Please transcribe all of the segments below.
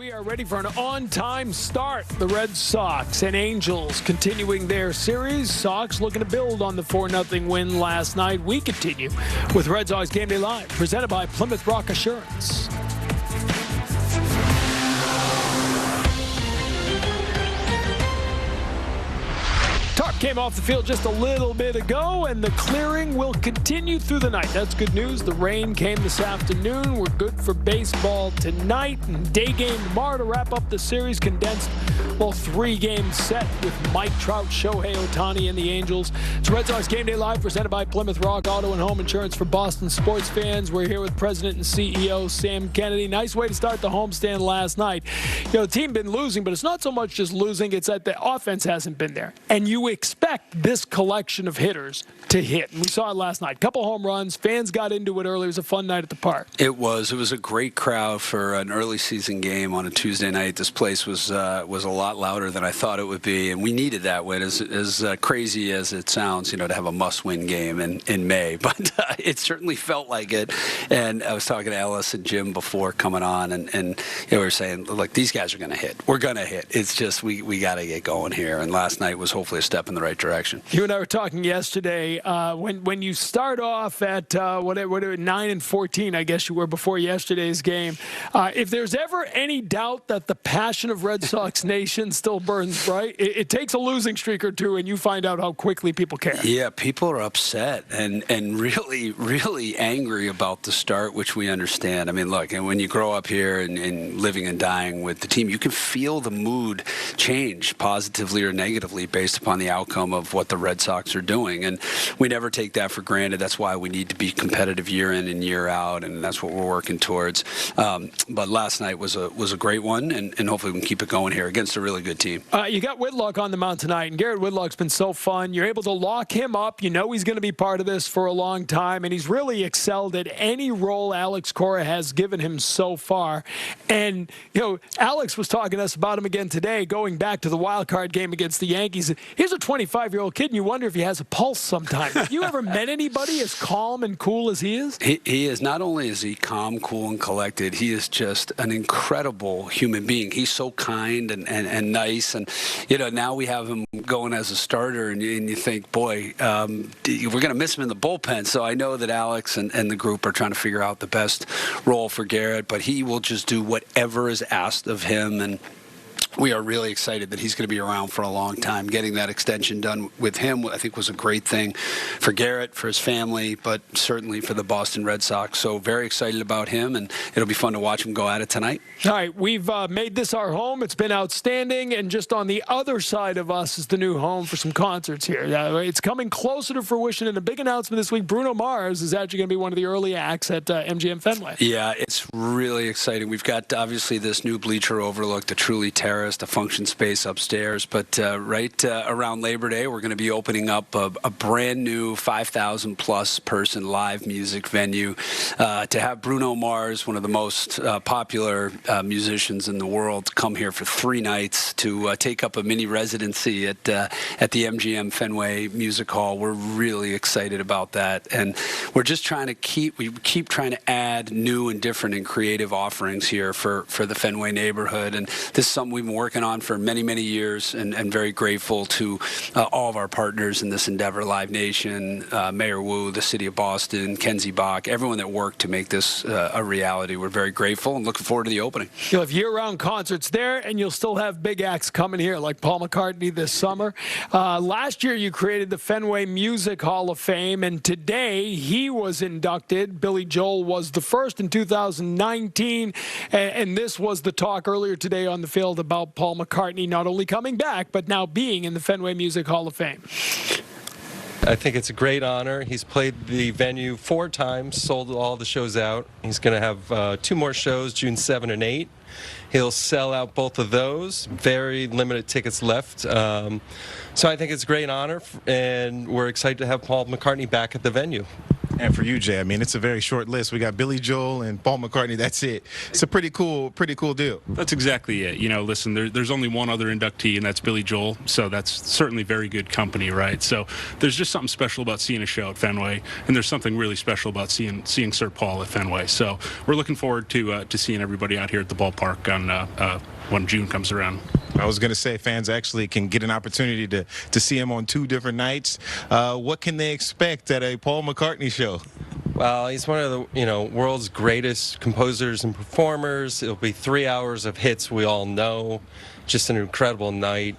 We are ready for an on-time start. The Red Sox and Angels continuing their series. Sox looking to build on the 4-0 win last night. We continue with Red Sox Game Day Live, presented by Plymouth Rock Assurance. Tarp came off the field just a little bit ago, and the clearing will continue through the night. That's good news. The rain came this afternoon. We're good for baseball tonight, and day game tomorrow to wrap up the series. Condensed, well, 3-game set with Mike Trout, Shohei Ohtani, and the Angels. It's Red Sox Game Day Live, presented by Plymouth Rock Auto and Home Insurance for Boston sports fans. We're here with President and CEO Sam Kennedy. Nice way to start the homestand last night. You know, the team been losing, but it's not so much just losing. It's that the offense hasn't been there. And you expect this collection of hitters to hit. And we saw it last night. Couple home runs. Fans got into it early. It was a fun night at the park. It was. It was a great crowd for an early season game on a Tuesday night. This place was a lot louder than I thought it would be, and we needed that win. As crazy as it sounds, you know, to have a must-win game in May, but it certainly felt like it. And I was talking to Ellis and Jim before coming on, and you know, we were saying, look, these guys are going to hit. We're going to hit. It's just we got to get going here. And last night was hopefully a step in the right direction. You and I were talking yesterday. When you start off at whatever 9-14, I guess you were before yesterday's game. If there's ever any doubt that the passion of Red Sox Nation still burns bright, it takes a losing streak or two, and you find out how quickly people care. Yeah, people are upset and really, really angry about the start, which we understand. I mean, look, and when you grow up here and living and dying with the team, you can feel the mood change positively or negatively based upon the outcome of what the Red Sox are doing. And we never take that for granted. That's why we need to be competitive year in and year out, and that's what we're working towards. But last night was a great one, and hopefully we can keep it going here against a really good team. You got Whitlock on the mound tonight, and Garrett Whitlock's been so fun. You're able to lock him up. You know he's going to be part of this for a long time, and he's really excelled at any role Alex Cora has given him so far. And, you know, Alex was talking to us about him again today, going back to the wild card game against the Yankees. Here's a 25-year-old kid, and you wonder if he has a pulse sometimes. Have you ever met anybody as calm and cool as he is? He is. Not only is he calm, cool, and collected, he is just an incredible human being. He's so kind and nice. And, you know, now we have him going as a starter, and you think, boy, we're going to miss him in the bullpen. So I know that Alex and the group are trying to figure out the best role for Garrett, but he will just do whatever is asked of him. And we are really excited that he's going to be around for a long time. Getting that extension done with him, I think, was a great thing for Garrett, for his family, but certainly for the Boston Red Sox. So very excited about him, and it'll be fun to watch him go at it tonight. All right, we've made this our home. It's been outstanding, and just on the other side of us is the new home for some concerts here. It's coming closer to fruition, and a big announcement this week. Bruno Mars is actually going to be one of the early acts at MGM Fenway. Yeah, it's really exciting. We've got, obviously, this new bleacher overlook, the Truly Terrace, the function space upstairs, but right around Labor Day, we're going to be opening up a brand new 5,000-plus person live music venue to have Bruno Mars, one of the most popular musicians in the world, come here for 3 nights to take up a mini residency at the MGM Fenway Music Hall. We're really excited about that, and we're just trying to keep trying to add new and different and creative offerings here for the Fenway neighborhood, and this is something we've been working on for many, many years, and very grateful to all of our partners in this endeavor, Live Nation, Mayor Wu, the City of Boston, Kenzie Bach, everyone that worked to make this a reality. We're very grateful and looking forward to the opening. You'll have year-round concerts there, and you'll still have big acts coming here, like Paul McCartney this summer. Last year, you created the Fenway Music Hall of Fame, and today he was inducted. Billy Joel was the first in 2019, and this was the talk earlier today on the field about Paul McCartney not only coming back, but now being in the Fenway Music Hall of Fame. I think it's a great honor. He's played the venue 4 times, sold all the shows out. He's going to have 2 more shows, June 7 and 8. He'll sell out both of those. Very limited tickets left. So I think it's a great honor, and we're excited to have Paul McCartney back at the venue. And for you, Jay, I mean, it's a very short list. We got Billy Joel and Paul McCartney. That's it. It's a pretty cool deal. That's exactly it. You know, listen, there's only one other inductee, and that's Billy Joel. So that's certainly very good company, right? So there's just something special about seeing a show at Fenway, and there's something really special about seeing Sir Paul at Fenway. So we're looking forward to seeing everybody out here at the ballpark on when June comes around. I was going to say fans actually can get an opportunity to see him on 2 different nights. What can they expect at a Paul McCartney show? Well, he's one of the world's greatest composers and performers. It'll be 3 hours of hits we all know. Just an incredible night.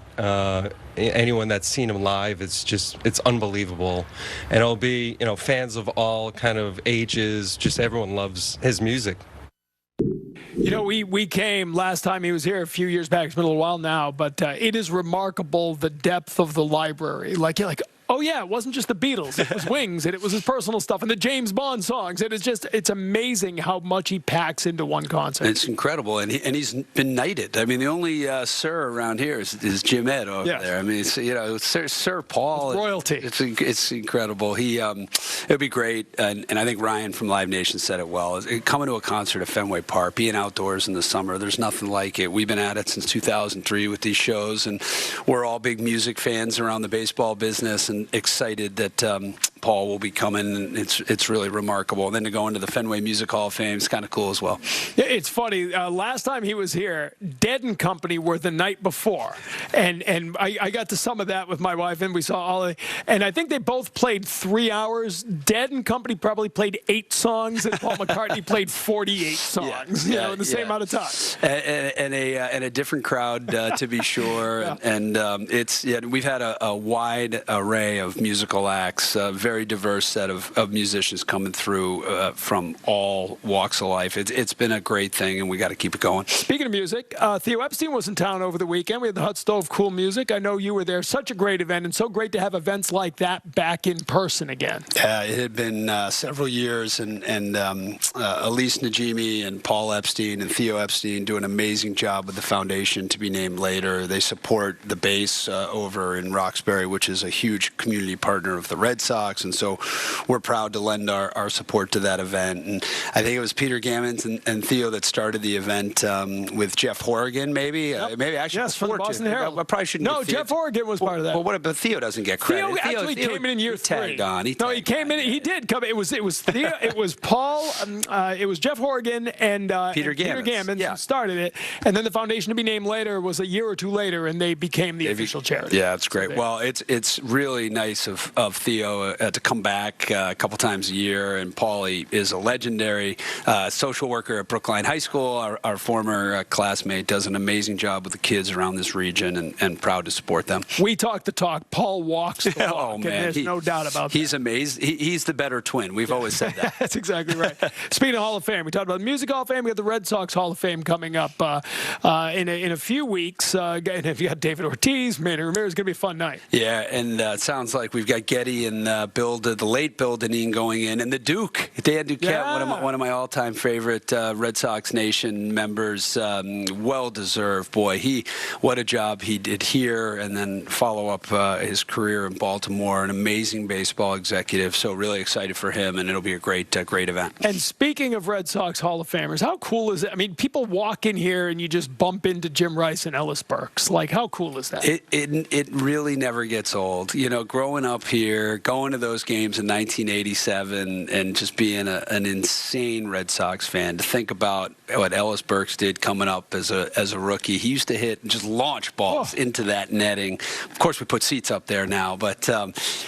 Anyone that's seen him live, it's unbelievable. And it'll be fans of all kind of ages. Just everyone loves his music. You know, we came last time he was here a few years back. It's been a little while now, but it is remarkable the depth of the library. Like, you're like, oh yeah, it wasn't just the Beatles, it was Wings, and it was his personal stuff, and the James Bond songs. It's amazing how much he packs into one concert. It's incredible, and he's been knighted. I mean, the only Sir around here is Jim Ed over there. I mean, it's, Sir Paul. It's royalty. It's incredible. It'd be great, and I think Ryan from Live Nation said it well. Coming to a concert at Fenway Park, being outdoors in the summer, there's nothing like it. We've been at it since 2003 with these shows, and we're all big music fans around the baseball business, and excited that Paul will be coming, and it's really remarkable. And then to go into the Fenway Music Hall of Fame is kind of cool as well. Yeah, it's funny. Last time he was here, Dead and Company were the night before, and I got to some of that with my wife, and we saw all of it. And I think they both played 3 hours. Dead and Company probably played 8 songs, and Paul McCartney played 48 songs. In the same amount of time. And a different crowd to be sure. Yeah. And we've had a wide array of musical acts. Very diverse set of musicians coming through from all walks of life. It's been a great thing, and we got to keep it going. Speaking of music, Theo Epstein was in town over the weekend. We had the Hut Stove Cool Music. I know you were there. Such a great event, and so great to have events like that back in person again. Yeah, it had been several years, and Elise Najimy and Paul Epstein and Theo Epstein do an amazing job with the foundation to be named later. They support the base over in Roxbury, which is a huge community partner of the Red Sox, and so we're proud to lend our support to that event. And I think it was Peter Gammons and Theo that started the event with Jeff Horrigan, maybe. Yep. Maybe actually yes, from the Boston Herald. I probably shouldn't. No, Jeff Horrigan was part of that. Well, but Theo doesn't get credit. Theo actually came in year 3. Tagged on. He came in. He did come. It was Theo. It was Paul. It was Jeff Horrigan and Peter Gammons who started it, and then the foundation to be named later was a year or 2 later, and they became the official charity. Yeah, it's great. Well, it's really nice of Theo to come back a couple times a year, and Paulie is a legendary social worker at Brookline High School. Our former classmate does an amazing job with the kids around this region, and proud to support them. We talk the talk. Paul walks the walk. Oh, man. And there's no doubt about that. He's amazing. He's the better twin. We've always said that. That's exactly right. Speaking of Hall of Fame, we talked about the Music Hall of Fame. We got the Red Sox Hall of Fame coming up in a few weeks. And if you got David Ortiz, Manny Ramirez, it's going to be a fun night. Yeah, and it sounds like we've got Getty and the late Bill Dineen going in, and the Duke, Dan Duquette, one of my all-time favorite Red Sox Nation members. Well-deserved, boy. What a job he did here, and then follow up his career in Baltimore. An amazing baseball executive. So really excited for him, and it'll be a great event. And speaking of Red Sox Hall of Famers, how cool is it? I mean, people walk in here and you just bump into Jim Rice and Ellis Burks. Like, how cool is that? It really never gets old. You know, growing up here, going to those games in 1987, and just being an insane Red Sox fan. To think about what Ellis Burks did coming up as a rookie. He used to hit and just launch balls into that netting. Of course, we put seats up there now, but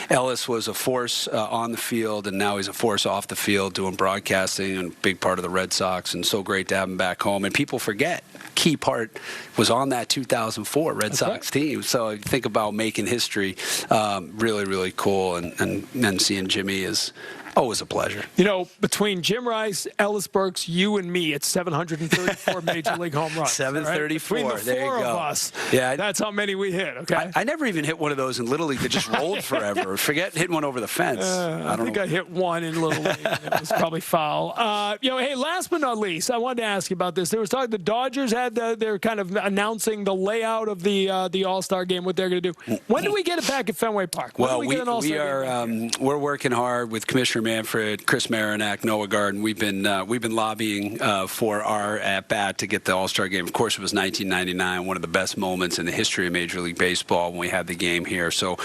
Ellis was a force on the field, and now he's a force off the field doing broadcasting, and a big part of the Red Sox, and so great to have him back home. And people forget, key part was on that 2004 Red Sox team. So you think about making history, really, really cool, and seeing Jimmy is always a pleasure. You know, between Jim Rice, Ellis Burks, you and me, it's 734 Major League home runs. 734. Right? Between the four of us, that's how many we hit, okay? I never even hit one of those in Little League that just rolled forever. Forget hitting one over the fence. I think I hit one in Little League. It was probably foul. Hey, last but not least, I wanted to ask you about this. There was talk the Dodgers they're kind of announcing the layout of the All-Star game, what they're going to do. When do we get it back at Fenway Park? When do we get an All-Star game? We're working hard with Commissioner Manfred, Chris Marinak, Noah Garden, we've been lobbying for our at-bat to get the All-Star game. Of course, it was 1999, one of the best moments in the history of Major League Baseball when we had the game here. So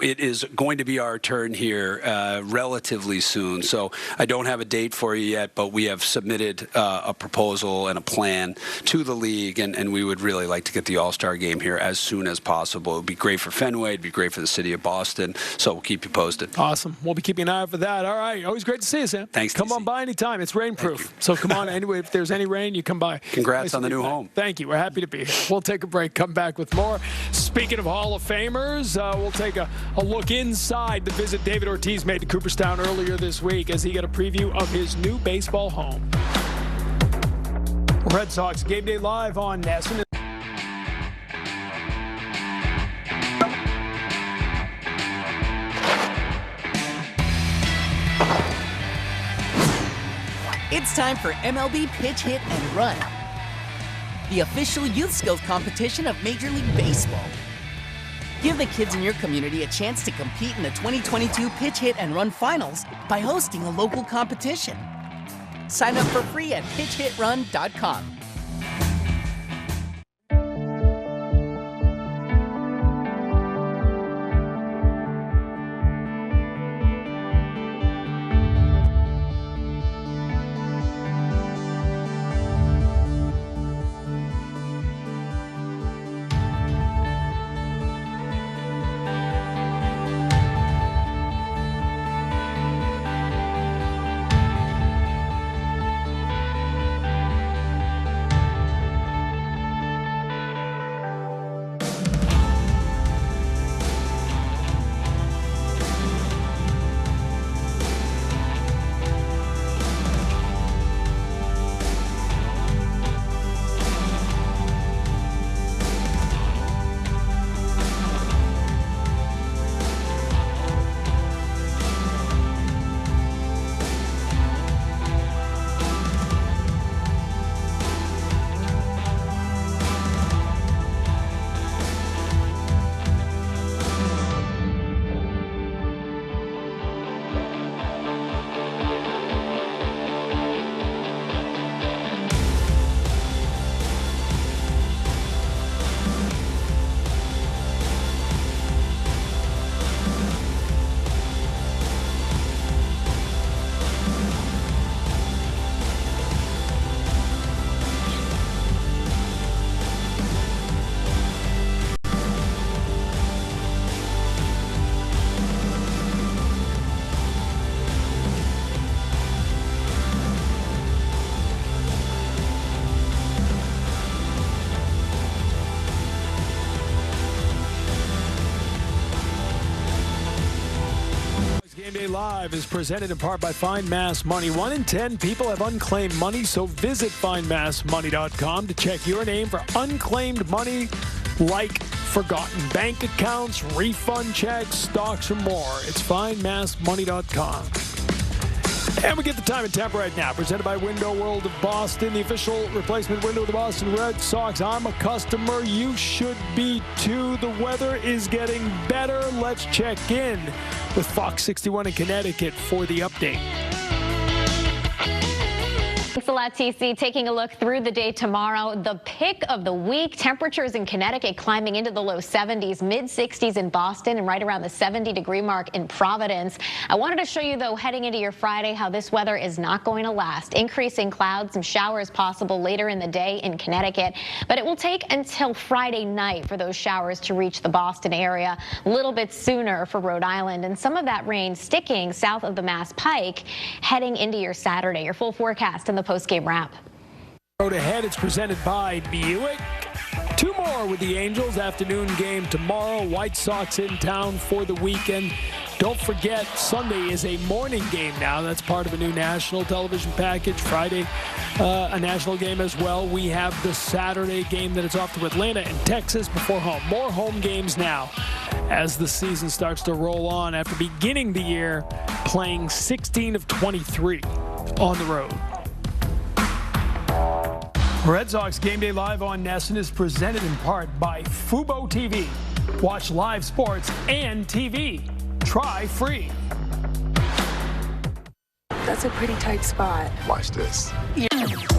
it is going to be our turn here relatively soon. So I don't have a date for you yet, but we have submitted a proposal and a plan to the league, and we would really like to get the All-Star game here as soon as possible. It would be great for Fenway. It would be great for the city of Boston. So we'll keep you posted. Awesome. We'll be keeping an eye out for that. All right. Always great to see you, Sam. Thanks, Come TC. on by anytime. It's rainproof. So come on. Anyway, if there's any rain, you come by. Congrats nice on the new home. Thank you. We're happy to be here. We'll take a break. Come back with more. Speaking of Hall of Famers, we'll take a look inside the visit David Ortiz made to Cooperstown earlier this week as he got a preview of his new baseball home. Red Sox Game Day Live on NESN. It's time for MLB Pitch Hit and Run, the official youth skills competition of Major League Baseball. Give the kids in your community a chance to compete in the 2022 Pitch Hit and Run Finals by hosting a local competition. Sign up for free at pitchhitrun.com. Game Day Live is presented in part by Find Mass Money. 1 in 10 people have unclaimed money, so visit findmassmoney.com to check your name for unclaimed money like forgotten bank accounts, refund checks, stocks, or more. It's findmassmoney.com. And we get the time and temp right now, presented by Window World of Boston, the official replacement window of the Boston Red Sox. I'm a customer. You should be too. The weather is getting better. Let's check in with Fox 61 in Connecticut for the update. Thanks a lot, TC. Taking a look through the day tomorrow, the pick of the week. Temperatures in Connecticut climbing into the low 70s, mid-60s in Boston, and right around the 70-degree mark in Providence. I wanted to show you, though, heading into your Friday, how this weather is not going to last. Increasing clouds, some showers possible later in the day in Connecticut, but it will take until Friday night for those showers to reach the Boston area, a little bit sooner for Rhode Island, and some of that rain sticking south of the Mass Pike heading into your Saturday. Your full forecast in the post-game wrap. Road ahead, it's presented by Buick. 2 more with the Angels. Afternoon game tomorrow. White Sox in town for the weekend. Don't forget, Sunday is a morning game now. That's part of a new national television package. Friday, a national game as well. We have the Saturday game that is off to Atlanta and Texas before home. More home games now as the season starts to roll on after beginning the year playing 16 of 23 on the road. Red Sox Game Day Live on NESN is presented in part by Fubo TV. Watch live sports and TV. Try free. That's a pretty tight spot. Watch this.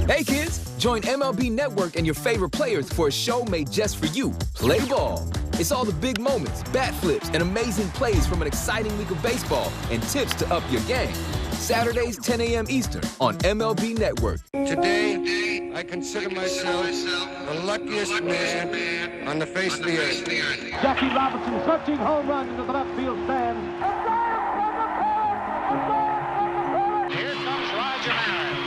Hey kids, join MLB Network and your favorite players for a show made just for you. Play ball. It's all the big moments, bat flips, and amazing plays from an exciting week of baseball and tips to up your game. Saturdays, 10 a.m. Eastern on MLB Network. Today, I consider myself the luckiest man on the face of the earth. Jackie Robinson searching home run into the left field stand. Here comes Roger Maris.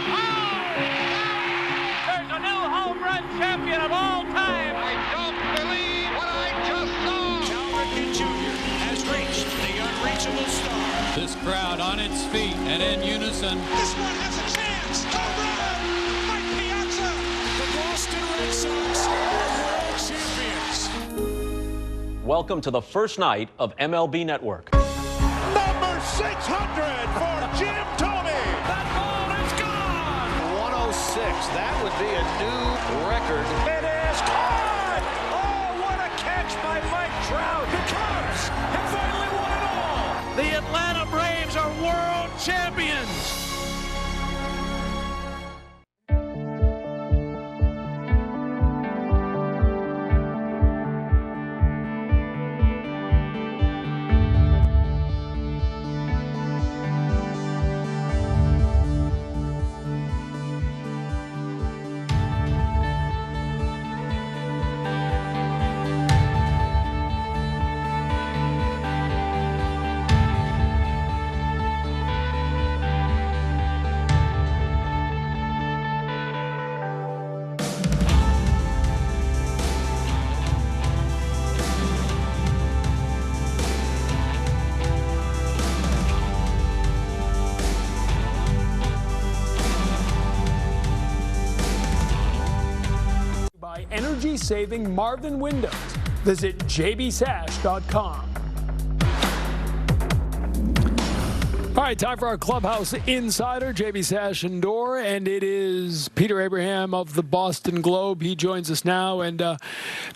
There's a new home run champion of all time. I don't believe what I just saw. Cal Ripken Jr. has reached the unreachable star. This crowd on its feet and in unison. This one has a chance. Home run! Mike Piazza! The Boston Red Sox are world champions. Welcome to the first night of MLB Network. Number 600 for Jim Thome. That ball is gone. 106. That would be a new record. It is caught. Oh, what a catch by Mike Trout. The Cubs have finally won it all. The Atlanta Braves are world champions. Energy-saving Marvin windows. Visit jbsash.com. All right, time for our Clubhouse Insider, JB Sash and Door, and it is Peter Abraham of the Boston Globe. He joins us now. And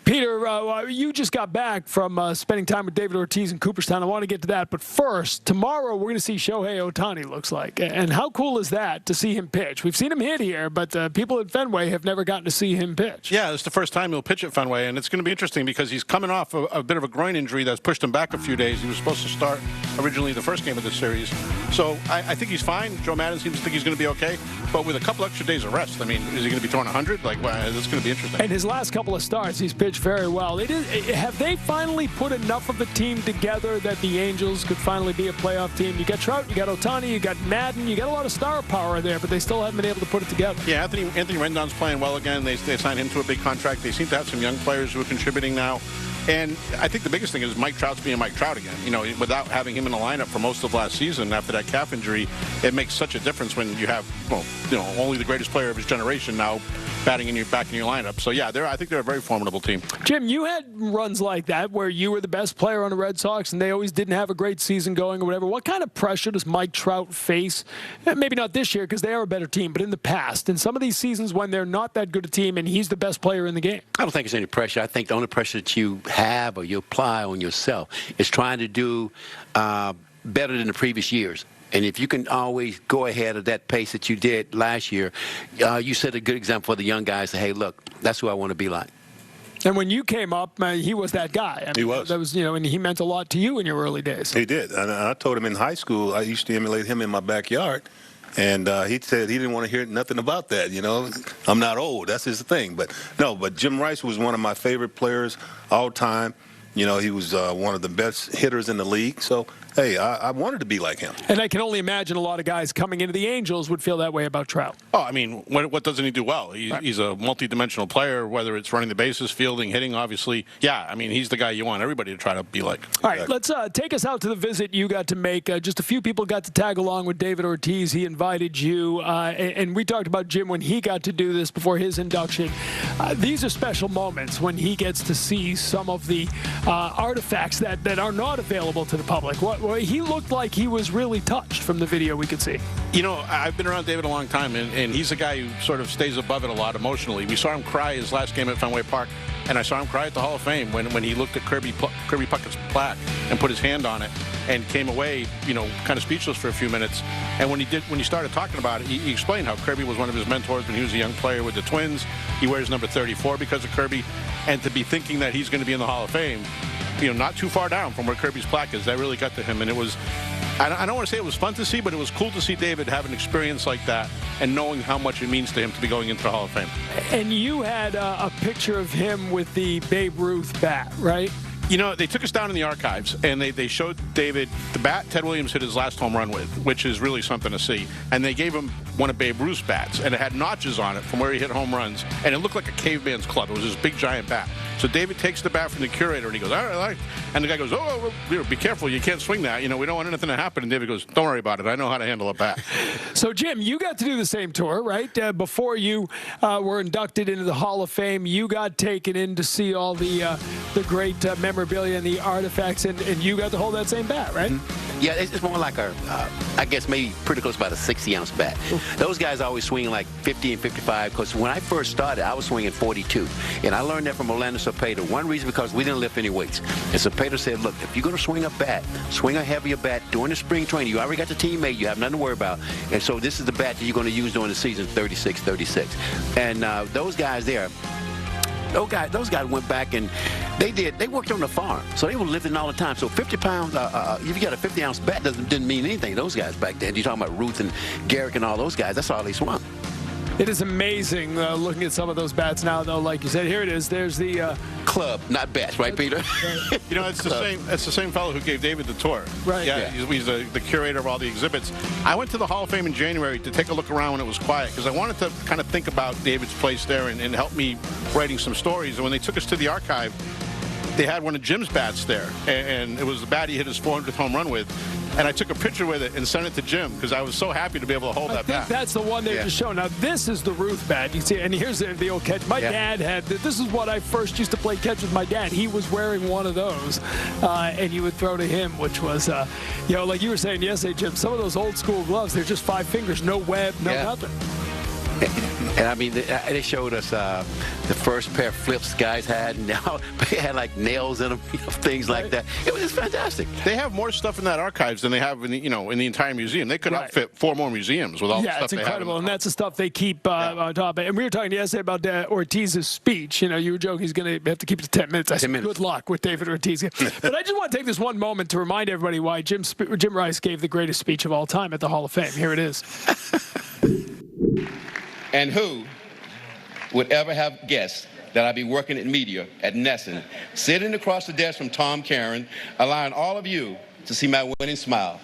Peter, you just got back from spending time with David Ortiz in Cooperstown. I want to get to that. But first, tomorrow we're going to see Shohei Ohtani, looks like. And how cool is that to see him pitch? We've seen him hit here, but people at Fenway have never gotten to see him pitch. Yeah, it's the first time he'll pitch at Fenway, and it's going to be interesting because he's coming off a bit of a groin injury that's pushed him back a few days. He was supposed to start originally the first game of the series. So I think he's fine. Joe Madden seems to think he's going to be okay. But with a couple extra days of rest, I mean, is he going to be throwing 100? Like, well, that's going to be interesting. And his last couple of starts, he's pitched very well. Have they finally put enough of a team together that the Angels could finally be a playoff team? You got Trout, you got Ohtani, you got Madden, you got a lot of star power there, but they still haven't been able to put it together. Yeah, Anthony Rendon's playing well again. They signed him to a big contract. They seem to have some young players who are contributing now. And I think the biggest thing is Mike Trout's being Mike Trout again. You know, without having him in the lineup for most of last season after that calf injury, it makes such a difference when you have, well, you know, only the greatest player of his generation now batting back in your lineup. So, yeah, I think they're a very formidable team. Jim, you had runs like that where you were the best player on the Red Sox and they always didn't have a great season going or whatever. What kind of pressure does Mike Trout face? Maybe not this year because they are a better team, but in the past, in some of these seasons when they're not that good a team and he's the best player in the game? I don't think it's any pressure. I think the only pressure that you have or you apply on yourself is trying to do better than the previous years. And if you can always go ahead of that pace that you did last year, you set a good example for the young guys. Say, hey, look, that's who I want to be like. And when you came up, he was that guy. I mean, he was. That was, you know, and he meant a lot to you in your early days. He did. And I told him in high school, I used to emulate him in my backyard. And he said he didn't want to hear nothing about that, you know. I'm not old. That's his thing. But Jim Rice was one of my favorite players all time. You know, he was one of the best hitters in the league. So, hey, I wanted to be like him. And I can only imagine a lot of guys coming into the Angels would feel that way about Trout. Oh, I mean, what doesn't he do well? He's a multi-dimensional player, whether it's running the bases, fielding, hitting, obviously. Yeah, I mean, he's the guy you want everybody to try to be like. All right, let's take us out to the visit you got to make. Just a few people got to tag along with David Ortiz. He invited you, and we talked about Jim when he got to do this before his induction. These are special moments when he gets to see some of the artifacts that are not available to the public. He looked like he was really touched from the video we could see. You know, I've been around David a long time, and he's a guy who sort of stays above it a lot emotionally. We saw him cry his last game at Fenway Park and I saw him cry at the Hall of Fame when he looked at Kirby Puckett's plaque and put his hand on it and came away, kind of speechless for a few minutes. And when he started talking about it, he explained how Kirby was one of his mentors when he was a young player with the Twins. He wears number 34 because of Kirby, and to be thinking that he's going to be in the Hall of Fame, not too far down from where Kirby's plaque is, that really got to him. And it was, I don't want to say it was fun to see, but it was cool to see David have an experience like that and knowing how much it means to him to be going into the Hall of Fame. And you had a picture of him with the Babe Ruth bat, right? They took us down in the archives, and they showed David the bat Ted Williams hit his last home run with, which is really something to see. And they gave him one of Babe Ruth's bats, and it had notches on it from where he hit home runs, and it looked like a caveman's club. It was this big, giant bat. So David takes the bat from the curator, and he goes, all right. And the guy goes, oh, be careful. You can't swing that. We don't want anything to happen. And David goes, don't worry about it. I know how to handle a bat. So, Jim, you got to do the same tour, right? Before you were inducted into the Hall of Fame, you got taken in to see all the great memorabilia and the artifacts, and you got to hold that same bat, right? Yeah, it's more like I guess maybe pretty close about a 60-ounce bat. Those guys always swing like 50 and 55, because when I first started, I was swinging 42. And I learned that from Orlando Cepeda. One reason, because we didn't lift any weights. And Cepeda said, look, if you're going to swing a bat, swing a heavier bat during the spring training. You already got the teammate. You have nothing to worry about. And so this is the bat that you're going to use during the season, 36. And those guys there, those guys went back and they worked on the farm, so they were lifting all the time. So 50 pounds, if you got a 50-ounce bat, didn't mean anything. Those guys back then, you're talking about Ruth and Garrett and all those guys, that's all they swung. It is amazing looking at some of those bats now, though. Like you said, here it is. There's the club, not bats, right, Peter? It's the same. It's the same fellow who gave David the tour. Right. Yeah. He's the curator of all the exhibits. I went to the Hall of Fame in January to take a look around when it was quiet, because I wanted to kind of think about David's place there and help me writing some stories. And when they took us to the archive, they had one of Jim's bats there, and it was the bat he hit his 400th home run with. And I took a picture with it and sent it to Jim, because I was so happy to be able to hold that bat. That's the one they just showed. Now, this is the Ruth bat. You see, and here's the old catch. My dad had, this is what I first used to play catch with my dad. He was wearing one of those, and you would throw to him, which was, like you were saying yesterday, Jim, some of those old school gloves, they're just 5 fingers, no web, no nothing. And I mean, they showed us the first pair of flips guys had, and now they had like nails in them, things like that. It was just fantastic. They have more stuff in that archives than they have in the, in the entire museum. They could outfit 4 more museums with all the stuff it's incredible, they have. And that's the stuff they keep on top of. And we were talking yesterday about Ortiz's speech. You were joking he's going to have to keep it to 10 minutes. I said, good luck with David Ortiz. But I just want to take this one moment to remind everybody why Jim Rice gave the greatest speech of all time at the Hall of Fame. Here it is. And who would ever have guessed that I'd be working in media at Nesson, sitting across the desk from Tom Caron, allowing all of you to see my winning smile.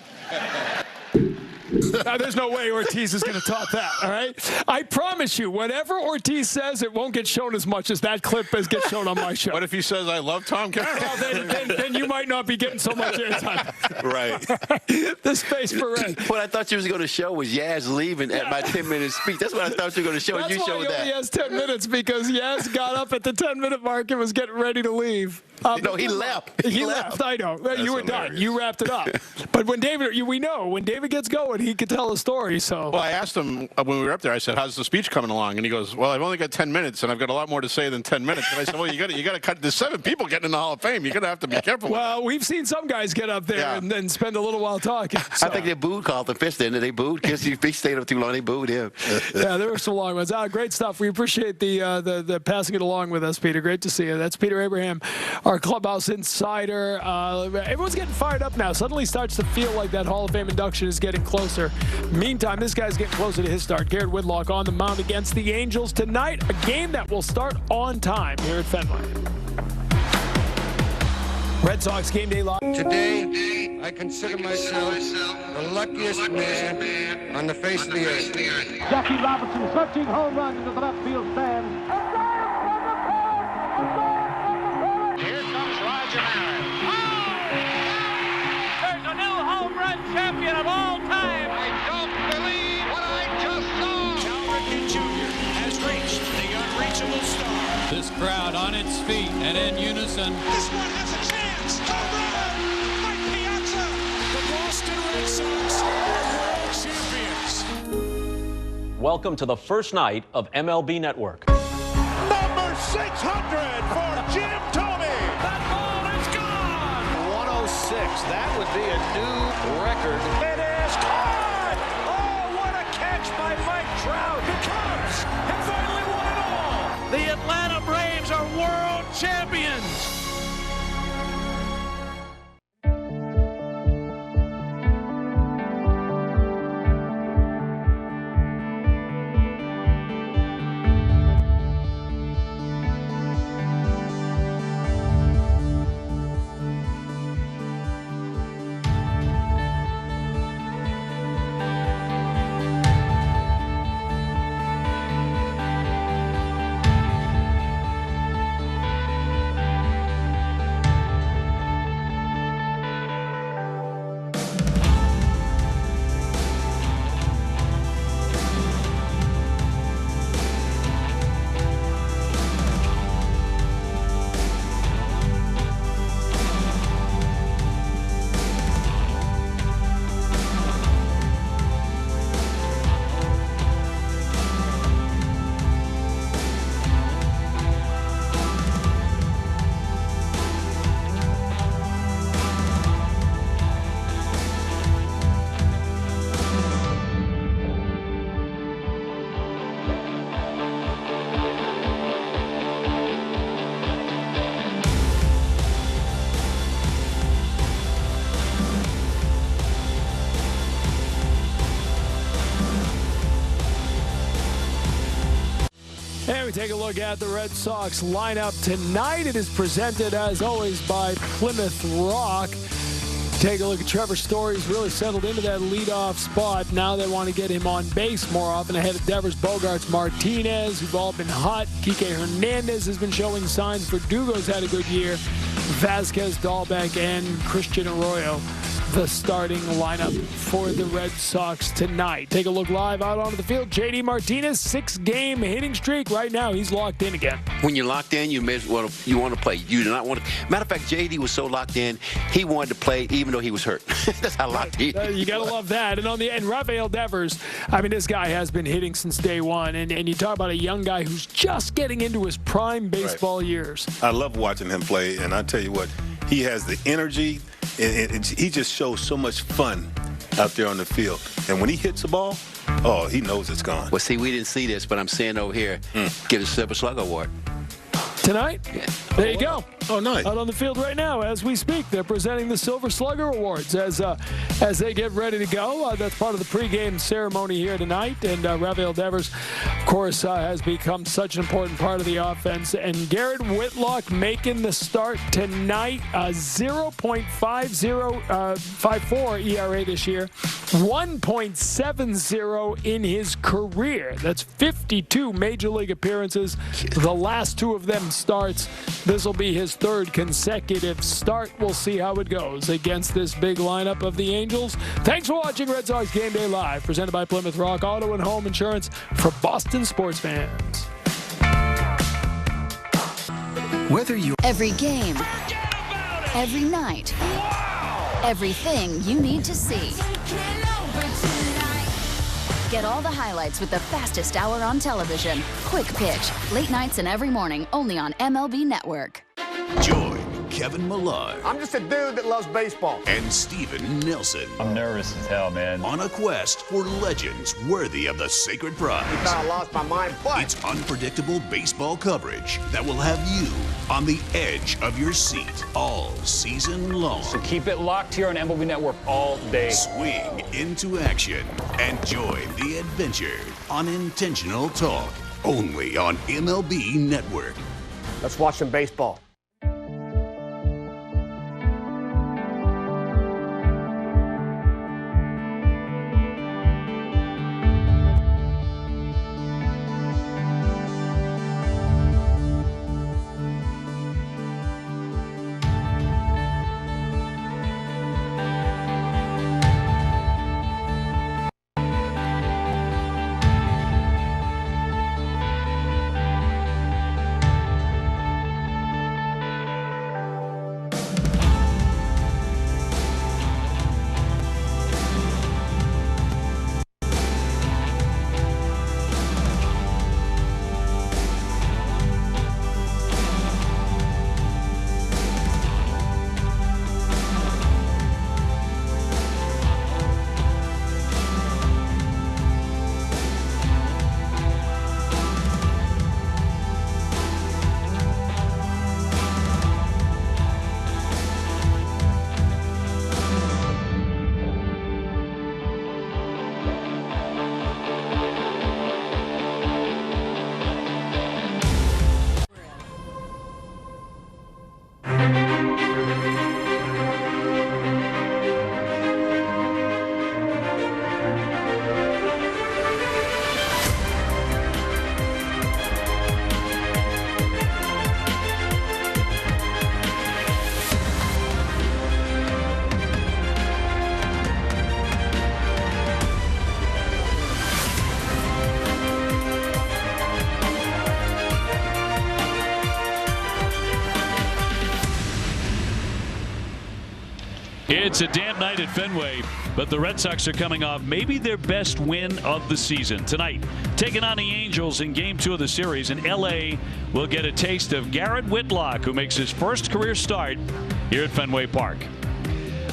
Now, there's no way Ortiz is going to top that, all right? I promise you, whatever Ortiz says, it won't get shown as much as that clip gets shown on my show. What if he says, I love Tom Caron? Well, then you might not be getting so much airtime. Right. The space for Reid. What I thought you was going to show was Yaz leaving at my 10-minute speech. That's what I thought you were going to show, and you showed that. That's why he only has 10 minutes, because Yaz got up at the 10-minute mark and was getting ready to leave. No, he left. He left. I know. You were done. You wrapped it up. But when David, we know, when David gets going, he can tell a story. So. Well, I asked him when we were up there, I said, how's the speech coming along? And he goes, well, I've only got 10 minutes, and I've got a lot more to say than 10 minutes. And I said, well, you got to cut. There's 7 people getting in the Hall of Fame. You're going to have to be careful. Well, we've seen some guys get up there and then spend a little while talking. So. I think they booed Carlton Fisk, didn't they? They booed. Because he stayed up too long, they booed him. Yeah, there were some long ones. Great stuff. We appreciate the passing it along with us, Peter. Great to see you. That's Peter Abraham, our clubhouse insider. Everyone's getting fired up now. Suddenly starts to feel like that Hall of Fame induction is getting closer. Meantime, this guy's getting closer to his start. Garrett Whitlock on the mound against the Angels tonight. A game that will start on time here at Fenway. Red Sox game day live. Today, I consider myself the luckiest man on the face of the earth. Jackie Robinson searching home run into the left field stands. Here comes Roger Maris. There's a new home run champion of all time. I don't believe what I just saw. Cal Ripken Jr. has reached the unreachable star. This crowd on its feet and in unison. This one has a chance. Home run! Mike Piazza! The Boston Red Sox are world champions. Welcome to the first night of MLB Network. Number 600 for Jim Tomey. That ball is gone. 106. That would be a new record. It is caught. Oh, what a catch by Mike Trout. The Cubs have finally won it all. The Atlanta Braves are world champions. And we take a look at the Red Sox lineup tonight. It is presented, as always, by Plymouth Rock. Take a look at Trevor Story's really settled into that leadoff spot. Now they want to get him on base more often ahead of Devers, Bogarts, Martinez, who've all been hot. Kike Hernandez has been showing signs. Verdugo's had a good year. Vasquez, Dahlbeck, and Christian Arroyo, the starting lineup for the Red Sox tonight. Take a look live out onto the field. J.D. Martinez, 6-game hitting streak. Right now, he's locked in again. When you're locked in, you want to play. You do not want to. Matter of fact, J.D. was so locked in, he wanted to play even though he was hurt. That's how locked he is. You got to love that. And on the end, Rafael Devers, I mean, this guy has been hitting since day one. And you talk about a young guy who's just getting into his prime baseball years. I love watching him play, and I tell you what, he has the energy. He just shows so much fun out there on the field. And when he hits the ball, oh, he knows it's gone. Well, see, we didn't see this, but I'm seeing over here, get a Silver Slugger Award. Tonight? Yeah. There you go. Oh, nice. Out on the field right now as we speak. They're presenting the Silver Slugger Awards as they get ready to go. That's part of the pregame ceremony here tonight. And Rafael Devers, of course, has become such an important part of the offense. And Garrett Whitlock making the start tonight. 0.54 ERA this year. 1.70 in his career. That's 52 Major League appearances. The last two of them starts. This will be his third consecutive start. We'll see how it goes against this big lineup of the Angels. Thanks for watching Red Sox Game Day Live, presented by Plymouth Rock Auto and Home Insurance for Boston sports fans. Whether you every game, every night, everything you need to see. Get all the highlights with the fastest hour on television. Quick Pitch, late nights and every morning, only on MLB Network. Join Kevin Millard. I'm just a dude that loves baseball. And Steven Nelson. I'm nervous as hell, man. On a quest for legends worthy of the sacred prize. You thought I lost my mind. What? It's unpredictable baseball coverage that will have you on the edge of your seat all season long. So keep it locked here on MLB Network all day. Swing into action and join the adventure on Intentional Talk. Only on MLB Network. Let's watch some baseball. It's a damp night at Fenway, but the Red Sox are coming off maybe their best win of the season tonight, taking on the Angels in Game 2 of the series. And LA will get a taste of Garrett Whitlock, who makes his first career start here at Fenway Park.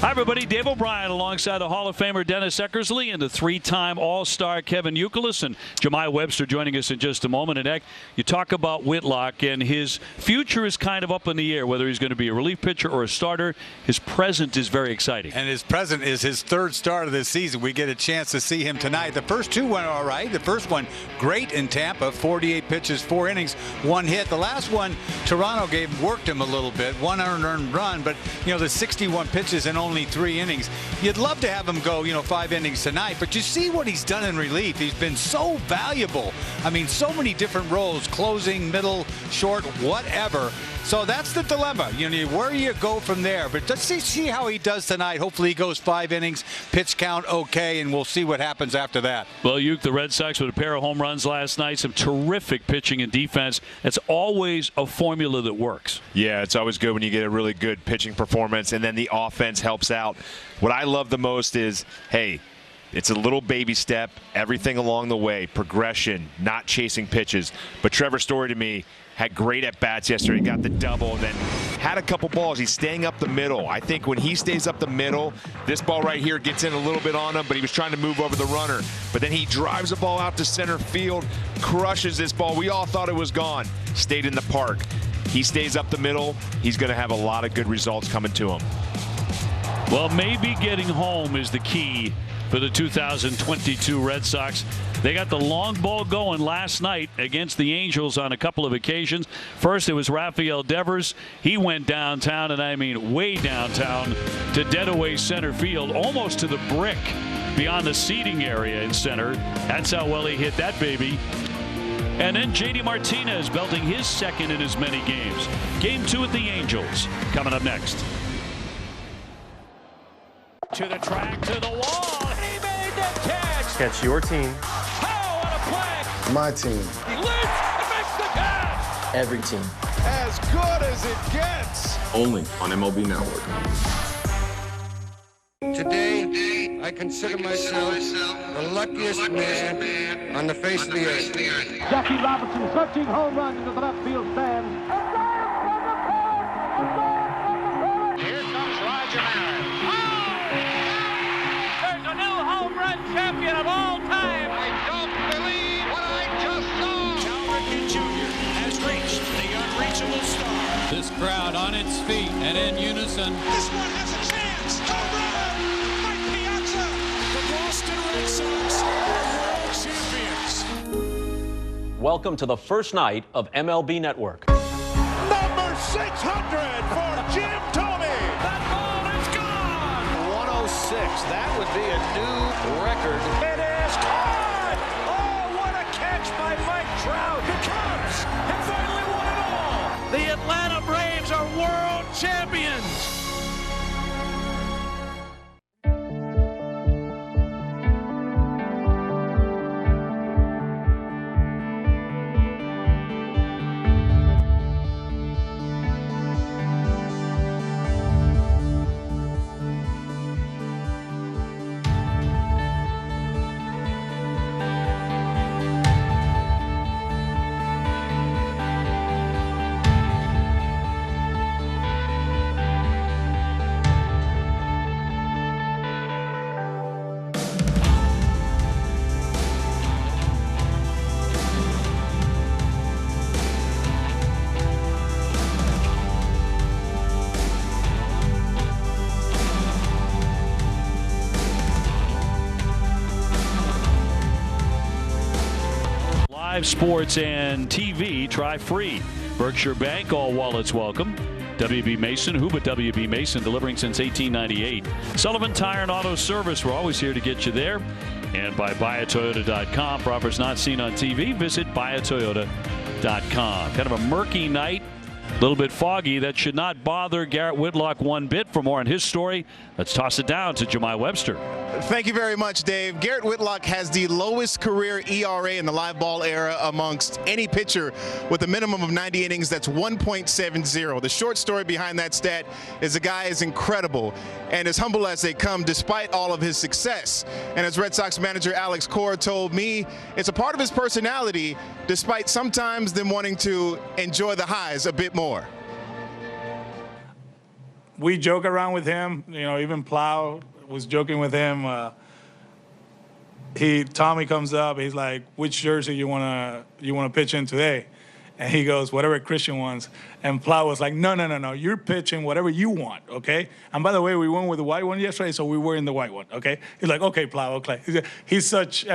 Hi, everybody. Dave O'Brien alongside the Hall of Famer Dennis Eckersley and the three-time All-Star Kevin Youkilis and Jemai Webster joining us in just a moment. And, Eck, you talk about Whitlock, and his future is kind of up in the air, whether he's going to be a relief pitcher or a starter. His present is very exciting. And his present is his third start of this season. We get a chance to see him tonight. The first two went all right. The first one, great in Tampa, 48 pitches, 4 innings, 1 hit. The last one, Toronto worked him a little bit, 1 earned run, but, you know, the 61 pitches and only 3 innings. You'd love to have him go, 5 innings tonight, but you see what he's done in relief. He's been so valuable. I mean, so many different roles, closing, middle, short, whatever. So that's the dilemma. Where do you go from there? But let's see how he does tonight. Hopefully he goes 5 innings, pitch count okay, and we'll see what happens after that. Well, the Red Sox with a pair of home runs last night, some terrific pitching and defense. That's always a formula that works. Yeah, it's always good when you get a really good pitching performance, and then the offense helps out. What I love the most is, hey, it's a little baby step, everything along the way, progression, not chasing pitches. But Trevor Story, to me, had great at-bats yesterday, got the double, and then had a couple balls. He's staying up the middle. I think when he stays up the middle, this ball right here gets in a little bit on him, but he was trying to move over the runner. But then he drives the ball out to center field, crushes this ball. We all thought it was gone. Stayed in the park. He stays up the middle. He's going to have a lot of good results coming to him. Well, maybe getting home is the key for the 2022 Red Sox. They got the long ball going last night against the Angels on a couple of occasions. First, it was Rafael Devers. He went downtown, and I mean way downtown, to dead away center field, almost to the brick beyond the seating area in center. That's how well he hit that baby. And then J.D. Martinez belting his second in as many games. Game 2 at the Angels coming up next. To the track, to the wall. He made the catch. Catch your team. Oh, what a play. My team. He lifts and makes the catch. Every team. As good as it gets. Only on MLB Network. Today, I consider myself the luckiest man on the face of the earth. Jackie Robinson searching home run into the left field stands. Here comes Roger Maris. There's a new home run champion of all time. I don't believe what I just saw. Cal Ripken Jr. has reached the unreachable star. This crowd on its feet and in unison. This one has a chance. Home run! Mike Piazza! The Boston Red Sox are world champions. Welcome to the first night of MLB Network. Number 600 for Jim Thome. That ball is gone. 106. That would be a new record. It is caught. Oh, what a catch by Mike Trout. The Cubs have finally won it all. The Atlanta Braves are world champions. Live sports and TV, try free. Berkshire Bank, all wallets welcome. WB Mason, who but WB Mason, delivering since 1898. Sullivan Tire and Auto Service, we're always here to get you there. And by buyatoyota.com, for offers not seen on TV, visit buyatoyota.com. Kind of a murky night, a little bit foggy. That should not bother Garrett Whitlock one bit. For more on his story, let's toss it down to Jemai Webster. Thank you very much, Dave. Garrett Whitlock has the lowest career ERA in the live ball era amongst any pitcher with a minimum of 90 innings. That's 1.70. The short story behind that stat is the guy is incredible and as humble as they come despite all of his success. And as Red Sox manager Alex Cora told me, it's a part of his personality despite sometimes them wanting to enjoy the highs a bit more. We joke around with him, even Plow was joking with him. Tommy comes up, he's like, which jersey you wanna pitch in today? And he goes, whatever Christian wants. And Plow was like, no, you're pitching whatever you want, okay? And by the way, we went with the white one yesterday, so we were in the white one, okay? He's like, okay, Plow, okay. He's such,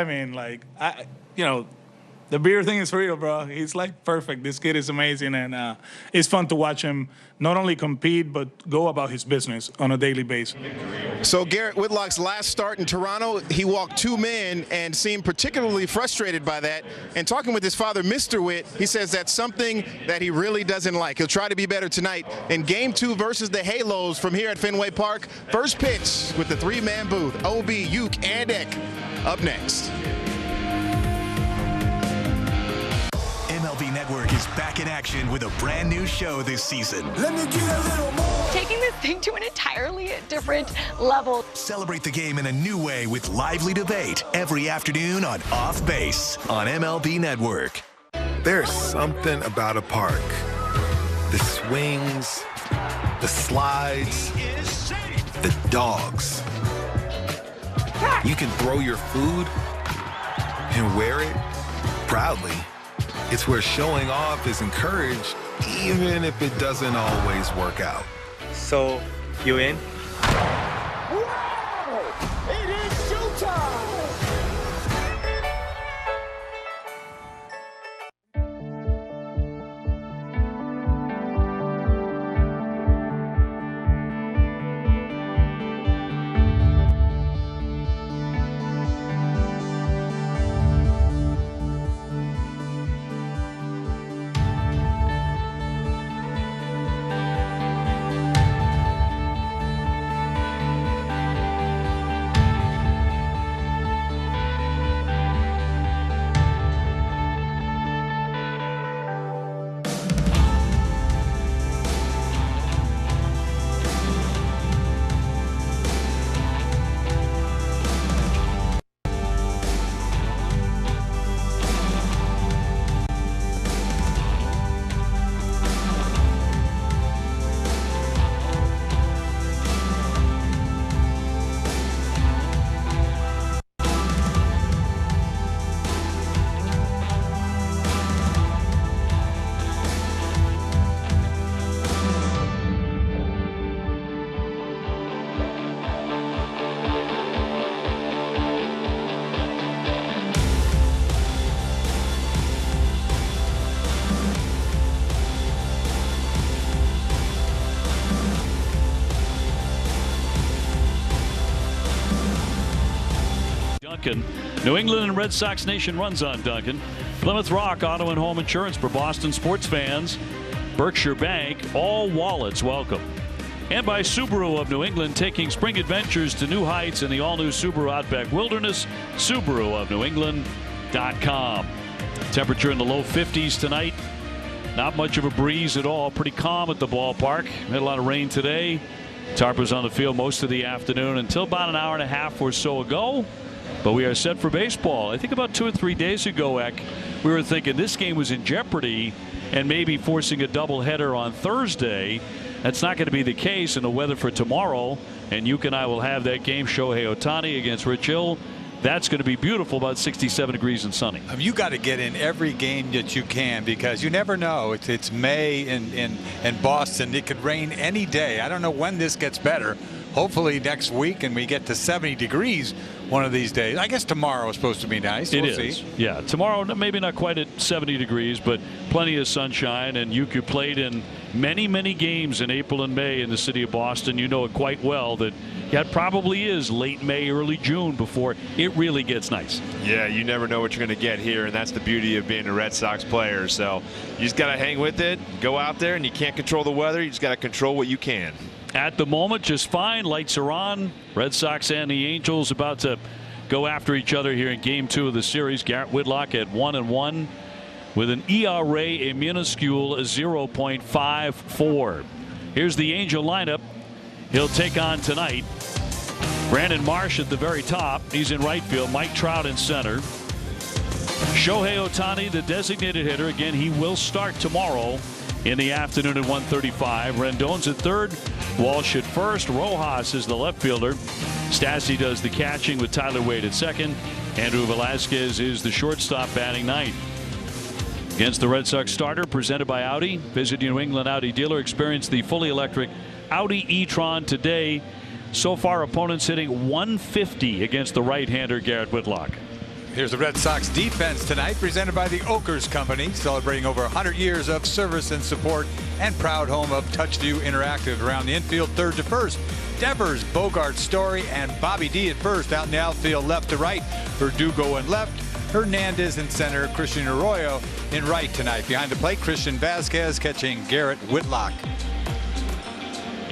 the beer thing is real, bro. He's like perfect. This kid is amazing, and it's fun to watch him not only compete but go about his business on a daily basis. So Garrett Whitlock's last start in Toronto, he walked 2 men and seemed particularly frustrated by that. And talking with his father, Mr. Witt, he says that's something that he really doesn't like. He'll try to be better tonight in Game 2 versus the Halos from here at Fenway Park. First pitch with the 3-man booth. OB, Uke, and Eck up next. MLB Network is back in action with a brand new show this season. Let me get a little more. Taking this thing to an entirely different level. Celebrate the game in a new way with lively debate every afternoon on Off Base on MLB Network. There's something about a park. The swings, the slides, the dogs. You can throw your food and wear it proudly. It's where showing off is encouraged, even if it doesn't always work out. So, you in? Wow! It is showtime! Duncan. New England and Red Sox Nation runs on Duncan. Plymouth Rock Auto and Home Insurance for Boston sports fans. Berkshire Bank, all wallets welcome. And by Subaru of New England, taking spring adventures to new heights in the all-new Subaru Outback Wilderness. SubaruofNewEngland.com. Temperature in the low 50s tonight. Not much of a breeze at all. Pretty calm at the ballpark. Had a lot of rain today. Tarper's on the field most of the afternoon until about an hour and a half or so ago. But we are set for baseball. I think about 2 or 3 days ago, Eck, we were thinking this game was in jeopardy and maybe forcing a doubleheader on Thursday. That's not going to be the case in the weather for tomorrow. And you and I will have that game, Shohei Ohtani against Rich Hill. That's going to be beautiful, about 67 degrees and sunny. You got to get in every game that you can because you never know. It's May in Boston. It could rain any day. I don't know when this gets better. Hopefully next week and we get to 70 degrees one of these days. I guess tomorrow is supposed to be nice. It We'll is. see. Yeah, tomorrow maybe not quite at 70 degrees, but plenty of sunshine. And you could play in many games in April and May in the city of Boston. You know it quite well that probably is late May, early June before it really gets nice. Yeah, you never know what you're going to get here, and that's the beauty of being a Red Sox player. So you just got to hang with it, go out there, and you can't control the weather. You just got to control what you can. At the moment, just fine. Lights are on. Red Sox and the Angels about to go after each other here in Game 2 of the series. Garrett Whitlock at 1-1 with an ERA, a minuscule 0.54. Here's the Angel lineup. He'll take on tonight Brandon Marsh at the very top. He's in right field. Mike Trout in center. Shohei Ohtani, the designated hitter. Again, he will start tomorrow in the afternoon at 1:35. Rendon's at third. Walsh at first. Rojas is the left fielder. Stassi does the catching with Tyler Wade at second. Andrew Velazquez is the shortstop batting ninth. Against the Red Sox starter, presented by Audi. Visit your New England Audi dealer. Experience the fully electric Audi e-tron today. So far, opponents hitting 150 against the right-hander Garrett Whitlock. Here's the Red Sox defense tonight, presented by the Oakers Company, celebrating over 100 years of service and support, and proud home of TouchView Interactive. Around the infield, third to first, Detmers, Bogart, Story, and Bobby D at first. Out in the outfield, left to right, Verdugo in left, Hernandez in center, Christian Arroyo in right tonight. Behind the plate, Christian Vasquez catching Garrett Whitlock.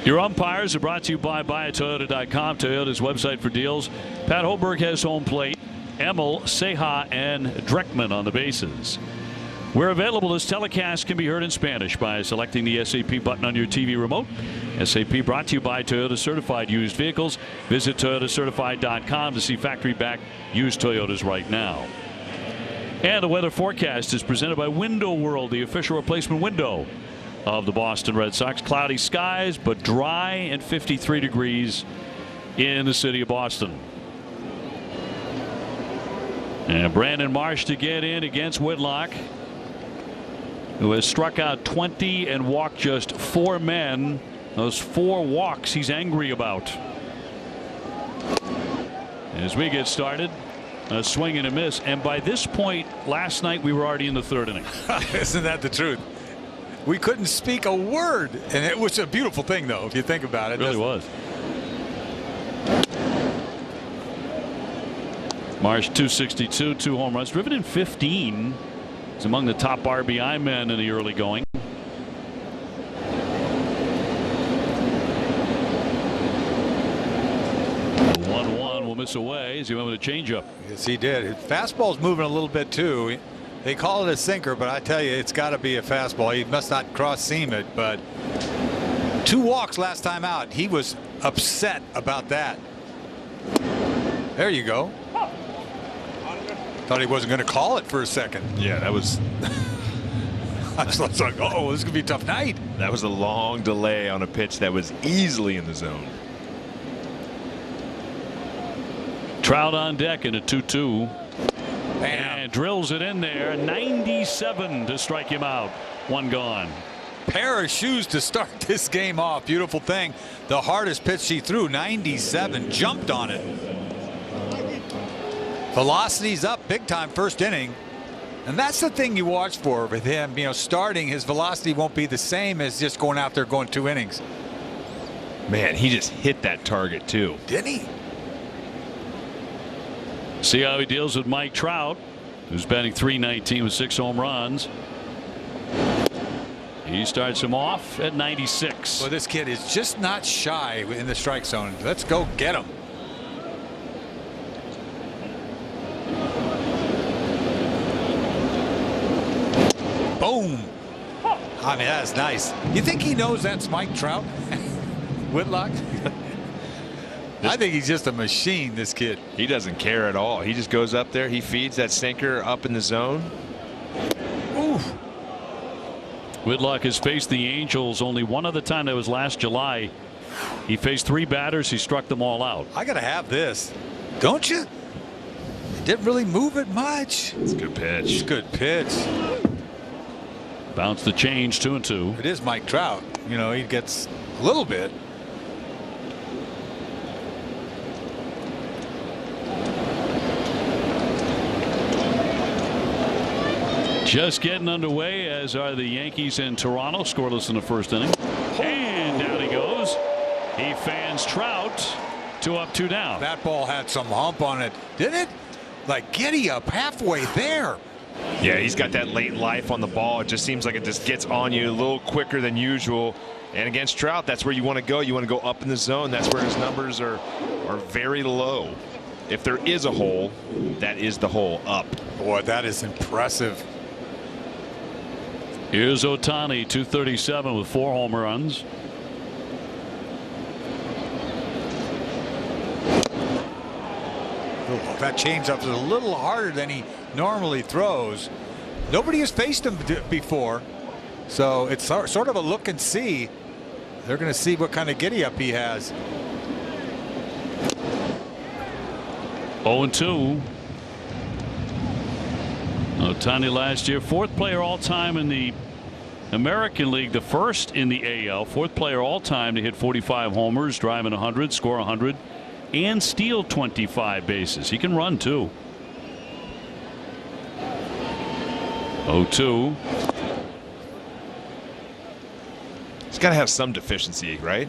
Your umpires are brought to you by BuyAToyota.com, Toyota's website for deals. Pat Holberg has home plate. Emil, Ceja, and Dreckman on the bases. We're available. This telecast can be heard in Spanish by selecting the SAP button on your TV remote. SAP brought to you by Toyota Certified Used Vehicles. Visit ToyotaCertified.com to see factory-backed used Toyotas right now. And the weather forecast is presented by Window World, the official replacement window of the Boston Red Sox. Cloudy skies, but dry and 53 degrees in the city of Boston. And Brandon Marsh to get in against Whitlock, who has struck out 20 and walked just 4 men. Those 4 walks he's angry about. As we get started, a swing and a miss. And by this point last night, we were already in the 3rd inning. Isn't that the truth? We couldn't speak a word, and it was a beautiful thing, though, if you think about it. It really was. Marsh 262, 2 home runs, driven in 15. He's among the top RBI men in the early going. The 1-1 will miss away as he went with a changeup. Yes, he did. His fastball's moving a little bit too. They call it a sinker, but I tell you, it's got to be a fastball. He must not cross seam it, but 2 walks last time out. He was upset about that. There you go. Thought he wasn't going to call it for a second. Yeah, that was. I was like, oh, this is going to be a tough night. That was a long delay on a pitch that was easily in the zone. Trout on deck in a 2-2. And drills it in there. 97 to strike him out. 1 gone. Pair of shoes to start this game off. Beautiful thing. The hardest pitch he threw, 97, jumped on it. Velocity's up big time first inning. And that's the thing you watch for with him. You know, starting, his velocity won't be the same as just going out there going 2 innings. Man, he just hit that target too. Didn't he? See how he deals with Mike Trout, who's batting .319 with 6 home runs. He starts him off at 96. Well, this kid is just not shy in the strike zone. Let's go get him. Boom. I mean, that's nice. You think he knows that's Mike Trout? Whitlock? I think he's just a machine, this kid. He doesn't care at all. He just goes up there. He feeds that sinker up in the zone. Oof. Whitlock has faced the Angels only one other time. That was last July. He faced 3 batters. He struck them all out. I got to have this. Don't you? He didn't really move it much. It's a good pitch. It's a good pitch. Bounce the change, 2-2. It is Mike Trout. You know, he gets a little bit. Just getting underway, as are the Yankees in Toronto, scoreless in the first inning. And down he goes. He fans Trout. 2 up, 2 down. That ball had some hump on it, didn't it? Like giddy up halfway there. Yeah, he's got that late life on the ball. It just seems like it just gets on you a little quicker than usual. And against Trout, that's where you want to go. You want to go up in the zone. That's where his numbers are very low. If there is a hole, that is the hole, up. Boy, that is impressive. Here's Ohtani, 237 with 4 home runs. That changeup is a little harder than he normally throws. Nobody has faced him before, so it's sort of a look and see. They're going to see what kind of giddy up he has. 0-2. Ohtani last year, 4th player all time in the American League, the 1st in the AL, 4th player all time to hit 45 homers, driving 100, score 100, and steal 25 bases. He can run too. 0-2. He's got to have some deficiency, right?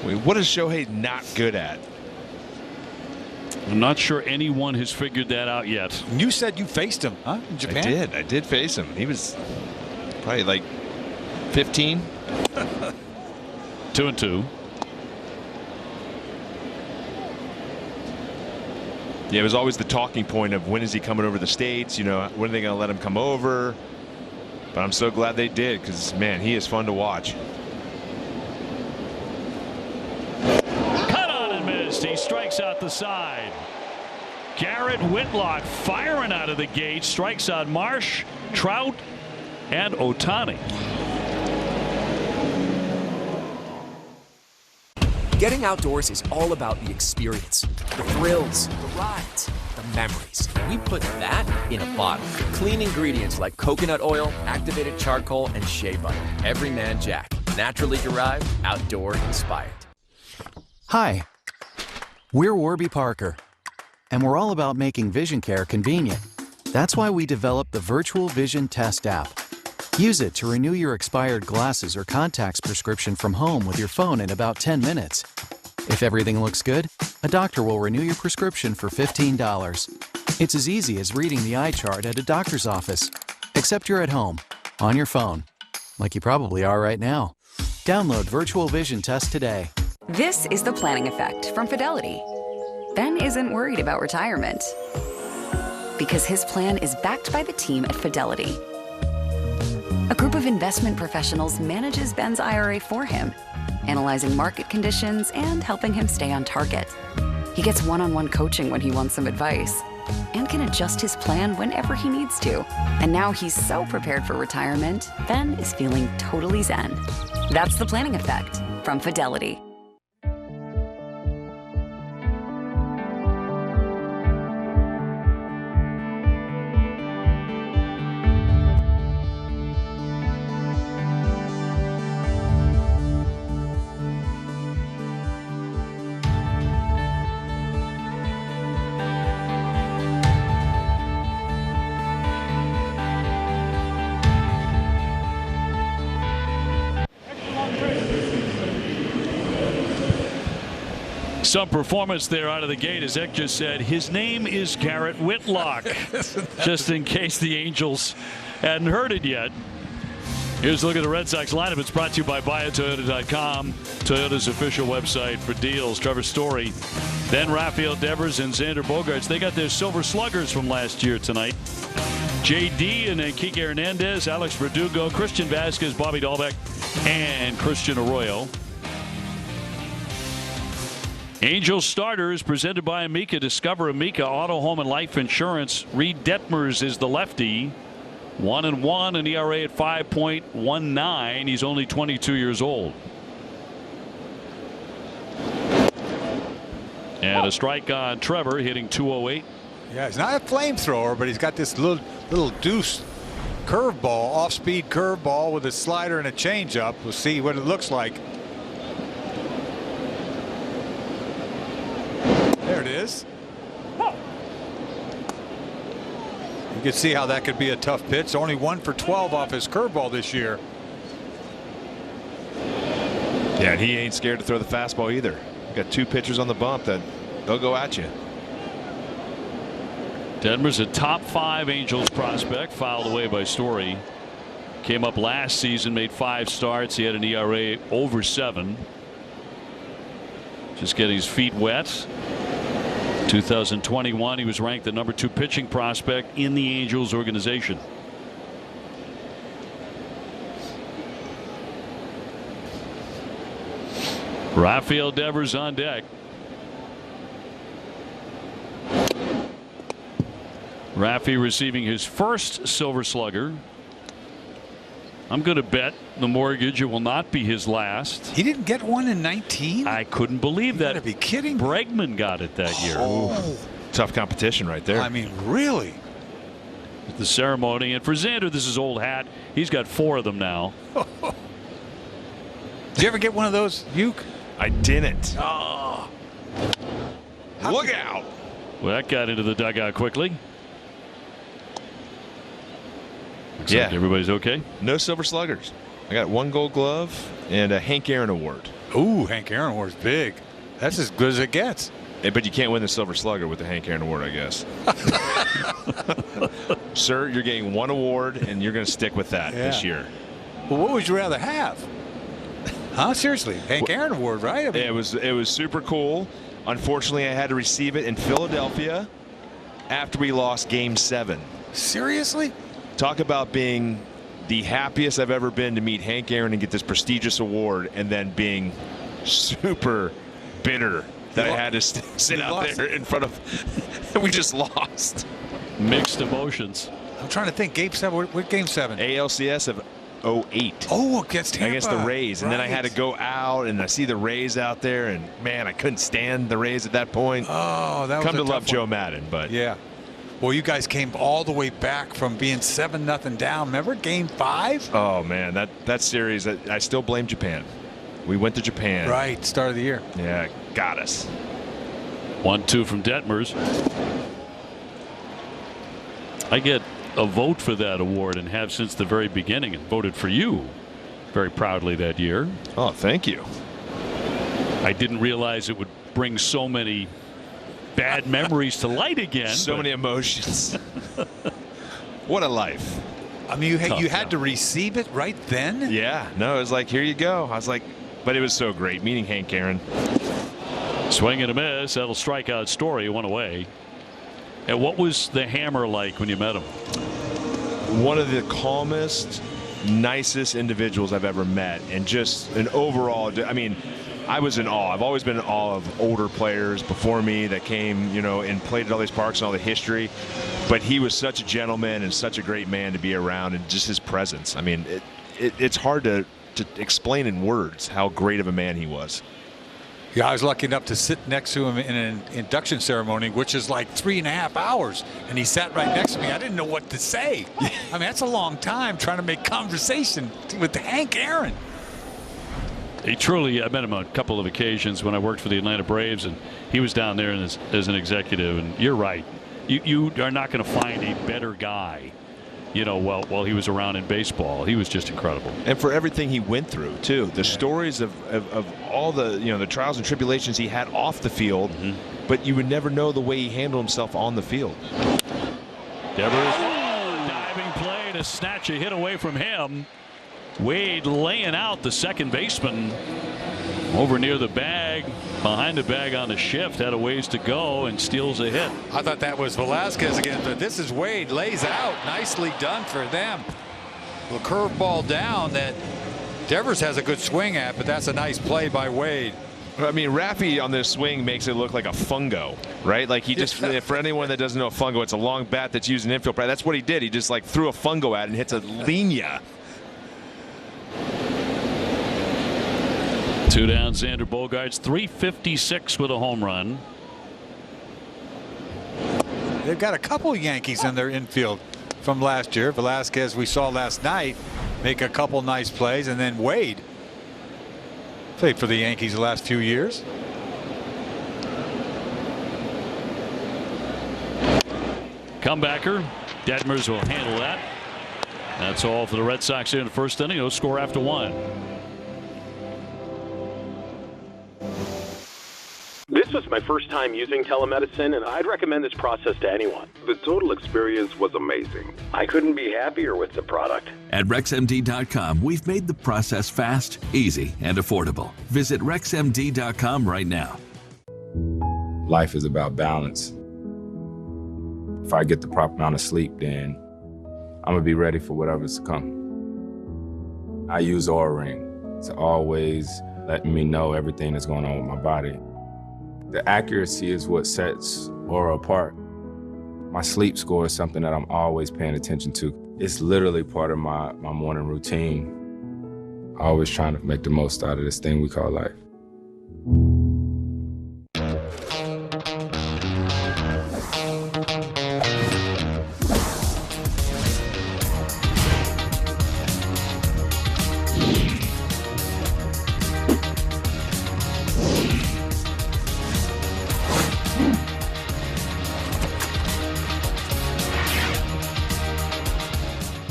What is Shohei not good at? I'm not sure anyone has figured that out yet. You said you faced him, huh? In Japan? I did face him. He was probably like 15. 2-2. Yeah, it was always the talking point of when is he coming over the States? You know, when are they going to let him come over? But I'm so glad they did, because, man, he is fun to watch. Cut on and missed. He strikes out the side. Garrett Whitlock firing out of the gate. Strikes out Marsh, Trout, and Ohtani. Getting outdoors is all about the experience, the thrills, the rides, the memories. We put that in a bottle. Clean ingredients like coconut oil, activated charcoal, and shea butter. Everyman Jack, naturally derived, outdoor inspired. Hi, we're Warby Parker, and we're all about making vision care convenient. That's why we developed the Virtual Vision Test app. Use it to renew your expired glasses or contacts prescription from home with your phone in about 10 minutes. If everything looks good, a doctor will renew your prescription for $15. It's as easy as reading the eye chart at a doctor's office, except you're at home, on your phone, like you probably are right now. Download Virtual Vision Test today. This is the planning effect from Fidelity. Ben isn't worried about retirement because his plan is backed by the team at Fidelity. A group of investment professionals manages Ben's IRA for him, analyzing market conditions and helping him stay on target. He gets one-on-one coaching when he wants some advice and can adjust his plan whenever he needs to. And now he's so prepared for retirement, Ben is feeling totally zen. That's the planning effect from Fidelity. Some performance there out of the gate, as Eck just said. His name is Garrett Whitlock. Just in case the Angels hadn't heard it yet. Here's a look at the Red Sox lineup. It's brought to you by BuyAToyota.com, Toyota's official website for deals. Trevor Story, then Rafael Devers and Xander Bogaerts. They got their Silver Sluggers from last year tonight. JD and then Kike Hernandez, Alex Verdugo, Christian Vasquez, Bobby Dahlbeck, and Christian Arroyo. Angels starters presented by Amica. Discover Amica Auto, Home, and Life Insurance. Reid Detmers is the lefty. 1-1, an ERA at 5.19. He's only 22 years old. And a strike on Trevor, hitting 208. Yeah, he's not a flamethrower, but he's got this little deuce curveball, off-speed curveball with a slider and a changeup. We'll see what it looks like. There it is. You can see how that could be a tough pitch. Only 1 for 12 off his curveball this year. Yeah, and he ain't scared to throw the fastball either. Got 2 pitchers on the bump that they'll go at you. Detmers, a top 5 Angels prospect, fouled away by Story. Came up last season, made 5 starts. He had an ERA over 7. Just getting his feet wet. 2021, he was ranked the #2 pitching prospect in the Angels organization. Rafael Devers on deck. Rafi receiving his first Silver Slugger. I'm going to bet the mortgage it will not be his last. He didn't get one in 19? I couldn't believe that. You gotta be kidding me. Bregman got it that year. Oh. Tough competition right there. I mean, really? The ceremony. And for Xander, this is old hat. He's got 4 of them now. Did you ever get one of those, Uke? I didn't. Oh. Look out. Well, that got into the dugout quickly. Looks yeah. like everybody's okay. No Silver Sluggers. I got 1 Gold Glove and a Hank Aaron Award. Ooh, Hank Aaron Award's big. That's as good as it gets. Hey, but you can't win the Silver Slugger with the Hank Aaron Award, I guess. Sir, you're getting 1 award, and you're going to stick with that this year. Well, what would you rather have? Huh? Seriously, Hank Aaron Award, right? I mean, it was super cool. Unfortunately, I had to receive it in Philadelphia after we lost Game 7. Seriously? Talk about being the happiest I've ever been to meet Hank Aaron and get this prestigious award, and then being super bitter that I had to sit out there in front of. We just lost. Mixed emotions. I'm trying to think. Game 7. What Game 7? ALCS of 08. Oh, against Tampa. Against the Rays. And then I had to go out, and I see the Rays out there, and man, I couldn't stand the Rays at that point. Oh, that was Come to love one. Joe Madden, but yeah. Well, you guys came all the way back from being 7-0 down. Remember Game 5? Oh man, that series, I still blame Japan. We went to Japan. Right, start of the year. Yeah, got us. 1-2 from Detmers. I get a vote for that award and have since the very beginning, and voted for you very proudly that year. Oh, thank you. I didn't realize it would bring so many bad memories to light again. So many emotions. What a life. I mean, you had to receive it right then? Yeah. No, it was like, here you go. I was like, but it was so great meeting Hank Aaron. Swing and a miss. That'll strike out Story. 1 away. And what was the Hammer like when you met him? One of the calmest, nicest individuals I've ever met. And just an overall, I mean, I was in awe. I've always been in awe of older players before me that came, you know, and played at all these parks and all the history. But he was such a gentleman and such a great man to be around, and just his presence. I mean, it's hard to explain in words how great of a man he was. Yeah, I was lucky enough to sit next to him in an induction ceremony, which is like 3.5 hours. And he sat right next to me. I didn't know what to say. I mean, that's a long time trying to make conversation with Hank Aaron. He truly, I met him on a couple of occasions when I worked for the Atlanta Braves, and he was down there as an executive. And you're right. You are not going to find a better guy, you know, while he was around in baseball. He was just incredible. And for everything he went through, too. The stories of all the, you know, the trials and tribulations he had off the field, but you would never know the way he handled himself on the field. Devers, diving play to snatch a hit away from him. Wade laying out the second baseman over near the bag, behind the bag on the shift, had a ways to go and steals a hit. I thought that was Velasquez again, but this is Wade. Lays out. Nicely done for them. The curveball down that Devers has a good swing at, but that's a nice play by Wade. I mean, Rafi on this swing makes it look like a fungo, right? Like he just, for anyone that doesn't know a fungo, it's a long bat that's used in infield. That's what he did. He just like threw a fungo at it and hits a linea. 2 down, Xander Bogaerts, 356 with a home run. They've got a couple Yankees in their infield from last year. Velasquez, we saw last night, make a couple nice plays, and then Wade played for the Yankees the last few years. Comebacker, Detmers will handle that. That's all for the Red Sox here in the first inning. No score after 1. This was my first time using telemedicine, and I'd recommend this process to anyone. The total experience was amazing. I couldn't be happier with the product. At RexMD.com, we've made the process fast, easy, and affordable. Visit RexMD.com right now. Life is about balance. If I get the proper amount of sleep, then I'm going to be ready for whatever's to come. I use Oura Ring to always let me know everything that's going on with my body. The accuracy is what sets Oura apart. My sleep score is something that I'm always paying attention to. It's literally part of my morning routine. Always trying to make the most out of this thing we call life.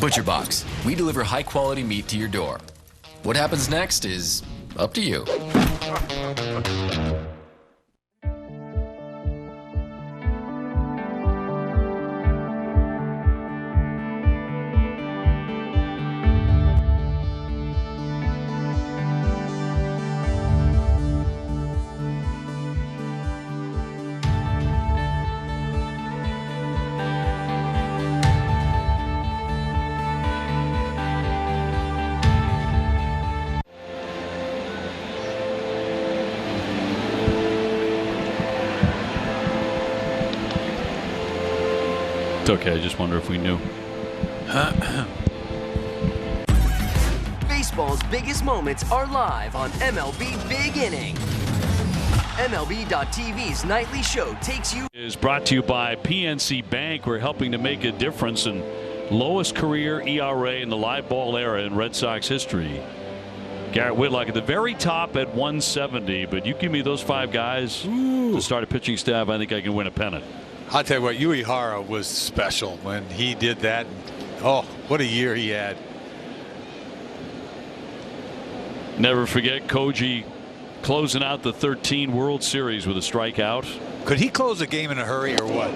Butcher Box. We deliver high-quality meat to your door. What happens next is up to you. Okay, I just wonder if we knew. Baseball's biggest moments are live on MLB Big Inning. MLB.TV's nightly show takes you. Is brought to you by PNC Bank. We're helping to make a difference in lowest career ERA in the live ball era in Red Sox history. Garrett Whitlock at the very top at 170, but you give me those 5 guys to start a pitching staff, I think I can win a pennant. I'll tell you what, Uehara was special when he did that. Oh, what a year he had. Never forget Koji closing out the 13 World Series with a strikeout. Could he close a game in a hurry or what?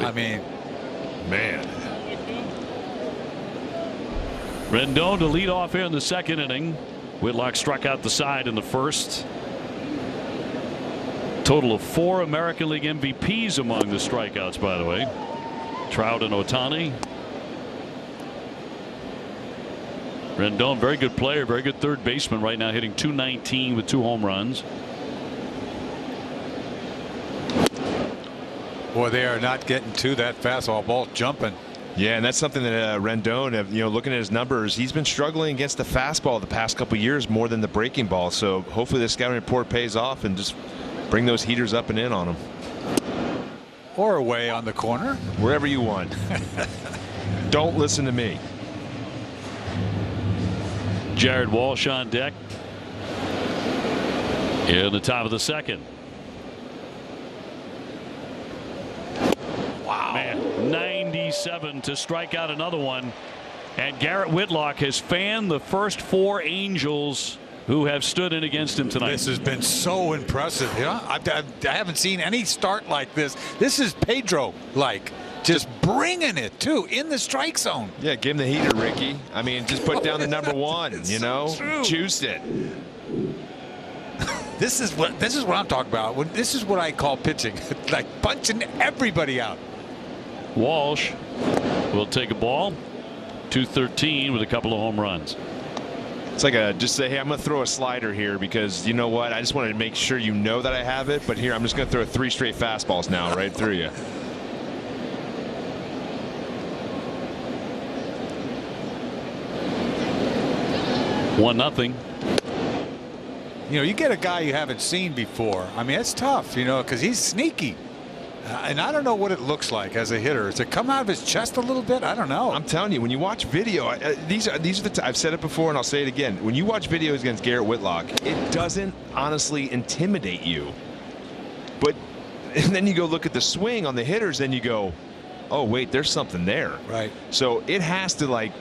I mean, man. Rendon to lead off here in the second inning. Whitlock struck out the side in the first. Total of 4 American League MVPs among the strikeouts, by the way. Trout and Ohtani. Rendon, very good player, very good third baseman right now, hitting .219 with 2 home runs. Boy, they are not getting to that fastball ball jumping. Yeah, and that's something that Rendon, looking at his numbers, he's been struggling against the fastball the past couple years more than the breaking ball. So hopefully the scouting report pays off and just bring those heaters up and in on him. Or away on the corner. Wherever you want. Don't listen to me. Jared Walsh on deck in the top of the second. Wow. Man, 97 to strike out another one. And Garrett Whitlock has fanned the first 4 Angels who have stood in against him tonight. This has been so impressive. I haven't seen any start like this. This is Pedro-like. Just bringing it, too, in the strike zone. Yeah, give him the heater, Ricky. I mean, just put down the number 1, So juiced it. This is what I'm talking about. This is what I call pitching. Like punching everybody out. Walsh will take a ball. 213 with a couple of home runs. It's like just say, hey, I'm going to throw a slider here because you know what? I just wanted to make sure you know that I have it. But here, I'm just going to throw 3 straight fastballs now right through you. 1-0. You get a guy you haven't seen before. I mean, it's tough, because he's sneaky. And I don't know what it looks like as a hitter. Does it come out of his chest a little bit? I don't know. I'm telling you, when you watch video, these are the I've said it before and I'll say it again. When you watch videos against Garrett Whitlock, it doesn't honestly intimidate you. And then you go look at the swing on the hitters, and you go, oh, wait, there's something there. Right. So it has to, like,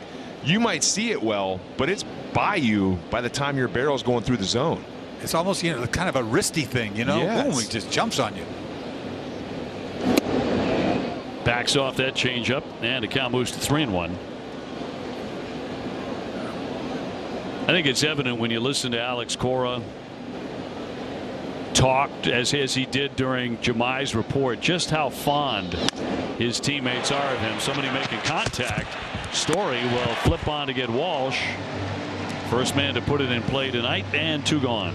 you might see it well, but it's by you by the time your barrel's going through the zone. It's almost, kind of a wristy thing, Yes. Boom, it just jumps on you. Backs off that changeup, and the count moves to 3-1. I think it's evident when you listen to Alex Cora talk as he did during Jahmai's report, just how fond his teammates are of him. Somebody making contact. Story will flip on to get Walsh. First man to put it in play tonight, and 2 gone.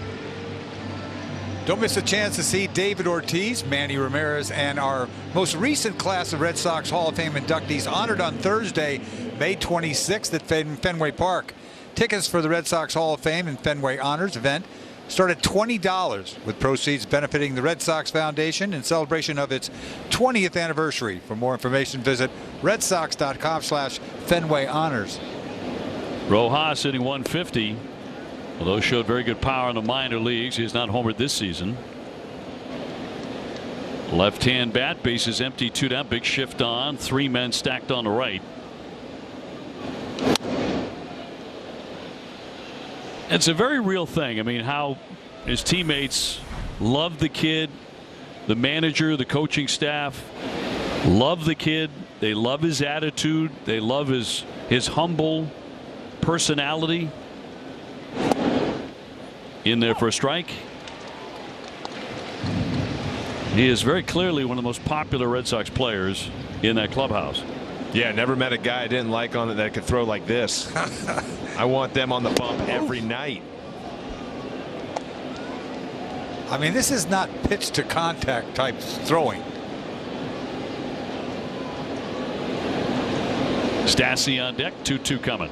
Don't miss a chance to see David Ortiz, Manny Ramirez, and our most recent class of Red Sox Hall of Fame inductees honored on Thursday, May 26th at Fenway Park. Tickets for the Red Sox Hall of Fame and Fenway Honors event start at $20, with proceeds benefiting the Red Sox Foundation in celebration of its 20th anniversary. For more information, visit redsox.com/Fenway Honors. Rojas hitting 150. Although showed very good power in the minor leagues, he has not homered this season. Left-hand bat, bases empty, 2 down, big shift on, 3 men stacked on the right. It's a very real thing. I mean, how his teammates love the kid, the manager, the coaching staff love the kid. They love his attitude. They love his humble personality. In there for a strike. He is very clearly one of the most popular Red Sox players in that clubhouse. Yeah, never met a guy I didn't like on it that could throw like this. I want them on the bump every night. I mean, this is not pitch to contact type throwing. Stassi on deck, 2-2 coming.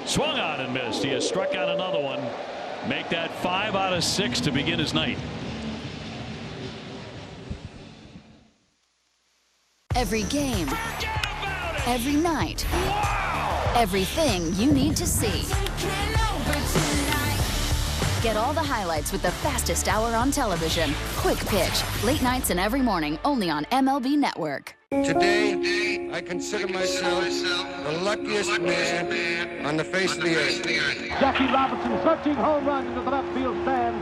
Swung on and missed. He has struck out another one. Make that 5 out of 6 to begin his night. Every game, every night, everything you need to see. Get all the highlights with the fastest hour on television. Quick Pitch, late nights and every morning, only on MLB Network. Today, I consider myself the luckiest man on the face of the earth. Jackie Robinson searching home run into the left field stands.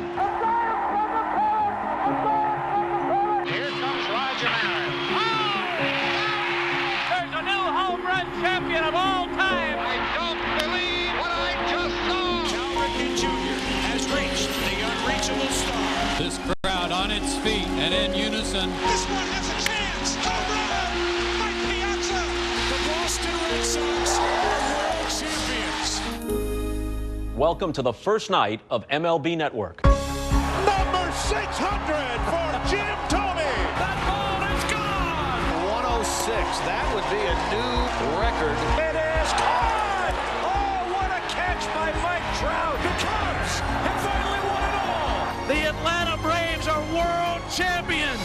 Here comes Roger Maris. There's a new home run champion of all time. I don't believe what I just saw. Cal Ripken Jr. has reached the unreachable star. This crowd on its feet and in unison. This one has a chance. Home run! Mike Piazza! The Boston Red Sox are world champions. Welcome to the first night of MLB Network. Number 600 for Jim Thome. That ball is gone. 106. That would be a new record. It is caught. Oh, what a catch by Mike Trout. The Cubs have finally won it all. The Atlanta Braves are world champions.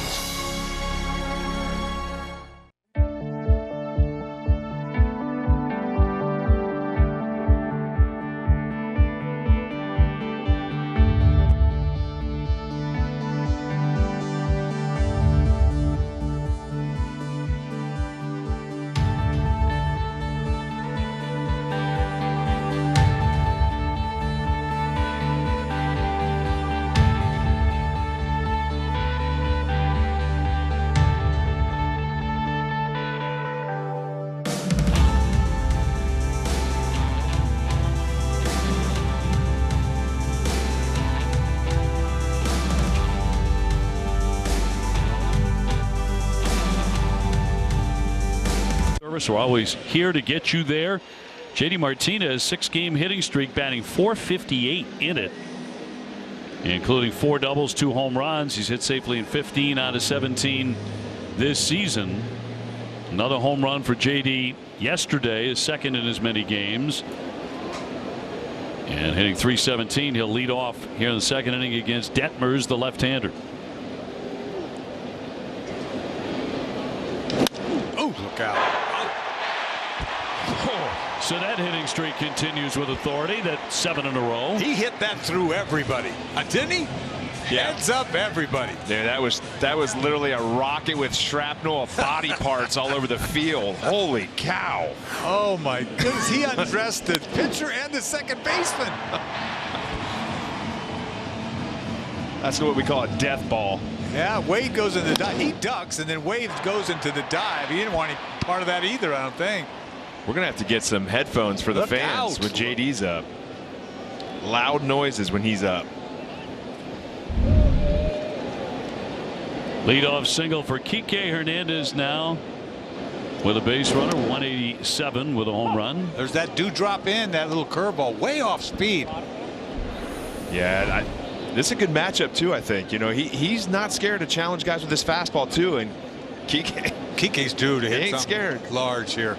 We're always here to get you there. JD Martinez, 6-game hitting streak, batting .458 in it, including 4 doubles, 2 home runs. He's hit safely in 15 out of 17 this season. Another home run for JD yesterday, his second in as many games. And hitting .317, he'll lead off here in the second inning against Detmers, the left-hander. Oh, look out. So that hitting streak continues with authority. That's 7 in a row. He hit that through everybody, didn't he? Heads up, everybody. There, that was literally a rocket with shrapnel of body parts all over the field. Holy cow. Oh, my goodness. He undressed the pitcher and the second baseman. That's what we call a death ball. Yeah, Wade goes in the dive. He ducks, and then Wade goes into the dive. He didn't want any part of that either, I don't think. We're going to have to get some headphones for the fans when JD's up. Loud noises when he's up. Leadoff single for Kike Hernandez now with a base runner, 187 with a home run. There's that dewdrop in, that little curveball, way off speed. Yeah, this is a good matchup too, I think. You know, he's not scared to challenge guys with his fastball too, and Kike's due to hit ain't something scared. Large here.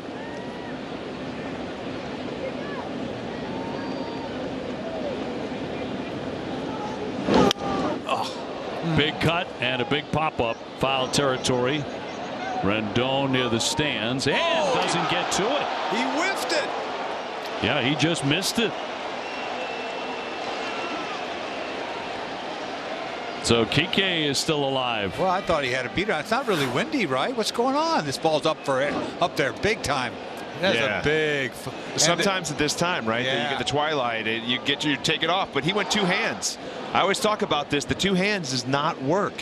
Big cut and a big pop-up, foul territory. Rendon near the stands and doesn't get to it. He whiffed it. Yeah, he just missed it. So Kike is still alive. Well, I thought he had a beater. It's not really windy, right? What's going on? This ball's up there big time. That's a big. Sometimes at this time, right? Yeah. You get the twilight, you take it off. But he went two hands. I always talk about this. The two hands does not work.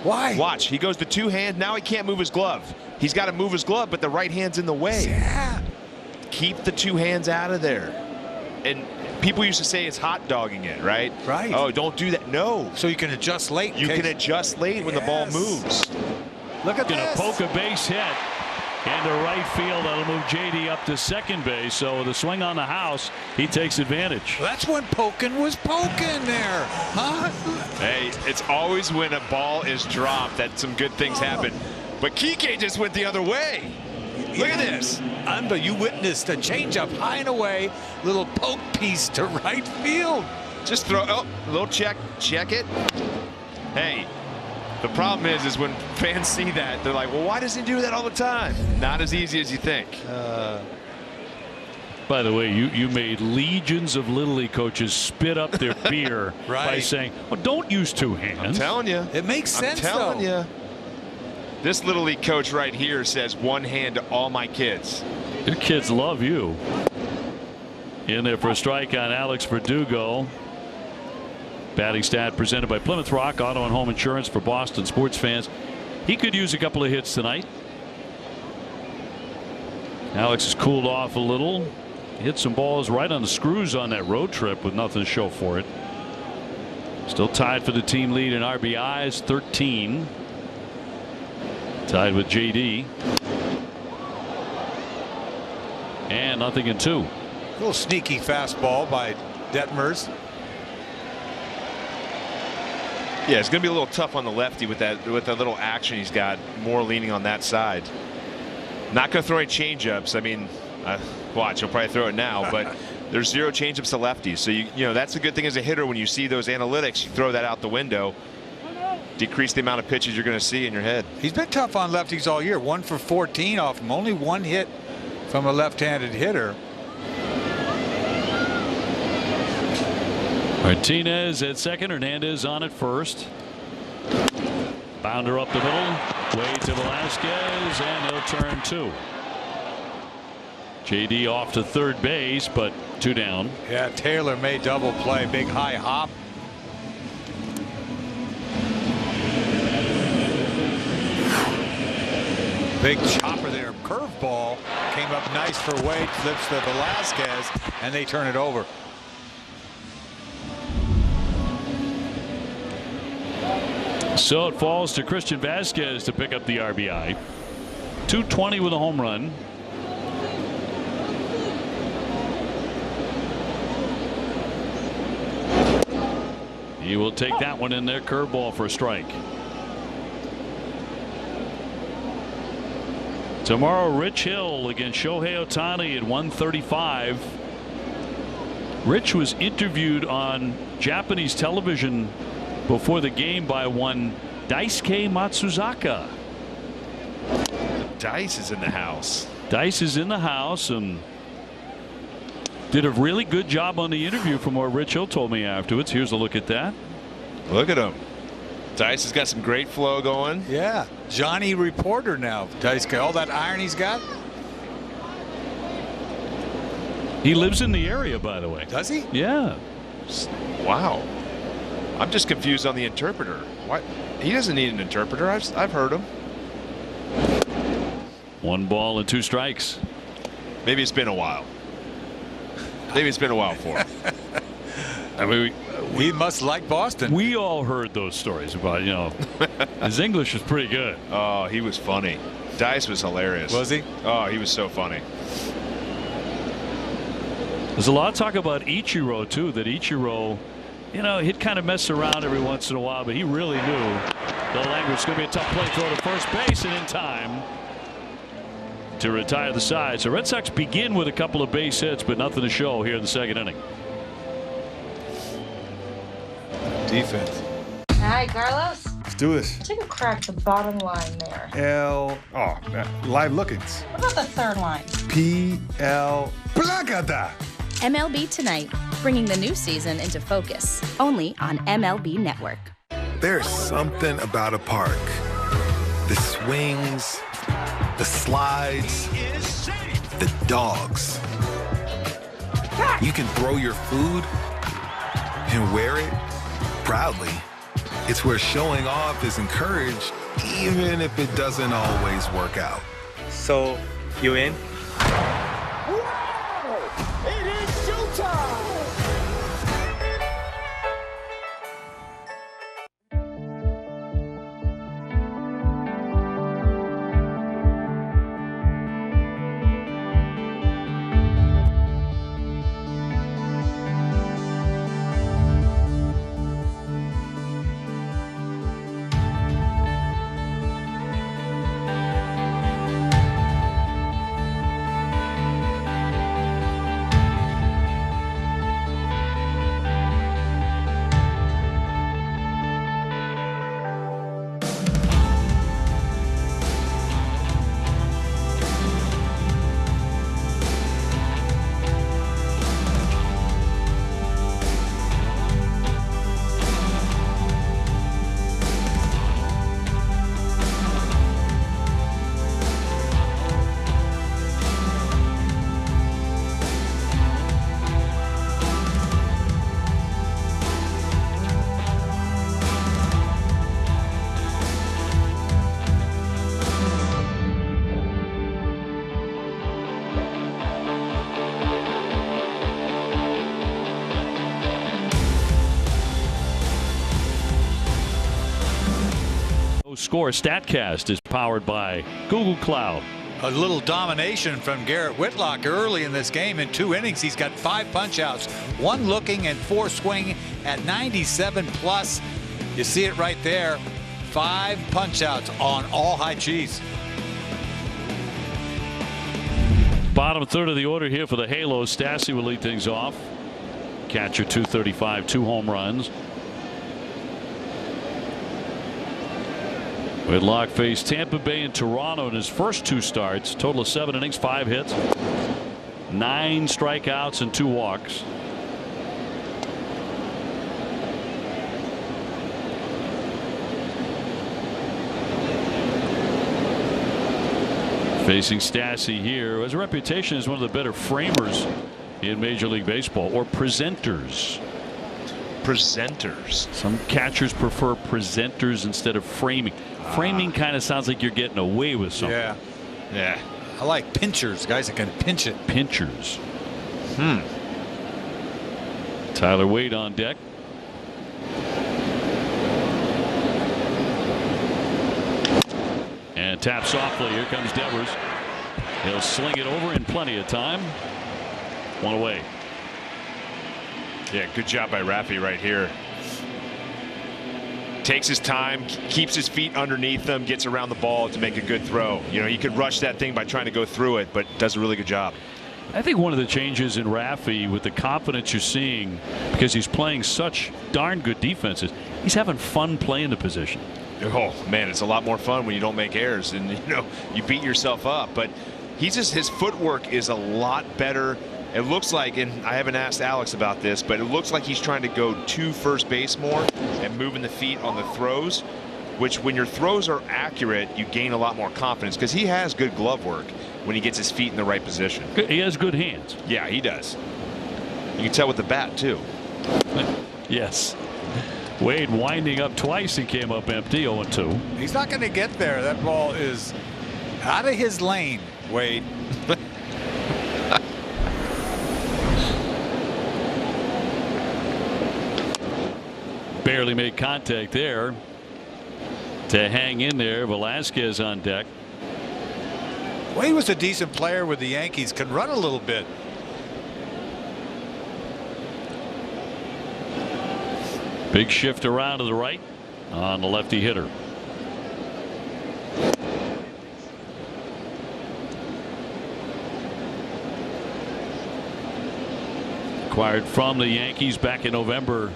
Why? Watch. He goes to two hands. Now he can't move his glove. He's got to move his glove, but the right hand's in the way. Yeah. Keep the two hands out of there. And people used to say it's hot dogging it, right? Right. Oh, don't do that. No. So you can adjust late. You can adjust late when the ball moves. Look at Gonna this. poke a base hit into right field. That'll move JD up to second base. So with a swing on the house, he takes advantage. Well, that's when poking was poking there, huh? Hey, it's always when a ball is dropped that some good things happen. But Kike just went the other way. Look at this. You witnessed a changeup high and away, little poke piece to right field. Just throw, a little check it. Hey, the problem is when fans see that, they're like, well, why does he do that all the time? Not as easy as you think. By the way, you made legions of Little League coaches spit up their beer right. by saying, well, don't use two hands. I'm telling you. It makes sense, I'm telling you. This Little League coach right here says one hand to all my kids. Your kids love you. In there for a strike on Alex Verdugo. Batting stat presented by Plymouth Rock Auto and Home Insurance for Boston sports fans. He could use a couple of hits tonight. Alex has cooled off a little. Hit some balls right on the screws on that road trip with nothing to show for it. Still tied for the team lead in RBIs, 13. Tied with JD. And nothing in two. A little sneaky fastball by Detmers. Yeah, it's going to be a little tough on the lefty with that little action he's got, more leaning on that side. Not going to throw any changeups. I mean, watch, he'll probably throw it now, but there's zero changeups to lefties. So you know that's a good thing as a hitter when you see those analytics. You throw that out the window. Decrease the amount of pitches you're going to see in your head. He's been tough on lefties all year. 1 for 14 off him. Only one hit from a left-handed hitter. Martinez at second. Hernandez on at first. Bounder up the middle. Way to Velasquez, and he'll turn two. JD off to third base, but two down. Yeah, Taylor may double play. Big high hop. Big chopper there. Curveball came up nice for Wade. Flips to Velasquez, and they turn it over. So it falls to Christian Vasquez to pick up the RBI. 220 with a home run. He will take that one in there. Curveball for a strike. Tomorrow, Rich Hill against Shohei Ohtani at 1:35. Rich was interviewed on Japanese television before the game by one Daisuke Matsuzaka. Dice is in the house. Dice is in the house and did a really good job on the interview from what Rich Hill told me afterwards. Here's a look at that. Look at him. Dice has got some great flow going. Yeah. Johnny Reporter now. Dice, all that iron he's got. He lives in the area, by the way. Does he? Yeah. Wow. I'm just confused on the interpreter. What? He doesn't need an interpreter. I've heard him. 1 ball and 2 strikes. Maybe it's been a while. Maybe it's been a while for him. I mean, he must like Boston. We all heard those stories about, his English is pretty good. Oh, he was funny. Dice was hilarious. Was he? Oh, he was so funny. There's a lot of talk about Ichiro, too, that Ichiro, he'd kind of mess around every once in a while, but he really knew the language was going to be a tough play throw to first base, and in time to retire the side. So Red Sox begin with a couple of base hits, but nothing to show here in the second inning. Defense. Hi, Carlos. Let's do this. Take a crack at the bottom line there. Live lookings. What about the third line? PL Placata. MLB Tonight, bringing the new season into focus, only on MLB Network. There's something about a park. The swings, the slides, the dogs. You can throw your food and wear it proudly. It's where showing off is encouraged, even if it doesn't always work out. So, you in? It is showtime! Score StatCast is powered by Google Cloud. A little domination from Garrett Whitlock early in this game. In 2 innings, he's got 5 punch-outs, 1 looking and 4 swinging at 97 plus. You see it right there. 5 punch-outs on all high cheese. Bottom third of the order here for the Halos. Stassi will lead things off. Catcher 235, 2 home runs. Whitlock faced Tampa Bay and Toronto in his first 2 starts. Total of 7 innings, 5 hits, 9 strikeouts and 2 walks. Facing Stassi here, has a reputation as one of the better framers in Major League Baseball, or presenters. Presenters. Some catchers prefer presenters instead of framing. Framing kind of sounds like you're getting away with something. Yeah. I like pinchers, guys that can pinch it. Pinchers. Tyler Wade on deck. And tap softly. Here comes Detmers. He'll sling it over in plenty of time. 1 away. Yeah, good job by Raffy right here. Takes his time, keeps his feet underneath him, gets around the ball to make a good throw. You could rush that thing by trying to go through it, but does a really good job. I think one of the changes in Raffy, with the confidence you're seeing, because he's playing such darn good defenses, he's having fun playing the position. Oh man, it's a lot more fun when you don't make errors and you beat yourself up. But his footwork is a lot better, It looks like, and I haven't asked Alex about this, but it looks like he's trying to go to first base more and moving the feet on the throws, which when your throws are accurate, you gain a lot more confidence because he has good glove work when he gets his feet in the right position. He has good hands. Yeah, he does. You can tell with the bat, too. Yes. Wade winding up twice. He came up empty, 0-2. He's not going to get there. That ball is out of his lane, Wade. Barely made contact there to hang in there. Velasquez on deck. Wade was a decent player with the Yankees. Can run a little bit. Big shift around to the right on the lefty hitter. Acquired from the Yankees back in November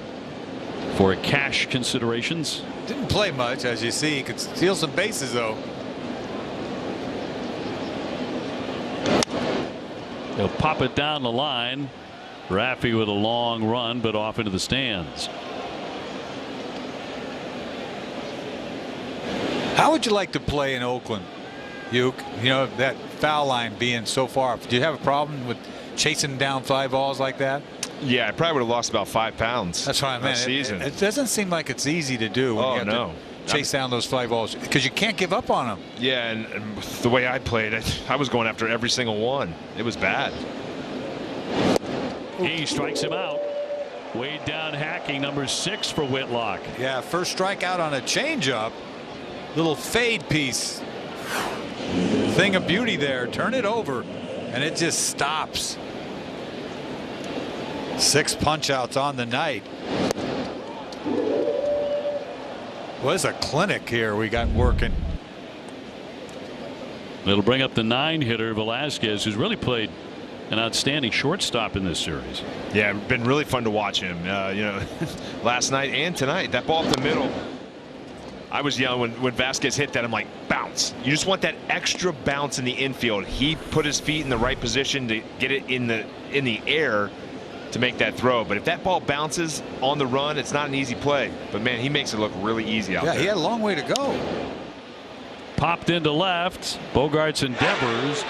for cash considerations. Didn't play much, as you see. He could steal some bases, though. He'll pop it down the line. Raffy with a long run, but off into the stands. How would you like to play in Oakland, Uke? You know, that foul line being so far. Do you have a problem with chasing down fly balls like that? Yeah, I probably would have lost about 5 pounds. That's what I meant. Season. It doesn't seem like it's easy to do when you have to chase down those fly balls because you can't give up on them. Yeah, and the way I played it, I was going after every single one. It was bad. He strikes him out. Wade down hacking, number 6 for Whitlock. Yeah, first strikeout on a changeup. Little fade piece. Thing of beauty there. Turn it over, and it just stops. 6 punch outs on the night. Well, it's a clinic here we got working. It'll bring up the 9 hitter Velasquez, who's really played an outstanding shortstop in this series. Yeah, been really fun to watch him. You know, last night and tonight, that ball up the middle. I was yelling when Vasquez hit that. I'm like, bounce. You just want that extra bounce in the infield. He put his feet in the right position to get it in the air to make that throw. But if that ball bounces on the run, it's not an easy play. But man, he makes it look really easy out there. Yeah, he had a long way to go. Popped into left. Bogarts and Detmers.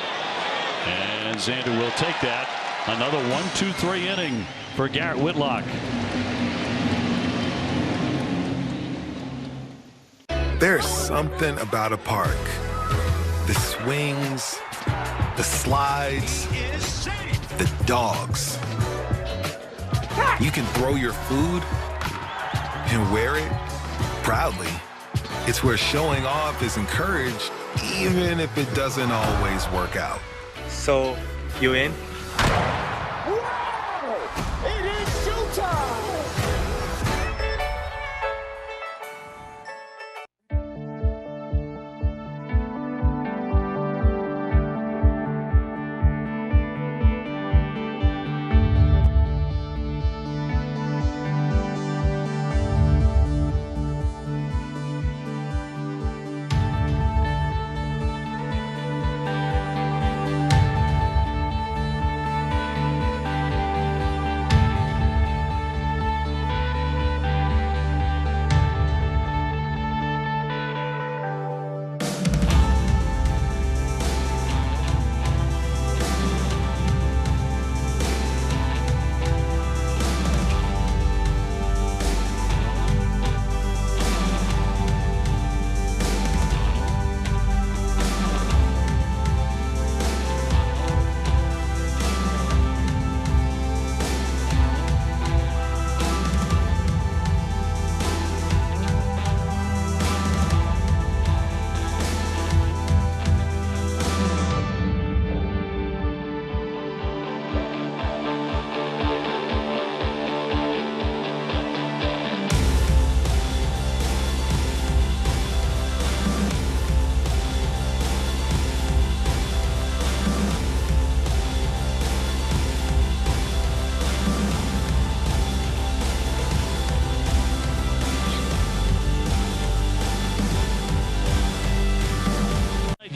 And Xander will take that. Another 1-2-3 inning for Garrett Whitlock. There's something about a park. The swings, the slides, the dogs. You can throw your food and wear it proudly. It's where showing off is encouraged, even if it doesn't always work out. So, you in? It is showtime!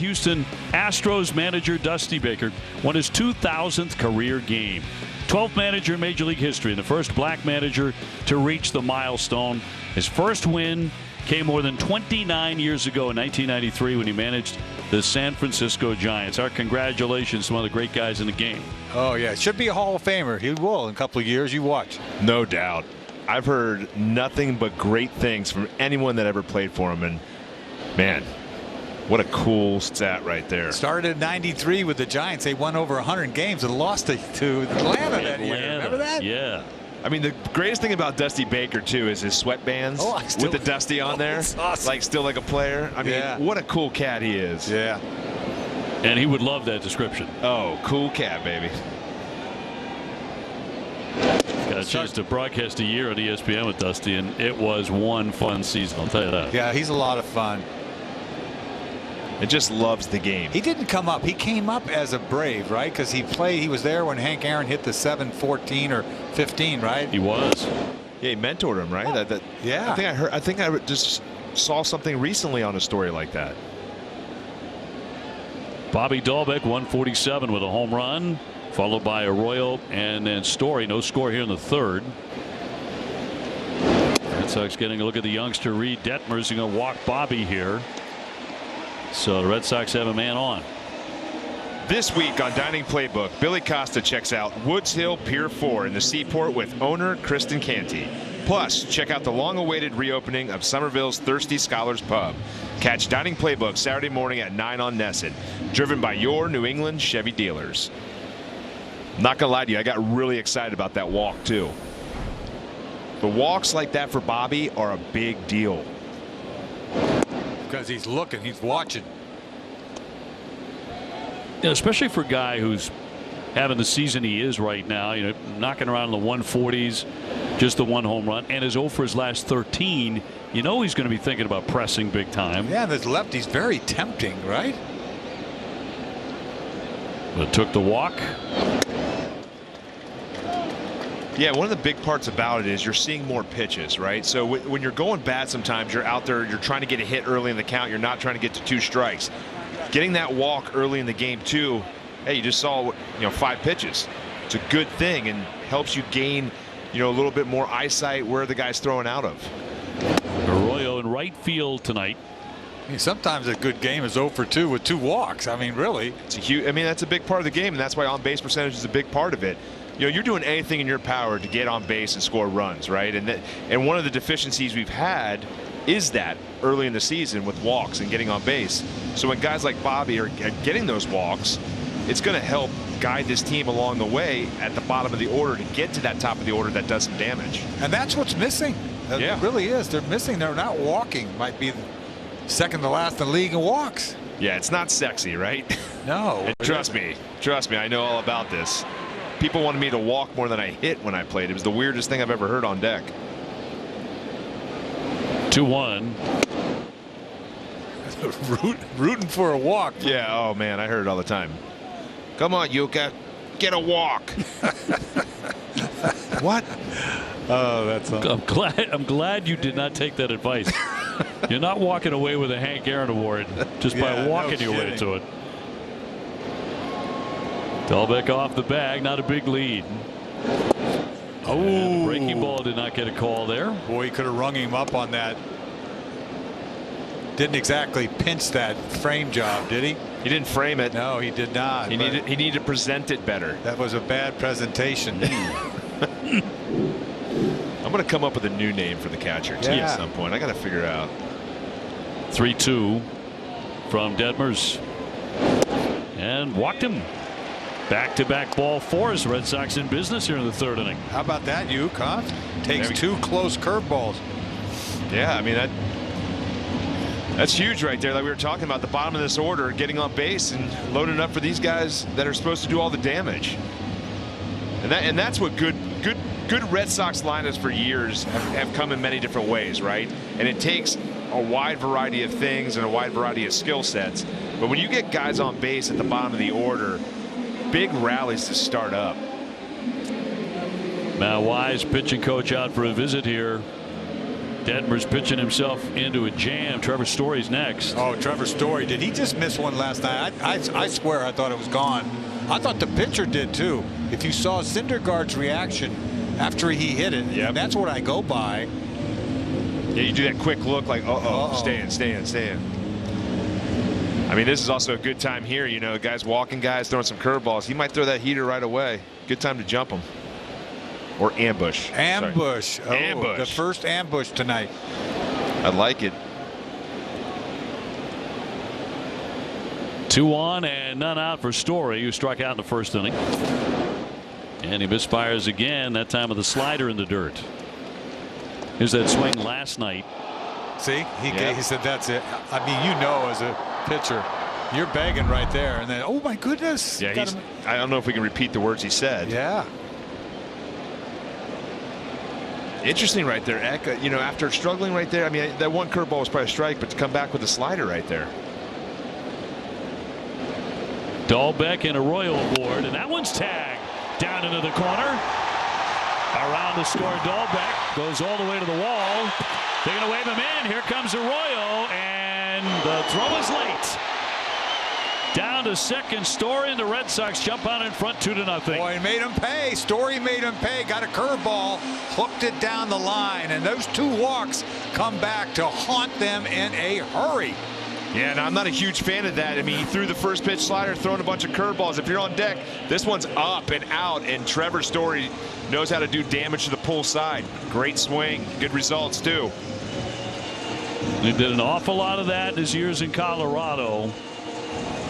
Houston Astros manager Dusty Baker won his 2,000th career game. 12th manager in Major League history and the first black manager to reach the milestone. His first win came more than 29 years ago in 1993 when he managed the San Francisco Giants. Our congratulations to one of the great guys in the game. Oh, yeah. Should be a Hall of Famer. He will in a couple of years. You watch. No doubt. I've heard nothing but great things from anyone that ever played for him. And, man, what a cool stat right there. Started in 93 with the Giants. They won over 100 games and lost to Atlanta that year. Remember that? Yeah. I mean, the greatest thing about Dusty Baker, too, is his sweatbands with the Dusty on there. Awesome. Like, still like a player. I mean, what a cool cat he is. Yeah. And he would love that description. Oh, cool cat, baby. Got a chance to broadcast a year on ESPN with Dusty, and it was one fun season, I'll tell you that. Yeah, he's a lot of fun. It just loves the game. He didn't come up. He came up as a Brave, right? Because he was there when Hank Aaron hit the 7-14 or 15, right? He was. Yeah, he mentored him, right? Yeah. I think I just saw something recently on a story like that. Bobby Dahlbeck, 147 with a home run, followed by Arroyo and then Story. No score here in the third. Red Sox getting a look at the youngster Reid Detmers. Going to walk Bobby here. So the Red Sox have a man on. This week on Dining Playbook, Billy Costa checks out Woods Hill Pier 4 in the Seaport with owner Kristen Canty. Plus, check out the long-awaited reopening of Somerville's Thirsty Scholars Pub. Catch Dining Playbook Saturday morning at 9 on Nesson. Driven by your New England Chevy dealers. Not gonna lie to you, I got really excited about that walk too. The walks like that for Bobby are a big deal. Because he's looking, he's watching. Yeah, especially for a guy who's having the season he is right now, knocking around in the 140s, just the one home run, and is 0 for his last 13. He's going to be thinking about pressing big time. Yeah, this lefty's very tempting, right? But took the walk. Yeah, one of the big parts about it is you're seeing more pitches, right? So when you're going bad sometimes, you're out there, you're trying to get a hit early in the count. You're not trying to get to 2 strikes. Getting that walk early in the game, too, hey, you just saw 5 pitches. It's a good thing and helps you gain, a little bit more eyesight where the guy's throwing out of. Arroyo in right field tonight. I mean, sometimes a good game is 0 for 2 with 2 walks. I mean, really. It's a huge. I mean, that's a big part of the game, and that's why on-base percentage is a big part of it. You're doing anything in your power to get on base and score runs, right? And one of the deficiencies we've had is that early in the season with walks and getting on base. So when guys like Bobby are getting those walks, it's going to help guide this team along the way at the bottom of the order to get to that top of the order that does some damage. And that's what's missing. Yeah. It really is. They're missing. They're not walking. Might be second to last in the league in walks. Yeah, it's not sexy, right? No. And trust me, I know all about this. People wanted me to walk more than I hit when I played. It was the weirdest thing I've ever heard on deck. 2-1. Rooting for a walk. Yeah, oh man, I heard it all the time. Come on, Yuka, get a walk. What? Oh, that's. I'm glad you did not take that advice. You're not walking away with a Hank Aaron award just by walking your way to it. Dahlbeck off the bag, not a big lead. Oh, breaking ball did not get a call there. Boy, he could have rung him up on that. Didn't exactly pinch that frame job, did he? He didn't frame it. No, he did not. He needed to present it better. That was a bad presentation. I'm going to come up with a new name for the catcher too at some point. I got to figure out. 3-2 from Detmers, and walked him. Back-to-back ball fours. Red Sox in business here in the third inning. How about that, huh? Takes 2 close curveballs. Yeah, I mean that's huge right there. Like we were talking about, the bottom of this order, getting on base and loading up for these guys that are supposed to do all the damage. And that's what good Red Sox lineups for years have come in many different ways, right? And it takes a wide variety of things and a wide variety of skill sets. But when you get guys on base at the bottom of the order, big rallies to start up. Matt Wise, pitching coach, out for a visit here. Detmers pitching himself into a jam. Trevor Story's next. Oh, Trevor Story. Did he just miss one last night? I swear I thought it was gone. I thought the pitcher did too. If you saw Syndergaard's reaction after he hit it, that's what I go by. Yeah, you do that quick look like, stay in. I mean, this is also a good time here. You know, guys walking, guys throwing some curveballs. He might throw that heater right away. Good time to jump him. Or ambush. Ambush. Sorry. Ambush. The first ambush tonight. I like it. 2 on and none out for Story, who struck out in the first inning. And he misfires again, that time with a slider in the dirt. Here's that swing last night. See, he said that's it. I mean, you know, as a pitcher, you're begging right there, and then, oh my goodness. Yeah, I don't know if we can repeat the words he said. Yeah. Interesting right there, Eck. You know, after struggling right there, I mean, that one curveball was probably a strike, but to come back with a slider right there. Dahlbeck and Arroyo aboard, and that one's tagged down into the corner. Around to score, Dahlbeck goes all the way to the wall. They're going to wave him in. Here comes Arroyo, and the throw is late. Down to second, Story, and the Red Sox jump out in front 2-0. Boy, he made him pay. Story made him pay. Got a curveball, hooked it down the line, and those 2 walks come back to haunt them in a hurry. Yeah, and I'm not a huge fan of that. I mean, he threw the first pitch slider, throwing a bunch of curveballs. If you're on deck, this one's up and out, and Trevor Story knows how to do damage to the pull side. Great swing, good results too. He did an awful lot of that in his years in Colorado,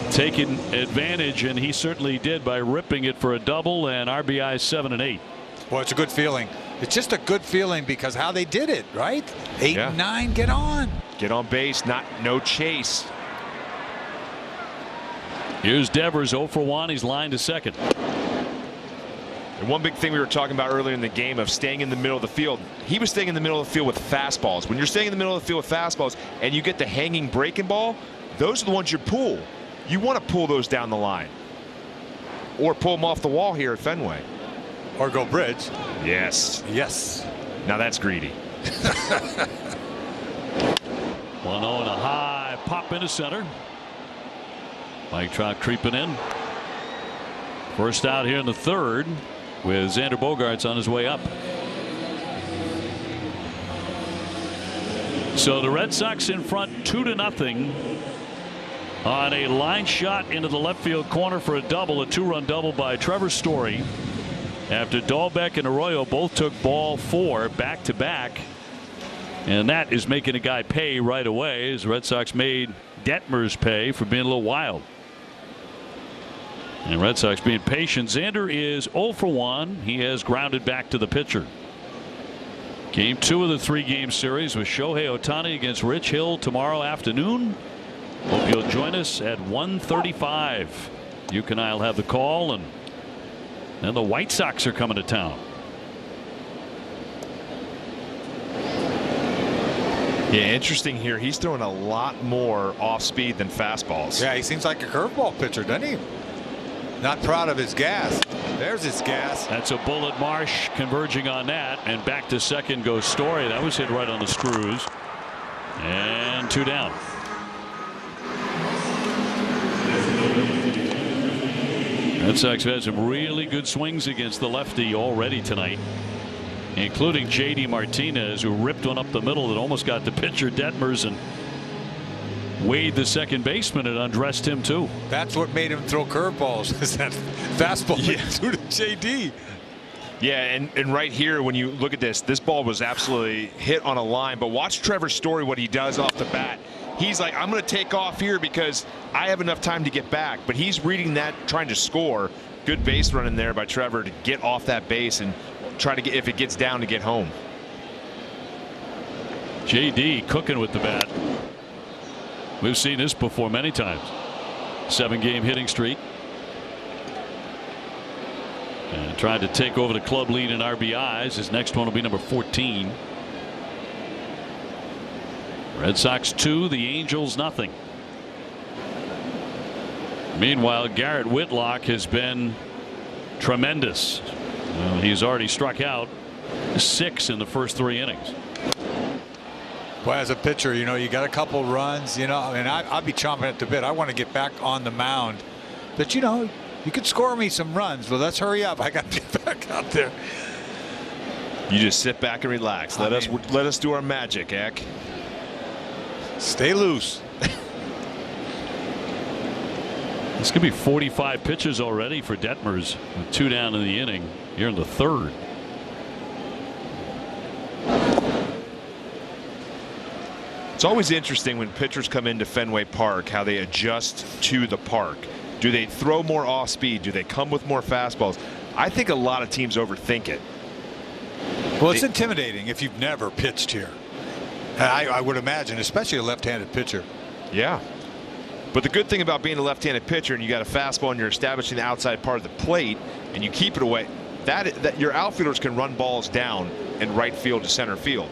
taking advantage, and he certainly did by ripping it for a double and RBI 7 and 8. Well, it's a good feeling. It's just a good feeling because how they did it, right? 8 and 9, get on. Get on base, no chase. Here's Devers 0 for 1. He's lined to second. And one big thing we were talking about earlier in the game of staying in the middle of the field. He was staying in the middle of the field with fastballs. When you're staying in the middle of the field with fastballs and you get the hanging breaking ball, those are the ones you pull. You want to pull those down the line. Or pull them off the wall here at Fenway. Or go bridge. Yes. Yes. Now that's greedy. 1-0 and a high pop into center. Mike Trout creeping in. First out here in the third with Xander Bogaerts on his way up. So the Red Sox in front 2-0 on a line shot into the left field corner for a double, a 2-run double by Trevor Story. After Dahlbeck and Arroyo both took ball 4 back to back. And that is making a guy pay right away, as the Red Sox made Detmers pay for being a little wild. And Red Sox being patient. Xander is 0 for 1. He has grounded back to the pitcher. Game 2 of the 3-game series with Shohei Ohtani against Rich Hill tomorrow afternoon. Hope you'll join us at 1:35. Duke and I will have the call, and then the White Sox are coming to town. Yeah, interesting here. He's throwing a lot more off speed than fastballs. Yeah, he seems like a curveball pitcher, doesn't he? Not proud of his gas. There's his gas. That's a bullet. Marsh converging on that, and back to second goes Story. That was hit right on the screws, and 2 down. Red Sox have had some really good swings against the lefty already tonight, including J.D. Martinez, who ripped one up the middle that almost got the pitcher Detmers, and Wade, the second baseman, had undressed him too. That's what made him throw curveballs, is that fastball to J.D. Yeah, and right here, when you look at this ball was absolutely hit on a line. But watch Trevor Story, what he does off the bat. He's like, I'm going to take off here because I have enough time to get back. But he's reading that, trying to score. Good base running there by Trevor to get off that base and try to get, if it gets down, to get home. J.D. cooking with the bat. We've seen this before many times. 7-game hitting streak. And tried to take over the club lead in RBIs. His next one will be number 14. Red Sox 2, the Angels nothing. Meanwhile, Garrett Whitlock has been tremendous. Well, he's already struck out 6 in the first 3 innings. Well, as a pitcher, you got a couple runs, and I'd be chomping at the bit. I want to get back on the mound. But, you could score me some runs. Well, let's hurry up. I got to get back out there. You just sit back and relax. Let us do our magic, Eck. Stay loose. This could be 45 pitches already for Detmers with 2 down in the inning. Here in the 3rd. It's always interesting when pitchers come into Fenway Park how they adjust to the park. Do they throw more off speed? Do they come with more fastballs? I think a lot of teams overthink it. Well, it's intimidating if you've never pitched here. I would imagine, especially a left-handed pitcher. Yeah. But the good thing about being a left-handed pitcher and you got a fastball and you're establishing the outside part of the plate and you keep it away, that your outfielders can run balls down in right field to center field.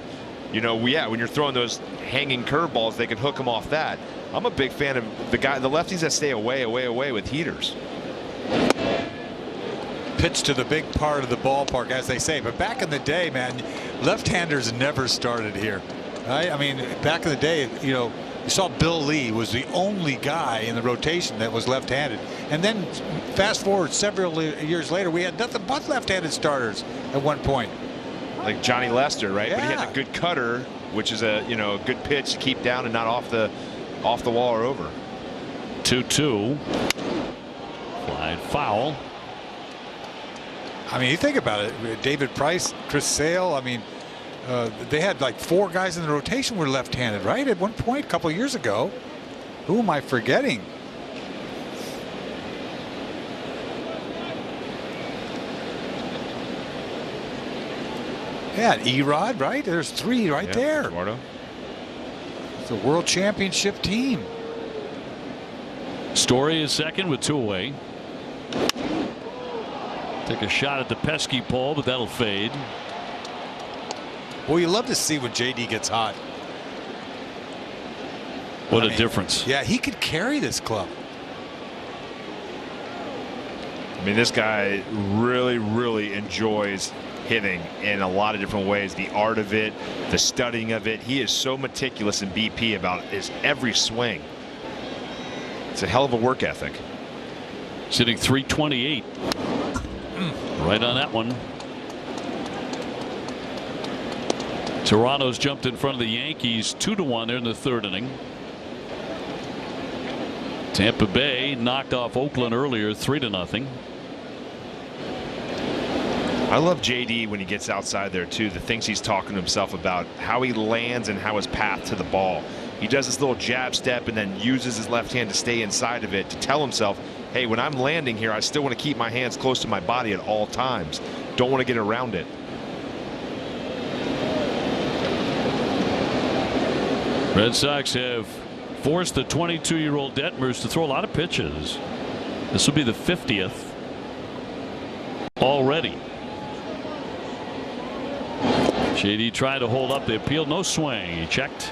When you're throwing those hanging curveballs, they can hook them off that. I'm a big fan of the lefties that stay away with heaters. Pitch to the big part of the ballpark, as they say. But back in the day, man, left-handers never started here. Right? I mean, back in the day, you saw Bill Lee was the only guy in the rotation that was left-handed. And then fast forward several years later, we had nothing but left-handed starters at one point. Like Johnny Lester, right? Yeah. But he had a good cutter, which is a good pitch to keep down and not off the wall or over. 2-2. Fly foul. I mean, you think about it. David Price, Chris Sale. I mean, they had like 4 guys in the rotation were left-handed, right? At one point, a couple of years ago. Who am I forgetting? Yeah, Erod, right? There's 3 right there. Eduardo. It's a world championship team. Story is second with 2 away. Take a shot at the pesky pole, but that'll fade. Well, you love to see when JD gets hot. What a difference. Yeah, he could carry this club. I mean, this guy really, really enjoys hitting in a lot of different ways. The art of it, the studying of it. He is so meticulous in BP about his every swing. It's a hell of a work ethic. Sitting 328. Right on that one. Toronto's jumped in front of the Yankees 2-1 there in the 3rd inning. Tampa Bay knocked off Oakland earlier 3-0. I love JD when he gets outside there too. The things he's talking to himself about, how he lands and how his path to the ball. He does this little jab step and then uses his left hand to stay inside of it to tell himself, hey, when I'm landing here, I still want to keep my hands close to my body at all times. Don't want to get around it. Red Sox have forced the 22-year-old Detmers to throw a lot of pitches. This will be the 50th already. JD tried to hold up the appeal. No swing. He checked.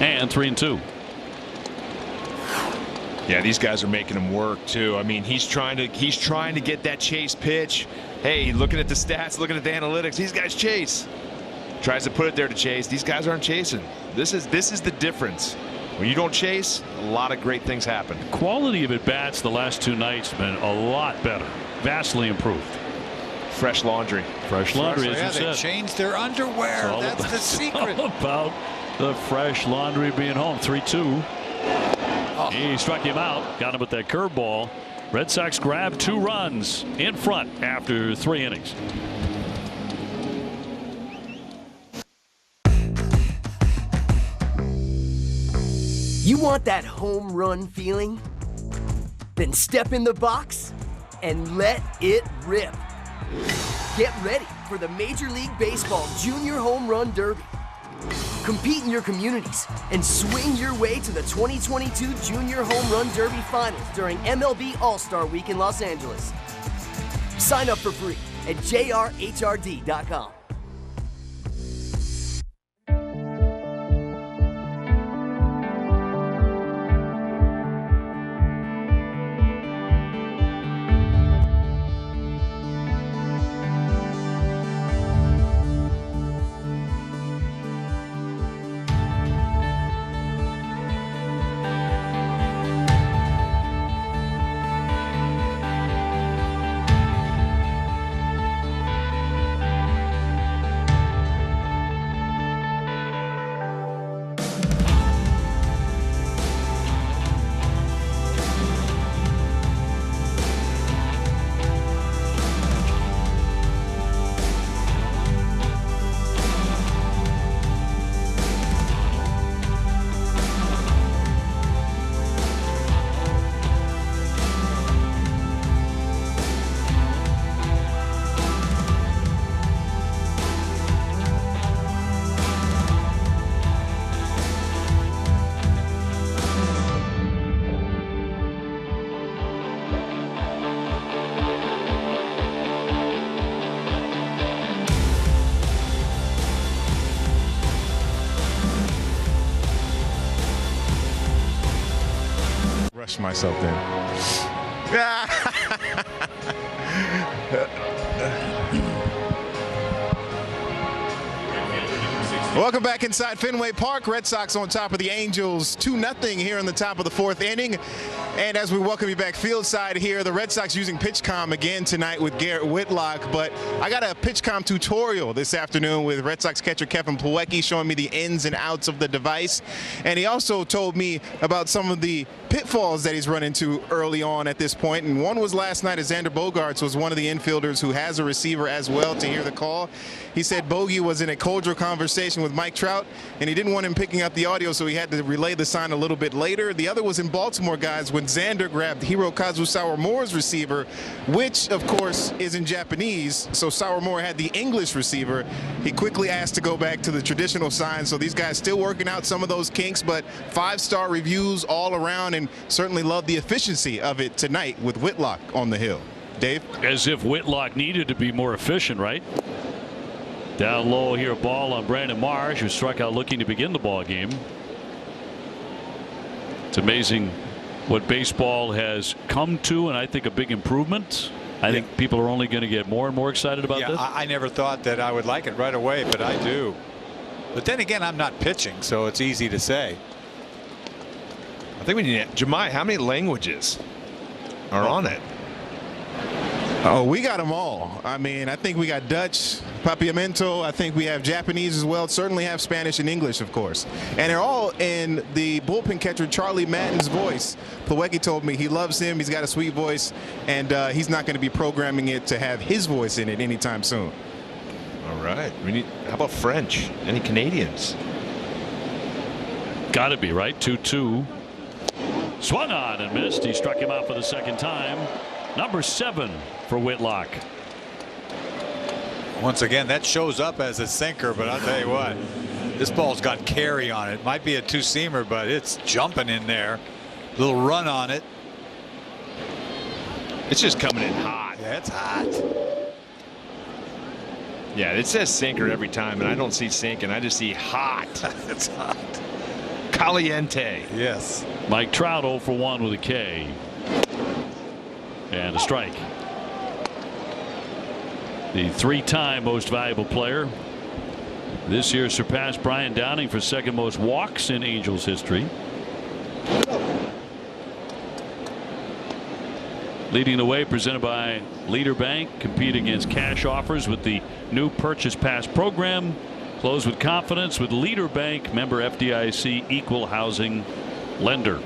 And 3-2. Yeah, these guys are making him work too. I mean, he's trying to get that chase pitch. Hey, looking at the stats, looking at the analytics, these guys chase. Tries to put it there to chase. These guys aren't chasing. This is the difference. When you don't chase, a lot of great things happen. Quality of at bats the last 2 nights been a lot better. Vastly improved. Fresh laundry. Fresh laundry, as you they said. changed their underwear. That's the secret. All about the fresh laundry being home. 3-2. Oh. He struck him out. Got him with that curveball. Red Sox grabbed 2 runs in front after 3 innings. You want that home run feeling? Then step in the box and let it rip. Get ready for the Major League Baseball Junior Home Run Derby. Compete in your communities and swing your way to the 2022 Junior Home Run Derby Finals during MLB All-Star Week in Los Angeles. Sign up for free at jrhrd.com. watched myself then. Welcome back inside Fenway Park. Red Sox on top of the Angels 2-0 here in the top of the 4th inning. And as we welcome you back fieldside here, the Red Sox using PitchCom again tonight with Garrett Whitlock. But I got a PitchCom tutorial this afternoon with Red Sox catcher Kevin Plawecki showing me the ins and outs of the device. And he also told me about some of the pitfalls that he's run into early on at this point. And one was last night as Xander Bogaerts was one of the infielders who has a receiver as well to hear the call. He said Bogey was in a cordial conversation with Mike Trout, and he didn't want him picking up the audio, so he had to relay the sign a little bit later. The other was in Baltimore, guys, when Xander grabbed Hirokazu Sawamura's receiver, which, of course, is in Japanese, so Sawamura had the English receiver. He quickly asked to go back to the traditional sign, so these guys still working out some of those kinks, but 5-star reviews all around, and certainly love the efficiency of it tonight with Whitlock on the hill. Dave? As if Whitlock needed to be more efficient, right? Down low here, ball on Brandon Marsh, who struck out looking to begin the ball game. It's amazing what baseball has come to, and I think a big improvement. I think people are only going to get more and more excited about this. I never thought that I would like it right away, but I do. But then again, I'm not pitching, so it's easy to say. I think we need Jemai. How many languages are on it? Oh, we got them all. I mean, I think we got Dutch, Papiamento. I think we have Japanese as well. Certainly have Spanish and English, of course. And they're all in the bullpen catcher Charlie Madden's voice. Plawecki told me he loves him. He's got a sweet voice, and he's not going to be programming it to have his voice in it anytime soon. All right. How about French? Any Canadians? Got to be, right? 2-2. Swung on and missed. He struck him out for the second time. Number 7 for Whitlock. Once again, that shows up as a sinker, but I'll tell you what, this ball's got carry on it. Might be a two-seamer, but it's jumping in there. Little run on it. It's just coming in hot. Yeah, it's hot. Yeah, it says sinker every time, and I don't see sinking. I just see hot. It's hot. Caliente. Yes. Mike Trout 0 for 1 with a K. And a strike. The 3-time most valuable player this year surpassed Brian Downing for second most walks in Angels history. Leading the way, presented by Leader Bank. Compete against cash offers with the new Purchase Pass program. Close with confidence with Leader Bank, member FDIC, equal housing lender.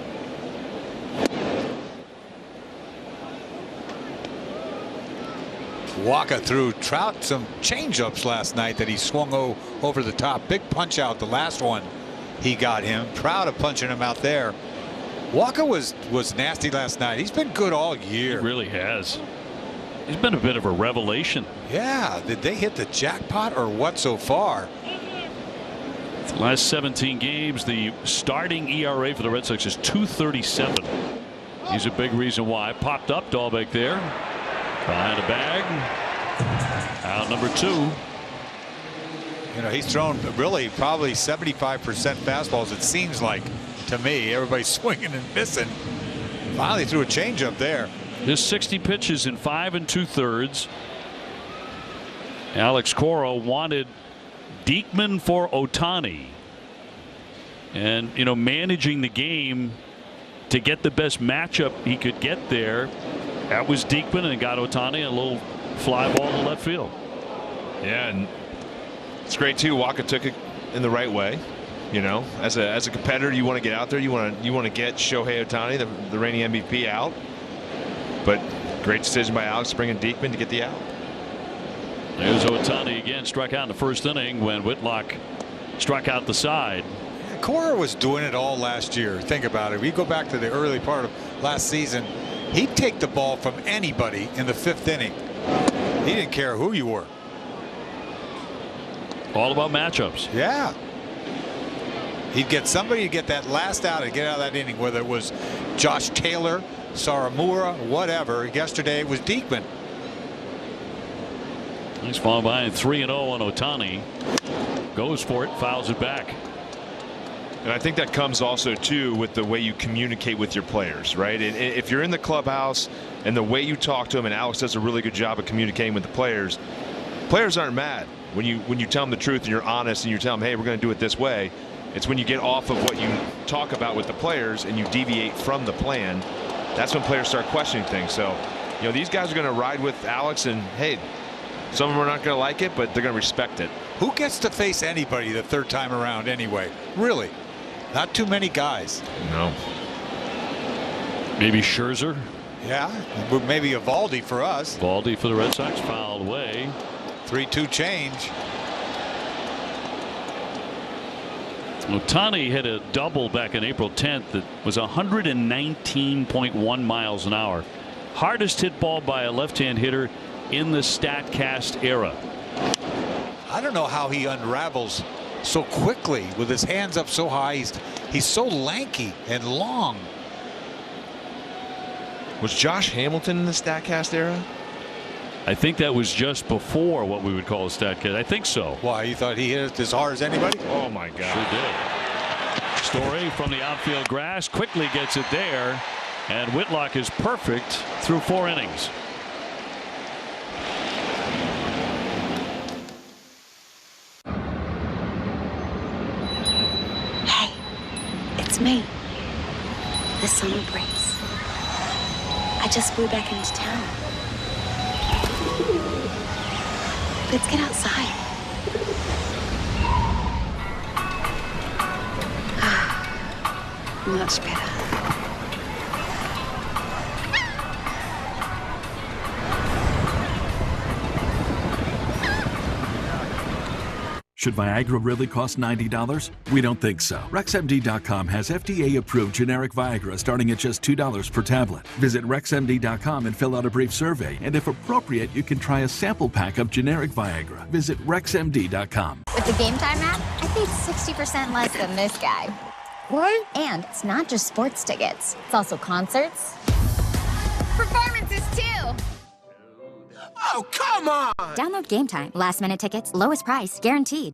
Waka threw Trout some changeups last night that he swung over the top. Big punch out the last one he got him. Proud of punching him out there. Waka was nasty last night. He's been good all year. He really has. He's been a bit of a revelation. Yeah. Did they hit the jackpot or what so far? The last 17 games, the starting ERA for the Red Sox is 2.37. He's a big reason why. Popped up, Dahlbeck there. Behind the bag. Out number 2. You know, he's thrown really probably 75% fastballs, it seems like to me. Everybody's swinging and missing. Finally threw a changeup there. His 60 pitches in 5 2/3. Alex Cora wanted Detmers for Ohtani. And, you know, managing the game to get the best matchup he could get there. That was Detmers, and got Ohtani a little fly ball to left field. Yeah, and it's great too. Waka took it in the right way. You know, as a competitor, you want to get out there. You want to get Shohei Ohtani, the reigning MVP, out. But great decision by Alex bringing Detmers to get the out. There's Ohtani again, struck out in the first inning when Whitlock struck out the side. Cora was doing it all last year. Think about it. We go back to the early part of last season. He'd take the ball from anybody in the 5th inning. He didn't care who you were. All about matchups. Yeah. He'd get somebody to get that last out and get out of that inning, whether it was Josh Taylor, Sawamura, whatever. Yesterday it was Detmers. He's falling behind 3-0 on Ohtani. Goes for it, fouls it back. And I think that comes also, too, with the way you communicate with your players, right? And if you're in the clubhouse and the way you talk to them, and Alex does a really good job of communicating with the players aren't mad when you tell them the truth and you're honest and you tell them, hey, we're going to do it this way. It's when you get off of what you talk about with the players and you deviate from the plan, that's when players start questioning things. So, you know, these guys are going to ride with Alex, and, hey, some of them are not going to like it, but they're going to respect it. Who gets to face anybody the third time around anyway? Really? Not too many guys. No. Maybe Scherzer. Yeah, maybe Eovaldi for us. Eovaldi for the Red Sox, fouled away. 3-2 change. Ohtani hit a double back on April 10th that was 119.1 miles an hour. Hardest hit ball by a left-hand hitter in the StatCast era. I don't know how he unravels so quickly with his hands up so high. He's so lanky and long. Was Josh Hamilton in the StatCast era? I think that was just before what we would call a StatCast. I think so. Why, you thought he hit it as hard as anybody? Oh my God. Sure did. Story from the outfield grass quickly gets it there, and Whitlock is perfect through 4 innings. Hey, it's me, the summer breeze. I just flew back into town. Let's get outside. Much better. Should Viagra really cost $90? We don't think so. RexMD.com has FDA-approved generic Viagra starting at just $2 per tablet. Visit RexMD.com and fill out a brief survey. And if appropriate, you can try a sample pack of generic Viagra. Visit RexMD.com. With the Game Time app, I paid 60% less than this guy. What? And it's not just sports tickets. It's also concerts. Performances, too. Oh, come on! Download Game Time. Last-minute tickets, lowest price, guaranteed.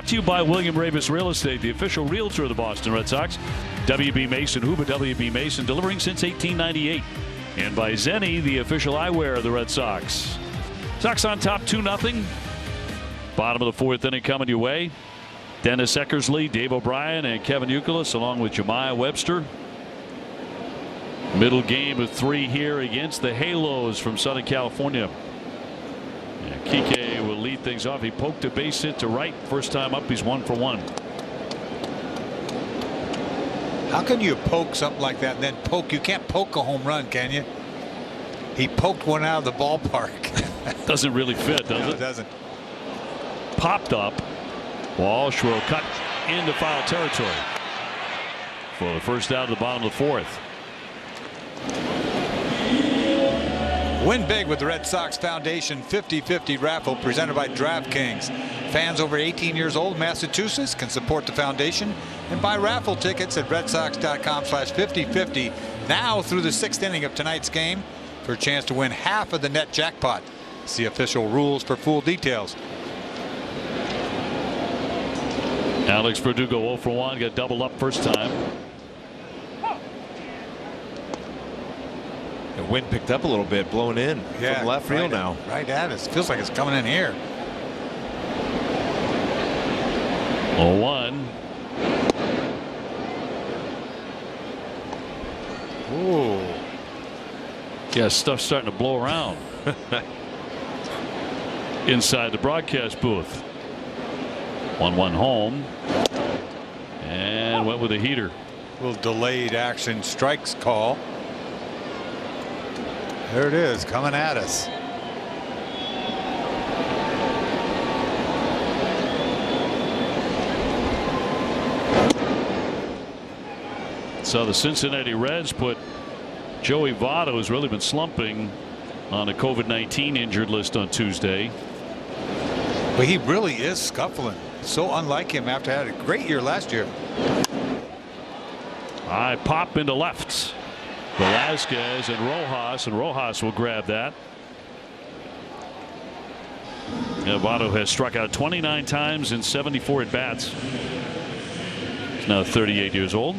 To you by William Ravis Real Estate, the official realtor of the Boston Red Sox. W.B. Mason, Huba W.B. Mason, delivering since 1898. And by Zenni, the official eyewear of the Red Sox. Sox on top 2-0. Bottom of the 4th inning coming your way. Dennis Eckersley, Dave O'Brien, and Kevin Youkilis, along with Jemiah Webster. Middle game of 3 here against the Halos from Southern California. Kike will lead things off. He poked a base hit to right. First time up, he's 1 for 1. How can you poke something like that and then poke? You can't poke a home run, can you? He poked one out of the ballpark. Doesn't really fit, does it? No, it doesn't. Popped up. Walsh will cut into foul territory for the first out of the bottom of the 4th. Win big with the Red Sox Foundation 50-50 raffle presented by DraftKings. Fans over 18 years old in Massachusetts can support the foundation and buy raffle tickets at redsox.com/5050 now through the 6th inning of tonight's game for a chance to win half of the net jackpot. See official rules for full details. Alex Verdugo 0 for 1, got doubled up first time. The wind picked up a little bit, blowing in from left field now. Right at us. Feels like it's coming in here. 0-1. Yeah, stuff's starting to blow around inside the broadcast booth. 1-1 home. And went with a heater. A little delayed action strikes call. There it is, coming at us. So the Cincinnati Reds put Joey Votto, who's really been slumping, on a COVID-19 injured list on Tuesday. But he really is scuffling. So unlike him after having a great year last year. I pop into left. Velasquez and Rojas will grab that. Yeah, Votto has struck out 29 times in 74 at bats. He's now 38 years old.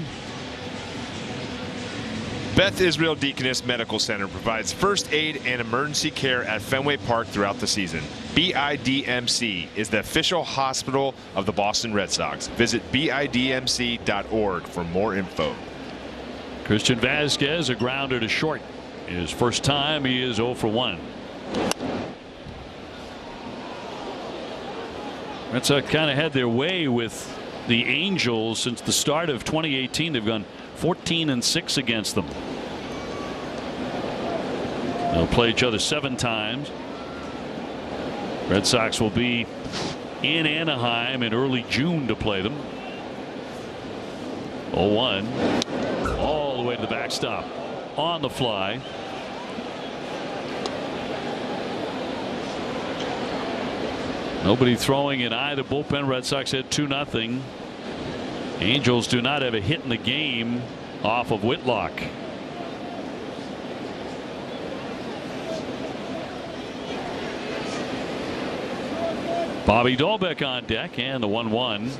Beth Israel Deaconess Medical Center provides first aid and emergency care at Fenway Park throughout the season. BIDMC is the official hospital of the Boston Red Sox. Visit BIDMC.org for more info. Christian Vazquez, a grounder to short. His first time, he is 0 for 1. Red Sox kind of had their way with the Angels since the start of 2018. They've gone 14-6 against them. They'll play each other 7 times. Red Sox will be in Anaheim in early June to play them. 0-1. All the way to the backstop on the fly. Nobody throwing in either bullpen. Red Sox had 2-0. Angels do not have a hit in the game off of Whitlock. Bobby Dolbeck on deck, and the 1-1.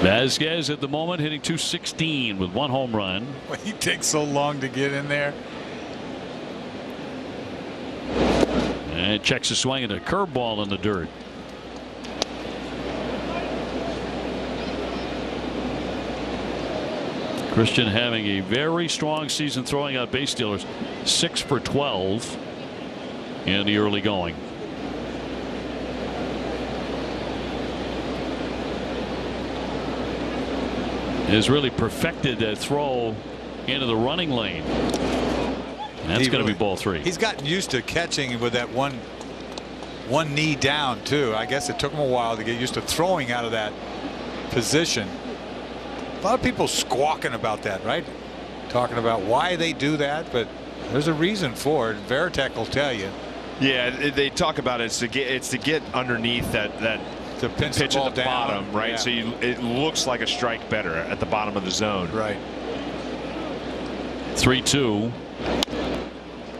Vazquez at the moment hitting .216 with 1 home run. Well, he takes so long to get in there. And checks a swing at a curveball in the dirt. Christian having a very strong season throwing out base stealers. 6 for 12 in the early going. Has really perfected that throw into the running lane. That's going to be ball 3. He's gotten used to catching with that one knee down too. I guess it took him a while to get used to throwing out of that position. A lot of people squawking about that, right? Talking about why they do that, but there's a reason for it. Veritek will tell you. Yeah, they talk about it. It's to get underneath that to pitch at the down, bottom, right? Yeah. So it looks like a strike better at the bottom of the zone. Right. 3-2.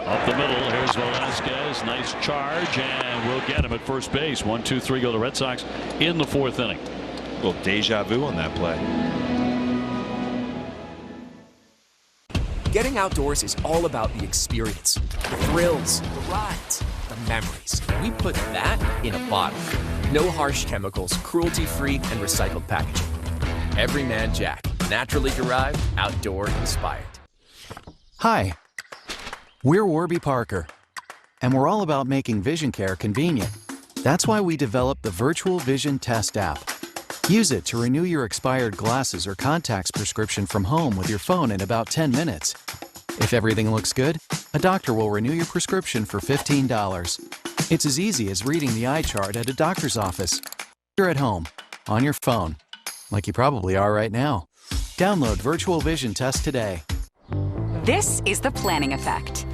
Up the middle. Here's Velasquez. Nice charge, and we'll get him at first base. 1-2-3 go the Red Sox in the 4th inning. A little deja vu on that play. Getting outdoors is all about the experience, the thrills, the rides, the memories. We put that in a bottle. No harsh chemicals, cruelty-free, and recycled packaging. Everyman Jack, naturally derived, outdoor inspired. Hi, we're Warby Parker, and we're all about making vision care convenient. That's why we developed the Virtual Vision Test app. Use it to renew your expired glasses or contacts prescription from home with your phone in about 10 minutes. If everything looks good, a doctor will renew your prescription for $15. It's as easy as reading the eye chart at a doctor's office. You're at home, on your phone, like you probably are right now. Download Virtual Vision Test today. This is the planning effect.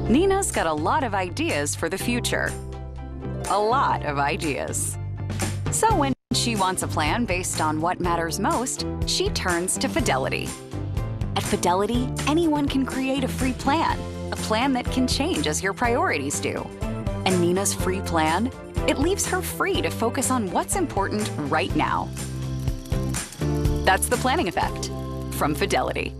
Nina's got a lot of ideas for the future. A lot of ideas. So when she wants a plan based on what matters most, she turns to Fidelity. At Fidelity, anyone can create a free plan, a plan that can change as your priorities do. And Nina's free plan, it leaves her free to focus on what's important right now. That's the planning effect from Fidelity.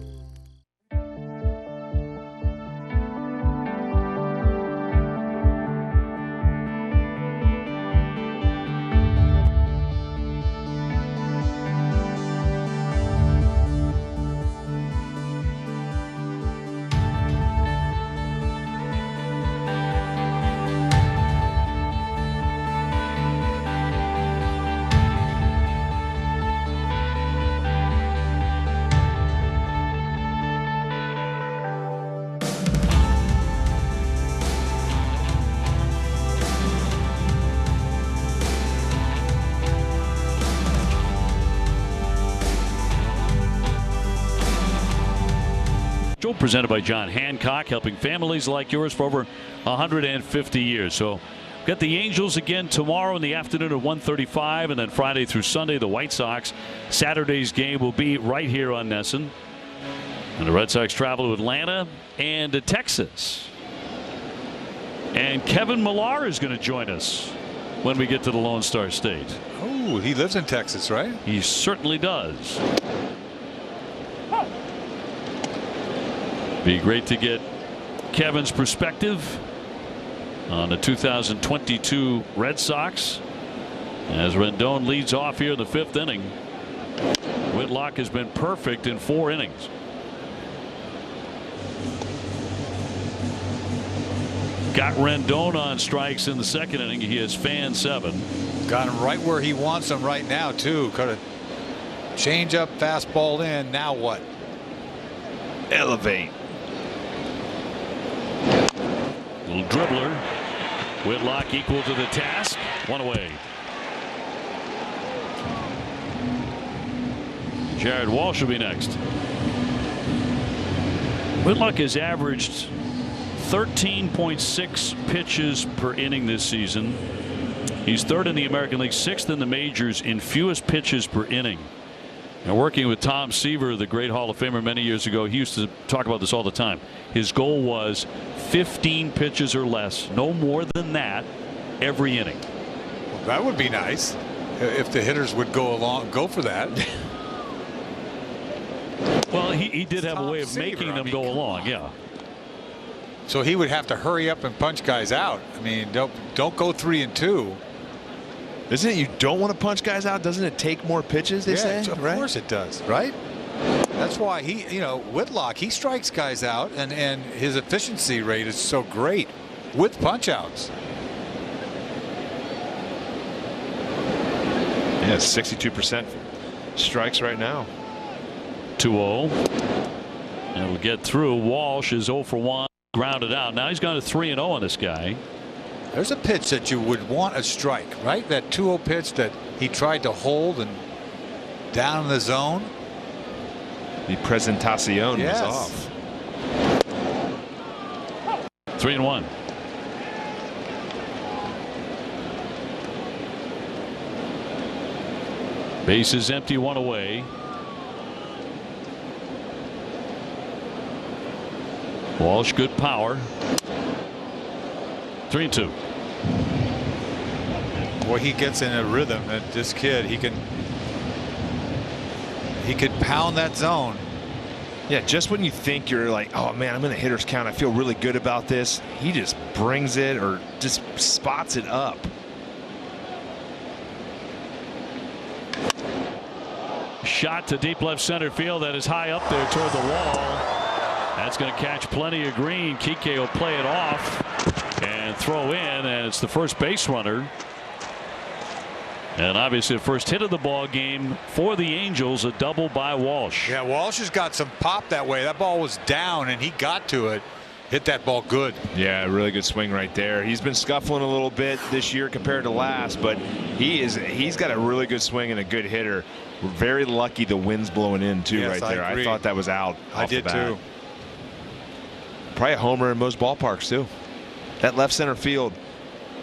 Special, presented by John Hancock, helping families like yours for over 150 years. So got the Angels again tomorrow in the afternoon at 1:35, and then Friday through Sunday, the White Sox. Saturday's game will be right here on NESN. And the Red Sox travel to Atlanta and to Texas. And Kevin Millar is going to join us when we get to the Lone Star State. Oh, he lives in Texas, right? He certainly does. Be great to get Kevin's perspective on the 2022 Red Sox as Rendon leads off here in the 5th inning. Whitlock has been perfect in 4 innings. Got Rendon on strikes in the 2nd inning. He has fanned 7. Got him right where he wants him right now, too. Could have change up, fastball in. Now what? Elevate. Little dribbler. Whitlock equal to the task. 1 away. Jared Walsh will be next. Whitlock has averaged 13.6 pitches per inning this season. He's 3rd in the American League, 6th in the majors in fewest pitches per inning. And working with Tom Seaver, the great Hall of Famer, many years ago, he used to talk about this all the time. His goal was 15 pitches or less, no more than that, every inning. Well, that would be nice if the hitters would go for that. Well, he did have a way of making them go along, yeah. So he would have to hurry up and punch guys out. I mean, don't go 3 and 2. Isn't it you don't want to punch guys out? Doesn't it take more pitches, they say? Of course it does, right? That's why Whitlock, he strikes guys out, and his efficiency rate is so great with punch outs. Yeah, 62% strikes right now. 2-0. And we'll get through. Walsh is 0 for 1. Grounded out. Now he's gone to 3-0 on this guy. There's a pitch that you would want a strike, right? That 2-0 pitch that he tried to hold and down in the zone. The presentación was off. 3-1. Base is empty, 1 away. Walsh, good power. 3-2. Boy, he gets in a rhythm. This kid, he could pound that zone. Yeah, just when you think you're like, oh man, I'm in the hitter's count, I feel really good about this, he just brings it or just spots it up. Shot to deep left center field. That is high up there toward the wall. That's going to catch plenty of green. Kike will play it off and throw in, and it's the first base runner. And obviously the first hit of the ball game for the Angels, a double by Walsh. Yeah, Walsh has got some pop that way. That ball was down and he got to it. Hit that ball good. Yeah, really good swing right there. He's been scuffling a little bit this year compared to last, but he's got a really good swing and a good hitter. We're very lucky the wind's blowing in too right there. I thought that was out. I did too. Probably a homer in most ballparks too. That left center field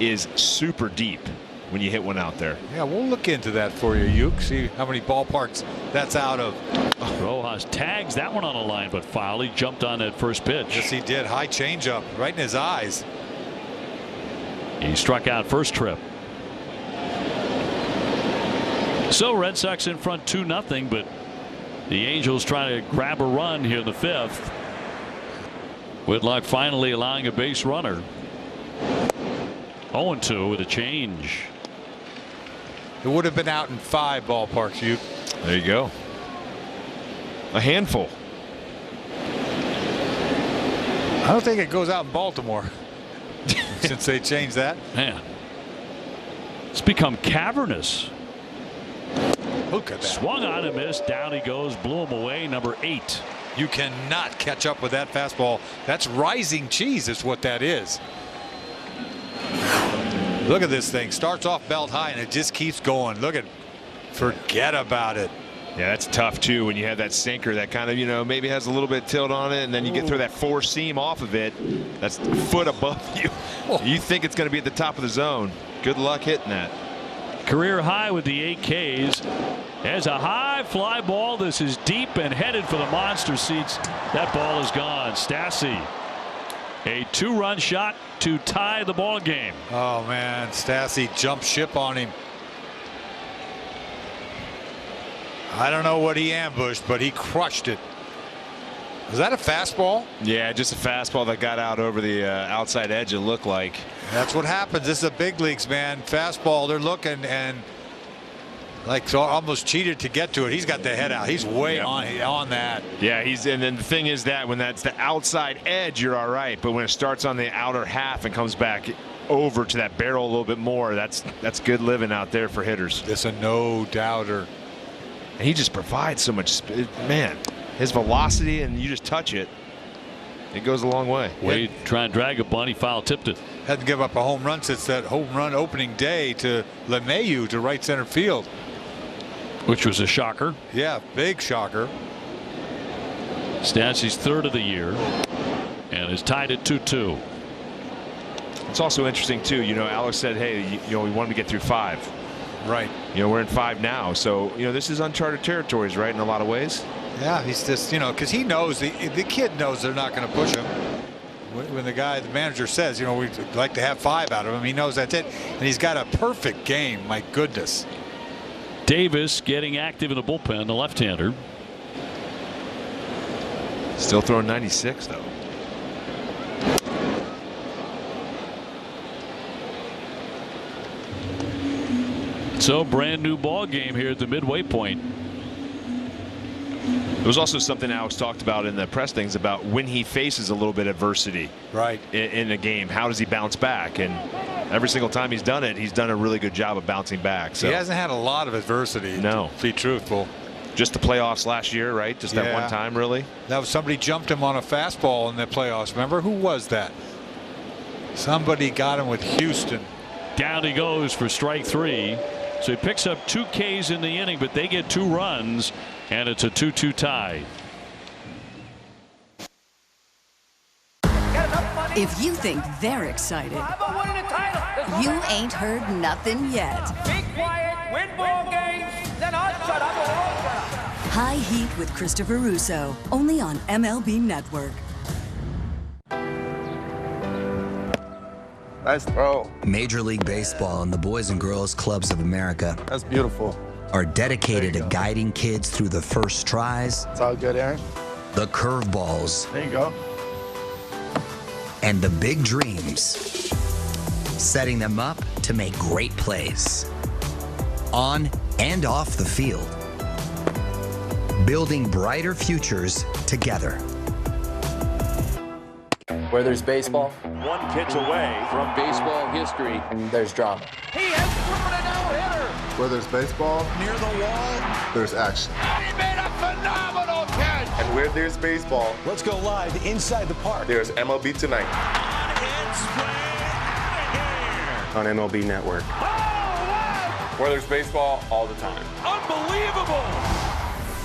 is super deep when you hit one out there. Yeah, we'll look into that for you, Uke. See how many ballparks that's out of. Rojas tags that one on the line, but foul. He jumped on that first pitch. Yes, he did. High changeup right in his eyes. He struck out first trip. So Red Sox in front 2-0, but the Angels trying to grab a run here in the 5th. Whitlock finally allowing a base runner. 0-2 with a change. It would have been out in 5 ballparks, Uke. There you go. A handful. I don't think it goes out in Baltimore since they changed that. Man, it's become cavernous. Look at that. Swung on and missed. Down he goes. Blew him away. Number 8. You cannot catch up with that fastball. That's rising cheese is what that is. Look at this thing. Starts off belt high and it just keeps going. Look at, forget about it. Yeah, that's tough too when you have that sinker that kind of, you know, maybe has a little bit of tilt on it, and then you get through that 4 seam off of it. That's a foot above you. You think it's going to be at the top of the zone. Good luck hitting that. Career high with the 8 Ks. There's a high fly ball. This is deep and headed for the monster seats. That ball is gone. Stassi, a 2-run shot to tie the ball game. Oh man, Stassi jumped ship on him. I don't know what he ambushed, but he crushed it. Was that a fastball? Yeah, just a fastball that got out over the outside edge, it looked like. That's what happens. This is the big leagues, man. Fastball, they're looking and like almost cheated to get to it. He's got the head out. He's way on that. Yeah, and then the thing is that when that's the outside edge, you're all right. But when it starts on the outer half and comes back over to that barrel a little bit more, that's good living out there for hitters. It's a no-doubter. And he just provides so much, man, his velocity, and you just touch it, it goes a long way. Wade trying to drag a bunt, he foul tipped it. Had to give up a home run since that home run opening day to LeMahieu to right center field. Which was a shocker. Yeah, big shocker. Stassi's 3rd of the year and is tied at 2-2. It's also interesting too, you know, Alex said, hey, you know, we wanted to get through 5. Right. You know, we're in 5 now, so you know this is uncharted territories, right, in a lot of ways. Yeah, he's just, you know, because he knows the kid knows they're not going to push him. When the manager says, you know, we'd like to have 5 out of him, he knows that's it, and he's got a perfect game. My goodness. Davis getting active in the bullpen, the left-hander. Still throwing 96 though. So brand new ball game here at the midway point. There was also something Alex talked about in the press things about when he faces a little bit of adversity in a game, how does he bounce back? And every single time he's done it, he's done a really good job of bouncing back. So he hasn't had a lot of adversity, no, to be truthful. Just the playoffs last year, right? Just that one time, really. That was somebody jumped him on a fastball in the playoffs. Remember, who was that? Somebody got him with Houston. Down he goes for strike 3. So he picks up 2 Ks in the inning, but they get 2 runs, and it's a 2-2 tie. If you think they're excited, you ain't heard nothing yet. Be quiet, win ball games, then I'll shut up. High Heat with Christopher Russo, only on MLB Network. Nice throw. Major League Baseball and the Boys and Girls Clubs of America. That's beautiful. Are dedicated to guiding kids through the first tries. It's all good, Aaron. The curveballs. There you go. And the big dreams. Setting them up to make great plays. On and off the field. Building brighter futures together. Where there's baseball, 1 pitch away from baseball history. there's drama. He has thrown a no-hitter. Where there's baseball, Near the wall. there's action. He made a phenomenal catch. And where there's baseball, Let's go live inside the park. there's MLB Tonight. On MLB Network. Where there's baseball all the time. Unbelievable.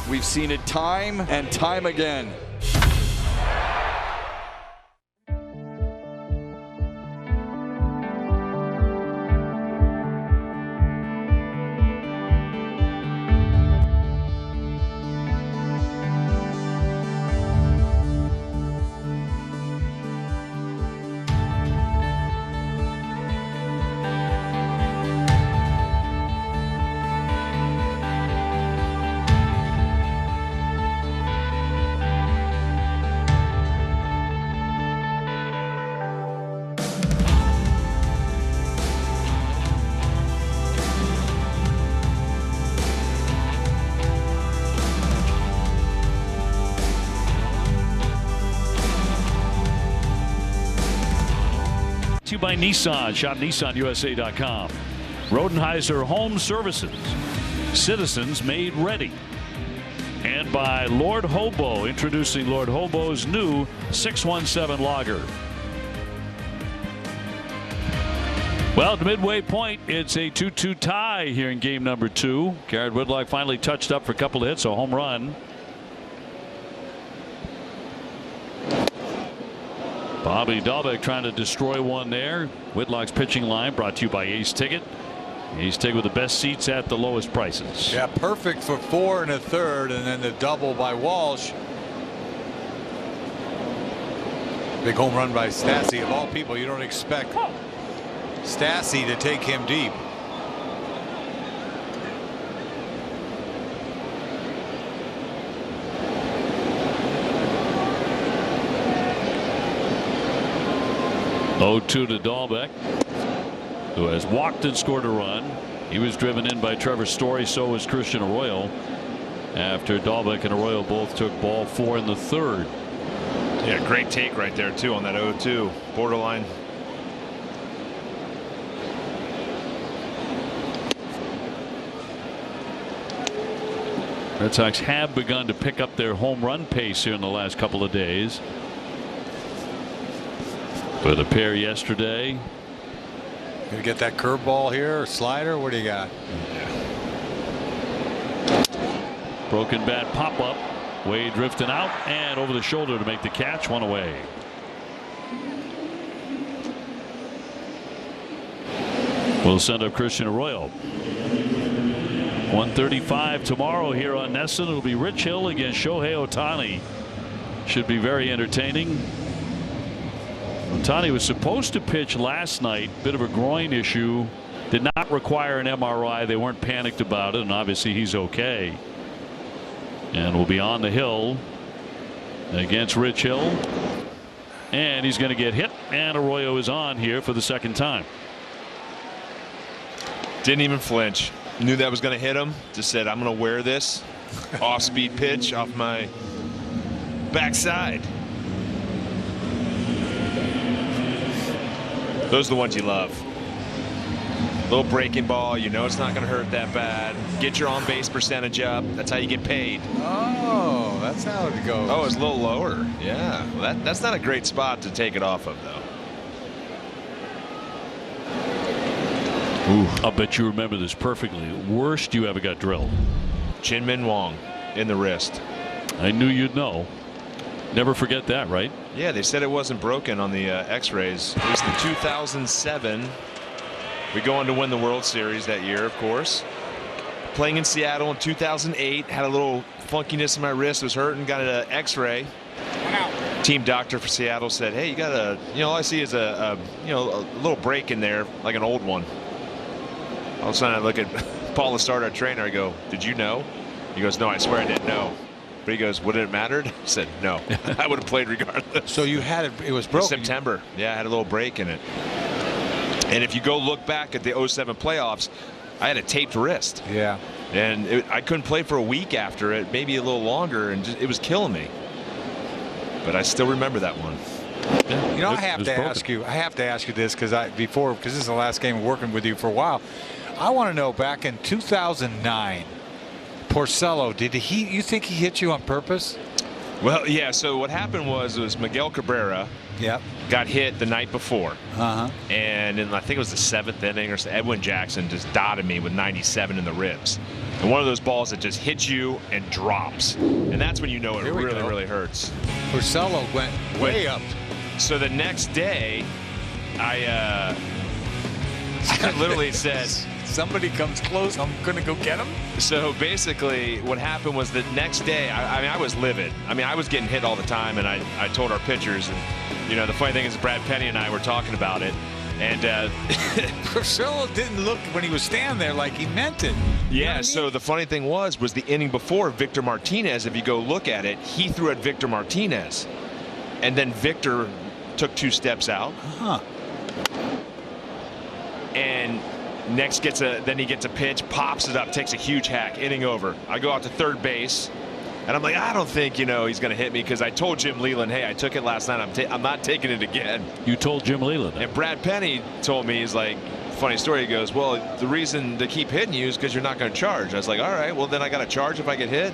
We've seen it time and time again. To you by Nissan. Shop NissanUSA.com. Rodenheiser Home Services. Citizens Made Ready. And by Lord Hobo. Introducing Lord Hobo's new 617 Lager. Well, at midway point, it's a 2-2 tie here in game number 2. Garrett Whitlock finally touched up for a couple of hits, a home run. Bobby Dahlbeck trying to destroy one there. Whitlock's pitching line brought to you by Ace Ticket. Ace Ticket with the best seats at the lowest prices. Yeah, perfect for 4 1/3, and then the double by Walsh. Big home run by Stassi. Of all people, you don't expect Stassi to take him deep. To Dahlbeck, who has walked and scored a run. He was driven in by Trevor Story, so was Christian Arroyo, after Dahlbeck and Arroyo both took ball 4 in the 3rd. Yeah, great take right there too on that 0-2 borderline. Red Sox have begun to pick up their home run pace here in the last couple of days. For the pair yesterday. Gonna get that curveball here or slider? What do you got? Broken bat pop up. Wade drifting out and over the shoulder to make the catch. 1 away. We'll send up Christian Arroyo. 1:35 tomorrow here on NESN. It'll be Rich Hill against Shohei Ohtani. Should be very entertaining. Ohtani was supposed to pitch last night. Bit of a groin issue. Did not require an MRI. They weren't panicked about it, and obviously he's okay. And will be on the hill against Rich Hill. And he's going to get hit, and Arroyo is on here for the second time. Didn't even flinch. Knew that was going to hit him. Just said, I'm going to wear this off-speed pitch off my backside. Those are the ones you love. Little breaking ball, you know it's not going to hurt that bad. Get your on-base percentage up. That's how you get paid. Oh, that's how it goes. Oh, it's a little lower. Yeah, well, that's not a great spot to take it off of, though. Ooh, I'll bet you remember this perfectly. Worst you ever got drilled. Chin-Min Wong in the wrist. I knew you'd know. Never forget that, right? Yeah, they said it wasn't broken on the x-rays. It was the 2007. We go on to win the World Series that year, of course. Playing in Seattle in 2008. Had a little funkiness in my wrist. Was hurting. Got an x-ray. Team doctor for Seattle said, hey, you got a, all I see is a little break in there, like an old one. All of a sudden I look at Paul Lestard, our trainer. I go, did you know? He goes, no, I swear I didn't know. But he goes, would it have mattered? I said, no. I would have played regardless. So you had it, it was broken. September. Yeah, I had a little break in it. And if you go look back at the 07 playoffs, I had a taped wrist. Yeah. And I couldn't play for a week after it, maybe a little longer, and it was killing me. But I still remember that one. Yeah, I have to ask you. I have to ask you this because this is the last game working with you for a while. I want to know, back in 2009, Porcello, you think he hit you on purpose? Well, yeah. So what happened was Miguel Cabrera. Yep. Got hit the night before. And in, I think it was the 7th inning or so, Edwin Jackson just dotted me with 97 in the ribs. And one of those balls that just hits you and drops. And that's when you know it really, really hurts. Porcello went way up. So the next day, I literally said, somebody comes close, I'm going to go get him. So basically what happened was the next day, I was livid. I mean, I was getting hit all the time, and I told our pitchers, and the funny thing is Brad Penny and I were talking about it. And Porcello didn't look when he was standing there like he meant it. Yeah, so the funny thing was the inning before, Victor Martinez, if you go look at it, he threw at Victor Martinez. And then Victor took 2 steps out. And next then he gets a pitch, pops it up, takes a huge hack, inning over. I go out to third base, and I'm like, I don't think he's going to hit me, because I told Jim Leland, hey, I took it last night. I'm not taking it again. You told Jim Leland that. And Brad Penny told me, he's like, funny story. He goes, well, the reason to keep hitting you is because you're not going to charge. I was like, all right, well then I got to charge if I get hit.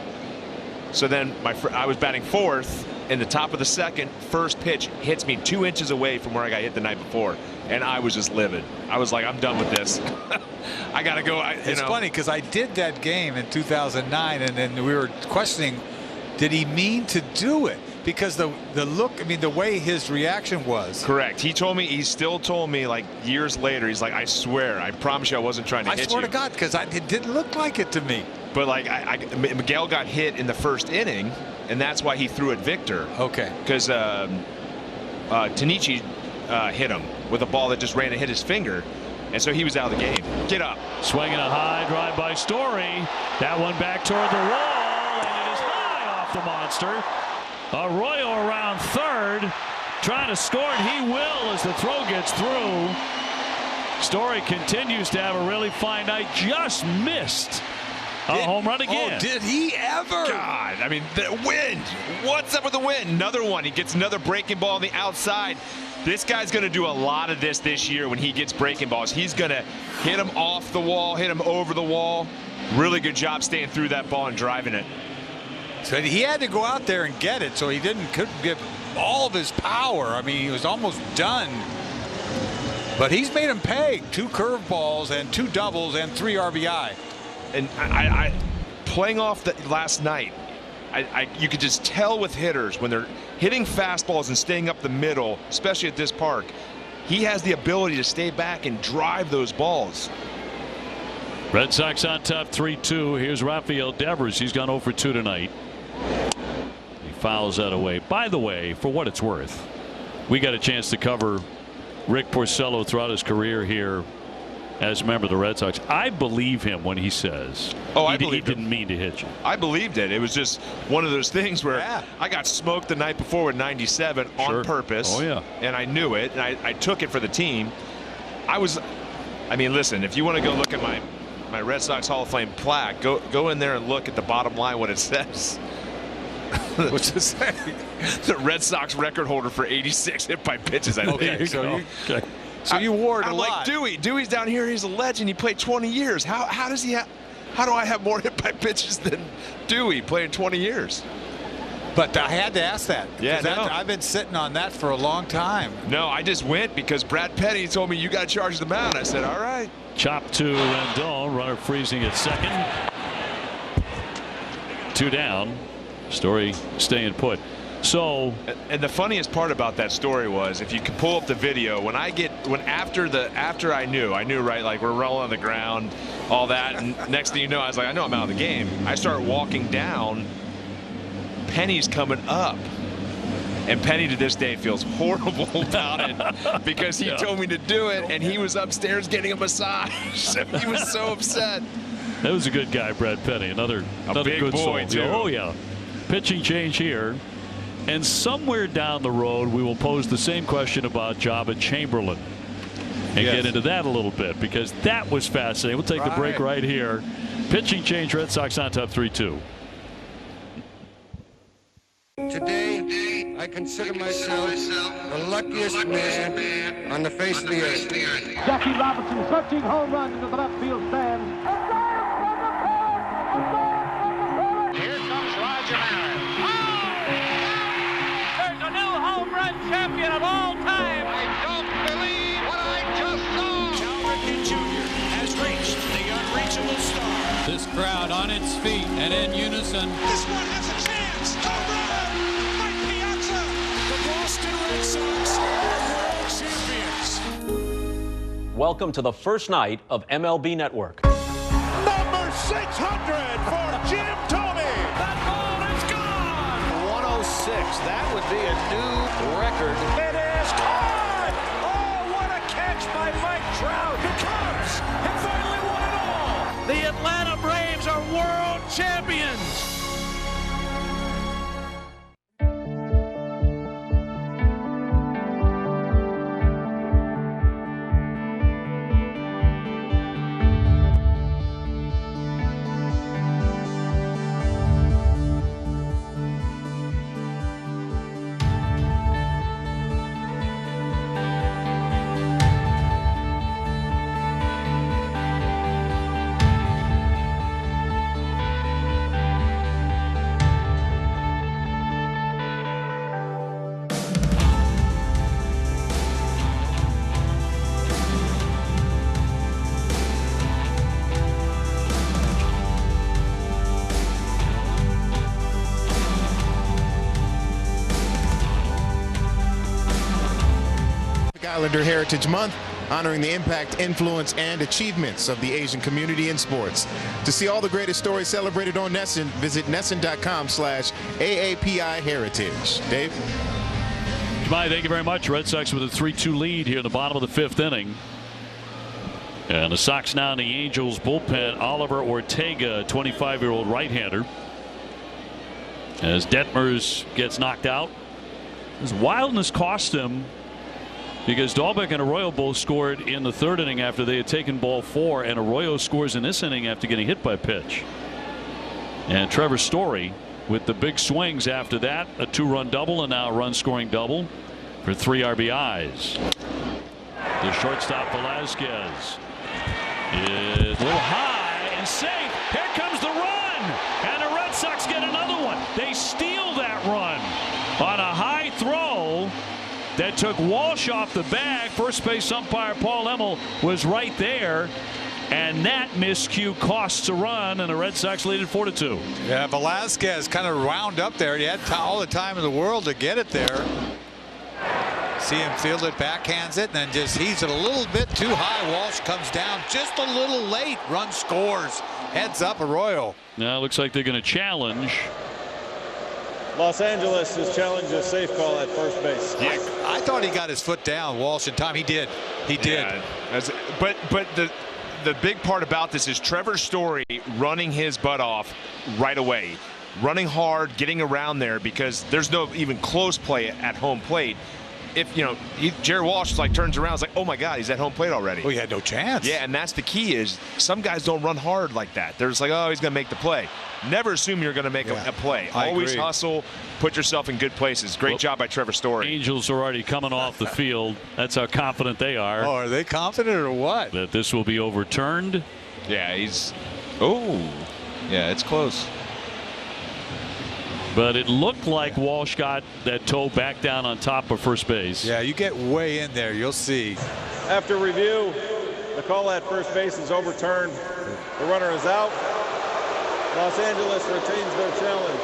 So then I was batting 4th. in the top of the second, first pitch hits me 2 inches away from where I got hit the night before. And I was just livid. I was like, I'm done with this. I got to go. It's funny because I did that game in 2009, and then we were questioning, did he mean to do it? Because the look, I mean, the way his reaction was. Correct. He still told me like years later, he's like, I swear, I promise you I wasn't trying to hit you. I swear to God, because it didn't look like it to me. But like Miguel got hit in the first inning, and that's why he threw at Victor. Okay. Because Tanichi hit him with a ball that just ran and hit his finger, and so he was out of the game. Get up. Swinging a high drive by Story. That one back toward the wall, and it is high off the monster. Arroyo around third, trying to score, and he will as the throw gets through. Story continues to have a really fine night. Just missed a home run again. Oh, did he ever? God, I mean, the wind. What's up with the wind? Another one. He gets another breaking ball on the outside. This guy's going to do a lot of this year when he gets breaking balls. He's going to hit him off the wall, hit him over the wall. Really good job staying through that ball and driving it. So he had to go out there and get it, so he couldn't give all of his power. I mean, he was almost done. But he's made him pay. 2 curveballs and 2 doubles and 3 RBI. And I playing off the last night, you could just tell with hitters when they're hitting fastballs and staying up the middle, especially at this park, he has the ability to stay back and drive those balls. Red Sox on top 3-2. Here's Rafael Devers. He's gone 0 for 2 tonight. He fouls that away. By the way, for what it's worth, we got a chance to cover Rick Porcello throughout his career here as a member of the Red Sox. I believe him when he says he didn't mean to hit you. I believed it. It was just one of those things where I got smoked the night before with 97 on purpose. Oh, yeah. And I knew it, and I took it for the team. I mean, listen, if you want to go look at my Red Sox Hall of Fame plaque, go in there and look at the bottom line what it says. What's it say? The Red Sox record holder for 86 hit by pitches, I think. So you wore it a lot. I'm like Dewey's down here. He's a legend. He played 20 years. How does he have? How do I have more hit by pitches than Dewey playing 20 years? But I had to ask that. Yeah, I've been sitting on that for a long time. No, I just went because Brad Petty told me you got to charge the mound. I said, all right. Chop to Rendon. Runner freezing at second. 2 down. Story staying put. So, and the funniest part about that story was, if you can pull up the video, after I knew right, like we're rolling on the ground, all that, and next thing you know, I was like, I know I'm out of the game. I start walking down. Penny's coming up, and Penny to this day feels horrible about it because he told me to do it, and he was upstairs getting a massage. So he was so upset. That was a good guy, Brad Penny. Another big good boy soul. too. Oh yeah. Pitching change here. And somewhere down the road, we will pose the same question about Jabba Chamberlain and get into that a little bit, because that was fascinating. We'll take the break right here. Pitching change, Red Sox on top 3-2. Today, I consider myself the luckiest man on the face of the earth. Jackie Robinson, 13 home runs into the left field stands. Here comes Roger Maris. There's a new home run champion of all time. I don't believe what I just saw. Cal Ripken Jr. has reached the unreachable star. This crowd on its feet and in unison. This one has a chance. Home run! Mike Piazza! The Boston Red Sox are world champions. Welcome to the first night of MLB Network. Number 600 for Jim Thome. That ball is gone. 106. That would be a new record. It is caught. Oh, what a catch by Mike Trout. The Cubs have finally won it all. The Atlanta Braves are world champions. Islander Heritage Month, honoring the impact, influence, and achievements of the Asian community in sports. To see all the greatest stories celebrated on NESN, visit NESN.com/AAPI Heritage. Dave? Jemai, thank you very much. Red Sox with a 3-2 lead here in the bottom of the 5th inning. And the Sox now in the Angels bullpen. Oliver Ortega, 25-year-old right-hander. As Detmers gets knocked out. His wildness cost him, because Dahlbeck and Arroyo both scored in the 3rd inning after they had taken ball 4, and Arroyo scores in this inning after getting hit by a pitch. And Trevor Story with the big swings after that, a 2-run double and now a run-scoring double for 3 RBIs. The shortstop Velasquez is a little high and safe. Here comes the run, and the Red Sox get another one. They steal that run on a high throw that took Walsh off the bag. First base umpire Paul Emmel was right there, and that miscue costs a run, and the Red Sox lead at 4-2. Yeah, Velasquez kind of wound up there. He had all the time in the world to get it there. See him field it, backhands it, and then just heaves it a little bit too high. Walsh comes down just a little late. Run scores. Heads up Arroyo. Now it looks like they're going to challenge. Los Angeles has challenged a safe call at first base. Yeah. I thought he got his foot down, Walsh, in time. He did. He did. Yeah, but the big part about this is Trevor Story running his butt off right away, running hard, getting around there, because there's no even close play at home plate. If Jared Walsh turns around, it's like, oh my God, he's at home plate already. Well, he had no chance. Yeah, and that's the key, is some guys don't run hard like that. They're just like, oh, he's going to make the play. Never assume you're going to make a play. Always hustle, put yourself in good places. Great job by Trevor Story. Angels are already coming off the field. That's how confident they are. Oh, are they confident or what? That this will be overturned. Yeah, it's close. But it looked like Walsh got that toe back down on top of first base. Yeah, you get way in there, you'll see. After review, the call at first base is overturned. The runner is out. Los Angeles retains their challenge.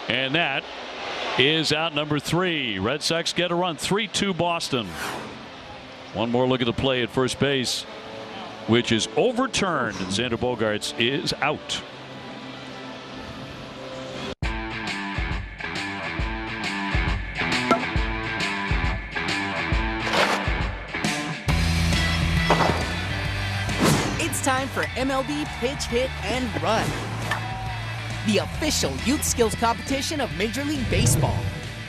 And that is out number 3. Red Sox get a run. 3-2 Boston. One more look at the play at first base, which is overturned, and Xander Bogaerts is out. Time for MLB Pitch Hit and Run, the official youth skills competition of Major League Baseball.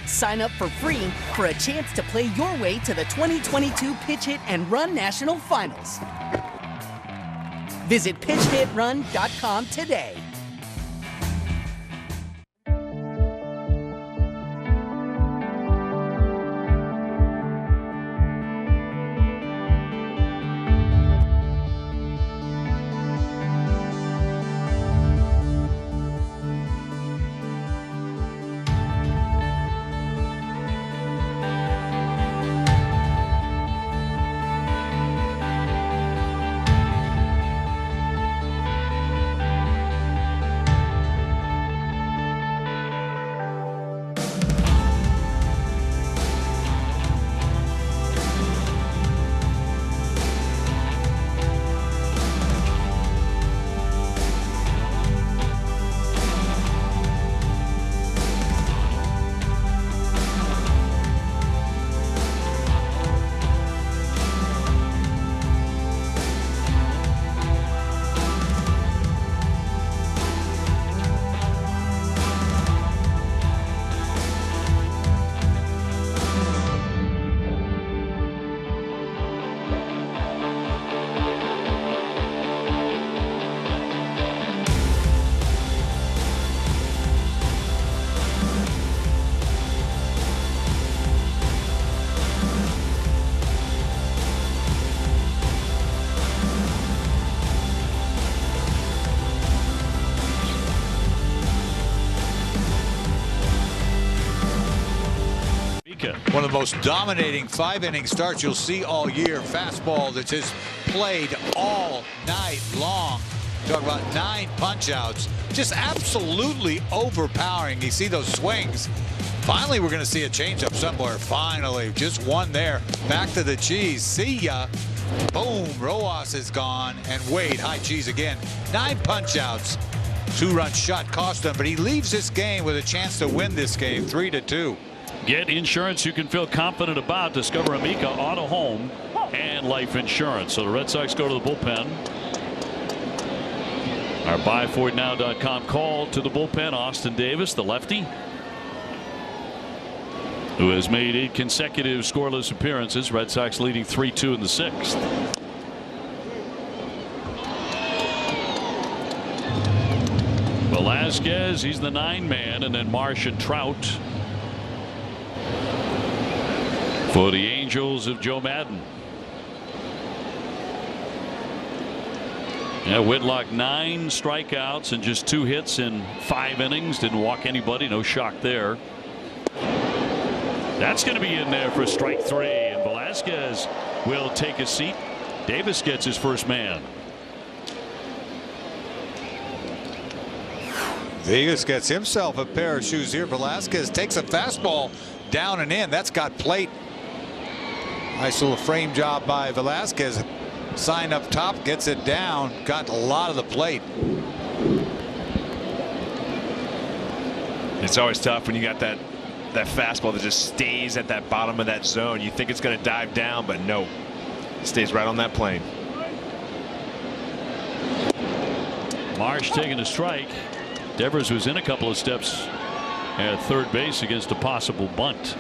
Sign up for free for a chance to play your way to the 2022 Pitch Hit and Run National Finals. Visit pitchhitrun.com today. One of the most dominating 5-inning starts you'll see all year. Fastball that's just played all night long. Talk about 9 punch outs. Just absolutely overpowering. You see those swings. Finally, we're going to see a changeup somewhere. Finally, just one there. Back to the cheese. See ya. Boom. Rojas is gone. And Wade, high cheese again. 9 punch-outs. 2-run shot cost him, but he leaves this game with a chance to win this game 3-2. Get insurance you can feel confident about. Discover Amica Auto, Home, and Life Insurance. So the Red Sox go to the bullpen. Our BuyFordNow.com call to the bullpen. Austin Davis, the lefty, who has made 8 consecutive scoreless appearances. Red Sox leading 3-2 in the 6th. Velasquez, he's the 9-man, and then Marsh and Trout for the Angels of Joe Madden. Yeah, Whitlock 9 strikeouts and just 2 hits in 5 innings. Didn't walk anybody. No shock there. That's going to be in there for strike 3, and Velasquez will take a seat. Davis gets his first man. Vegas gets himself a pair of shoes here. Velasquez takes a fastball down and in. That's got plate. Nice little frame job by Velasquez. Sign up top, gets it down. Got a lot of the plate. It's always tough when you got that fastball that just stays at that bottom of that zone. You think it's going to dive down, but no. It stays right on that plane. Marsh taking a strike. Detmers was in a couple of steps at third base against a possible bunt.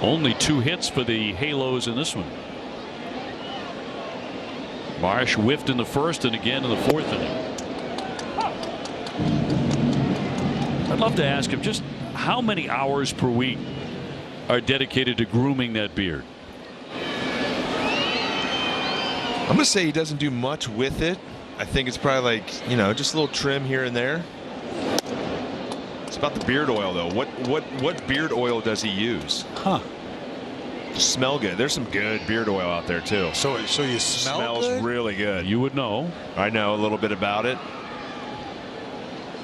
Only 2 hits for the Halos in this one. Marsh whiffed in the 1st and again in the 4th inning. I'd love to ask him just how many hours per week are dedicated to grooming that beard. I'm going to say he doesn't do much with it. I think it's probably like, you know, just a little trim here and there. It's about the beard oil, though. What beard oil does he use? Huh. Smell good. There's some good beard oil out there too. So you smell Smells good? really good. You would know. I know a little bit about it.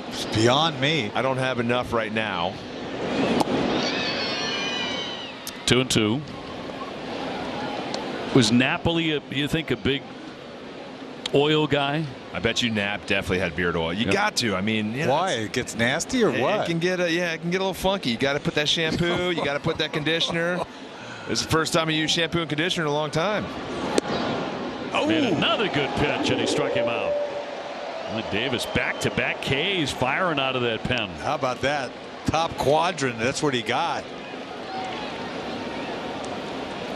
It's beyond me. I don't have enough right now. 2-2. Was Napoli, you think, a big oil guy? I bet you Nap definitely had beard oil. You got to. I mean, you know, why? It gets nasty or what? It can get it can get a little funky. You got to put that shampoo. You got to put that conditioner. It's the first time I used shampoo and conditioner in a long time. Oh, another good pitch, and he struck him out. Davis back-to-back Ks firing out of that pen. How about that? Top quadrant. That's what he got.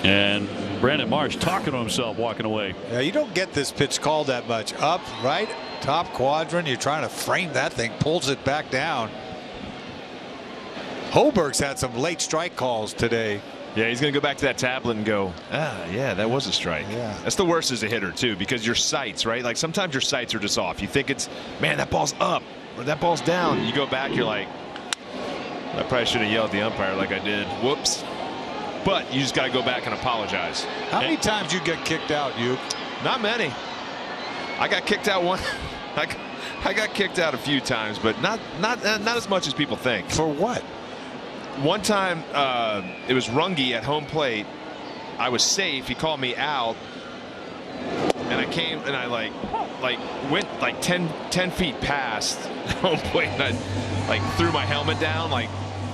And Brandon Marsh talking to himself walking away. Yeah, you don't get this pitch called that much. Up, right, top quadrant. You're trying to frame that thing. Pulls it back down. Hoberg's had some late strike calls today. Yeah, he's going to go back to that tablet and go, yeah, that was a strike. Yeah. That's the worst as a hitter, too, because your sights, right? Like sometimes your sights are just off. You think it's, man, that ball's up or that ball's down. You go back, you're like, I probably should have yelled at the umpire like I did. Whoops. But you just got to go back and apologize. How many times you get kicked out, you? Not many. I got kicked out one. I got kicked out a few times, but not as much as people think. For what? One time it was Runge at home plate. I was safe. He called me out, and I came and I went like 10 feet past home plate, and I threw my helmet down like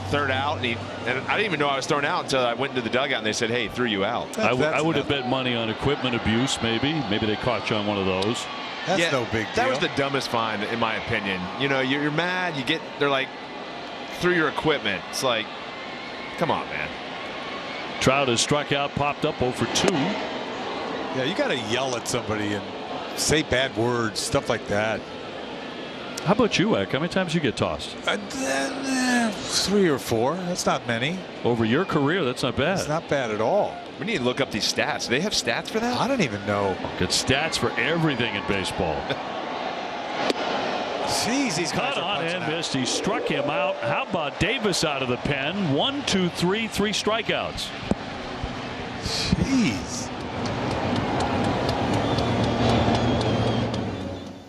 third out, and I didn't even know I was thrown out until I went into the dugout and they said, "Hey, threw you out." I would have bet money on equipment abuse. Maybe they caught you on one of those. That's no big deal. That was the dumbest fine, in my opinion. You know, you're mad. They're like, through your equipment. It's like, come on, man. Trout has struck out, popped up 0 for 2. Yeah, you got to yell at somebody and say bad words, stuff like that. How about you, Eck? How many times you get tossed? 3 or 4. That's not many. Over your career, that's not bad. It's not bad at all. We need to look up these stats. Do they have stats for that? I don't even know. Good stats for everything in baseball. Jeez, these guys cut are on and out. missed. He struck him out. How about Davis out of the pen? 1, 2, 3, 3 strikeouts. Jeez.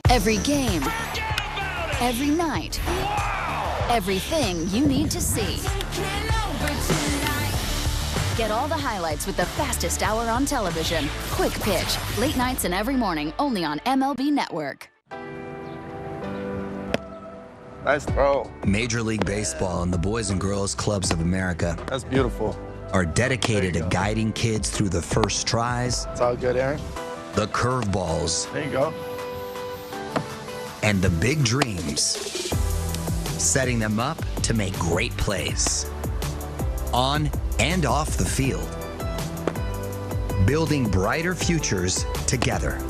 Every game, every night, Everything you need to see. Get all the highlights with the fastest hour on television. Quick Pitch, late nights and every morning, only on MLB Network. Nice throw. Major League Baseball and the Boys and Girls Clubs of America. That's beautiful. Are dedicated to guiding kids through the first tries. It's all good, Aaron. The curveballs. There you go. And the big dreams. Setting them up to make great plays. On and off the field. Building brighter futures together.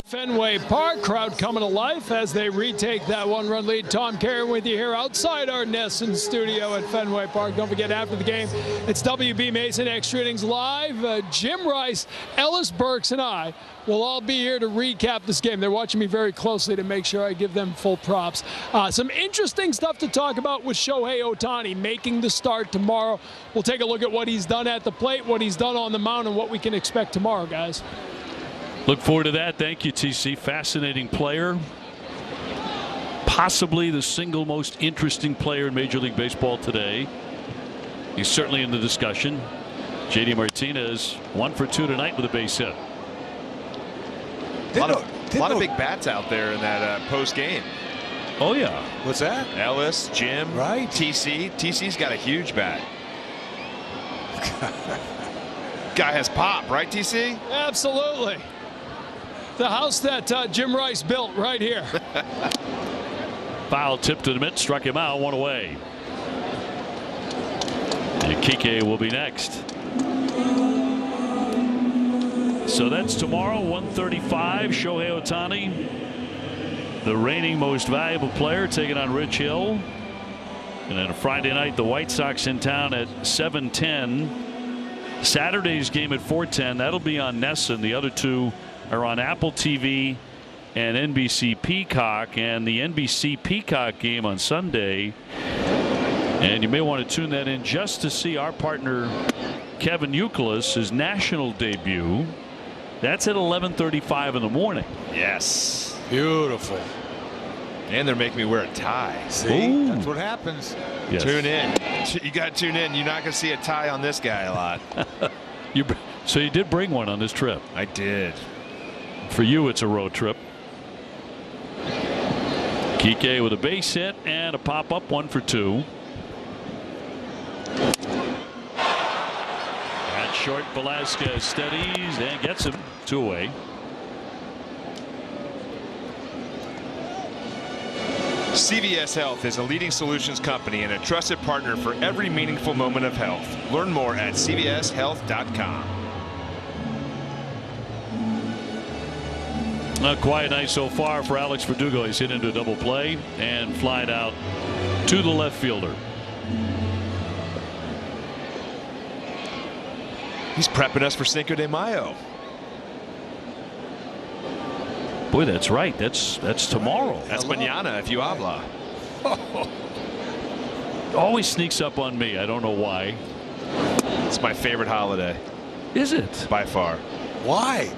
Fenway Park, crowd coming to life as they retake that one-run lead. Tom Carey with you here outside our Nesson studio at Fenway Park. Don't forget, after the game, it's WB Mason Extra Innings Live. Jim Rice, Ellis Burks, and I will all be here to recap this game. They're watching me very closely to make sure I give them full props. Some interesting stuff to talk about with Shohei Ohtani making the start tomorrow. We'll take a look at what he's done at the plate, what he's done on the mound, and what we can expect tomorrow, guys. Look forward to that. Thank you, TC. Fascinating player. Possibly the single most interesting player in Major League Baseball today. He's certainly in the discussion. JD Martinez 1 for 2 tonight with a base hit. A lot of big bats out there in that post game. Oh yeah. What's that? Ellis, Jim, right? TC. TC's got a huge bat. Guy has pop, right, TC? Absolutely. The house that Jim Rice built right here. Foul tip to the mitt, struck him out, 1 away. And Kike will be next. So that's tomorrow, 1:35. Shohei Ohtani, the reigning most valuable player, taking on Rich Hill. And then Friday night, the White Sox in town at 7:10. Saturday's game at 4:10. That'll be on Nesson. The other two are on Apple TV and NBC Peacock, and the NBC Peacock game on Sunday. And you may want to tune that in just to see our partner Kevin Youkilis, his national debut. That's at 11:35 in the morning. Yes. Beautiful. And they're making me wear a tie. See, ooh, that's what happens. Yes. Tune in. You got to tune in. You're not going to see a tie on this guy a lot. So you did bring one on this trip. I did. For you, it's a road trip. Kike with a base hit and a pop up, 1 for 2. At short, Velasquez steadies and gets him 2 away. CVS Health is a leading solutions company and a trusted partner for every meaningful moment of health. Learn more at cvshealth.com. A quiet night so far for Alex Verdugo. He's hit into a double play and flied out to the left fielder. He's prepping us for Cinco de Mayo. Boy, that's right. That's tomorrow. That's mañana if you habla. Always sneaks up on me. I don't know why. It's my favorite holiday. Is it? By far. Why?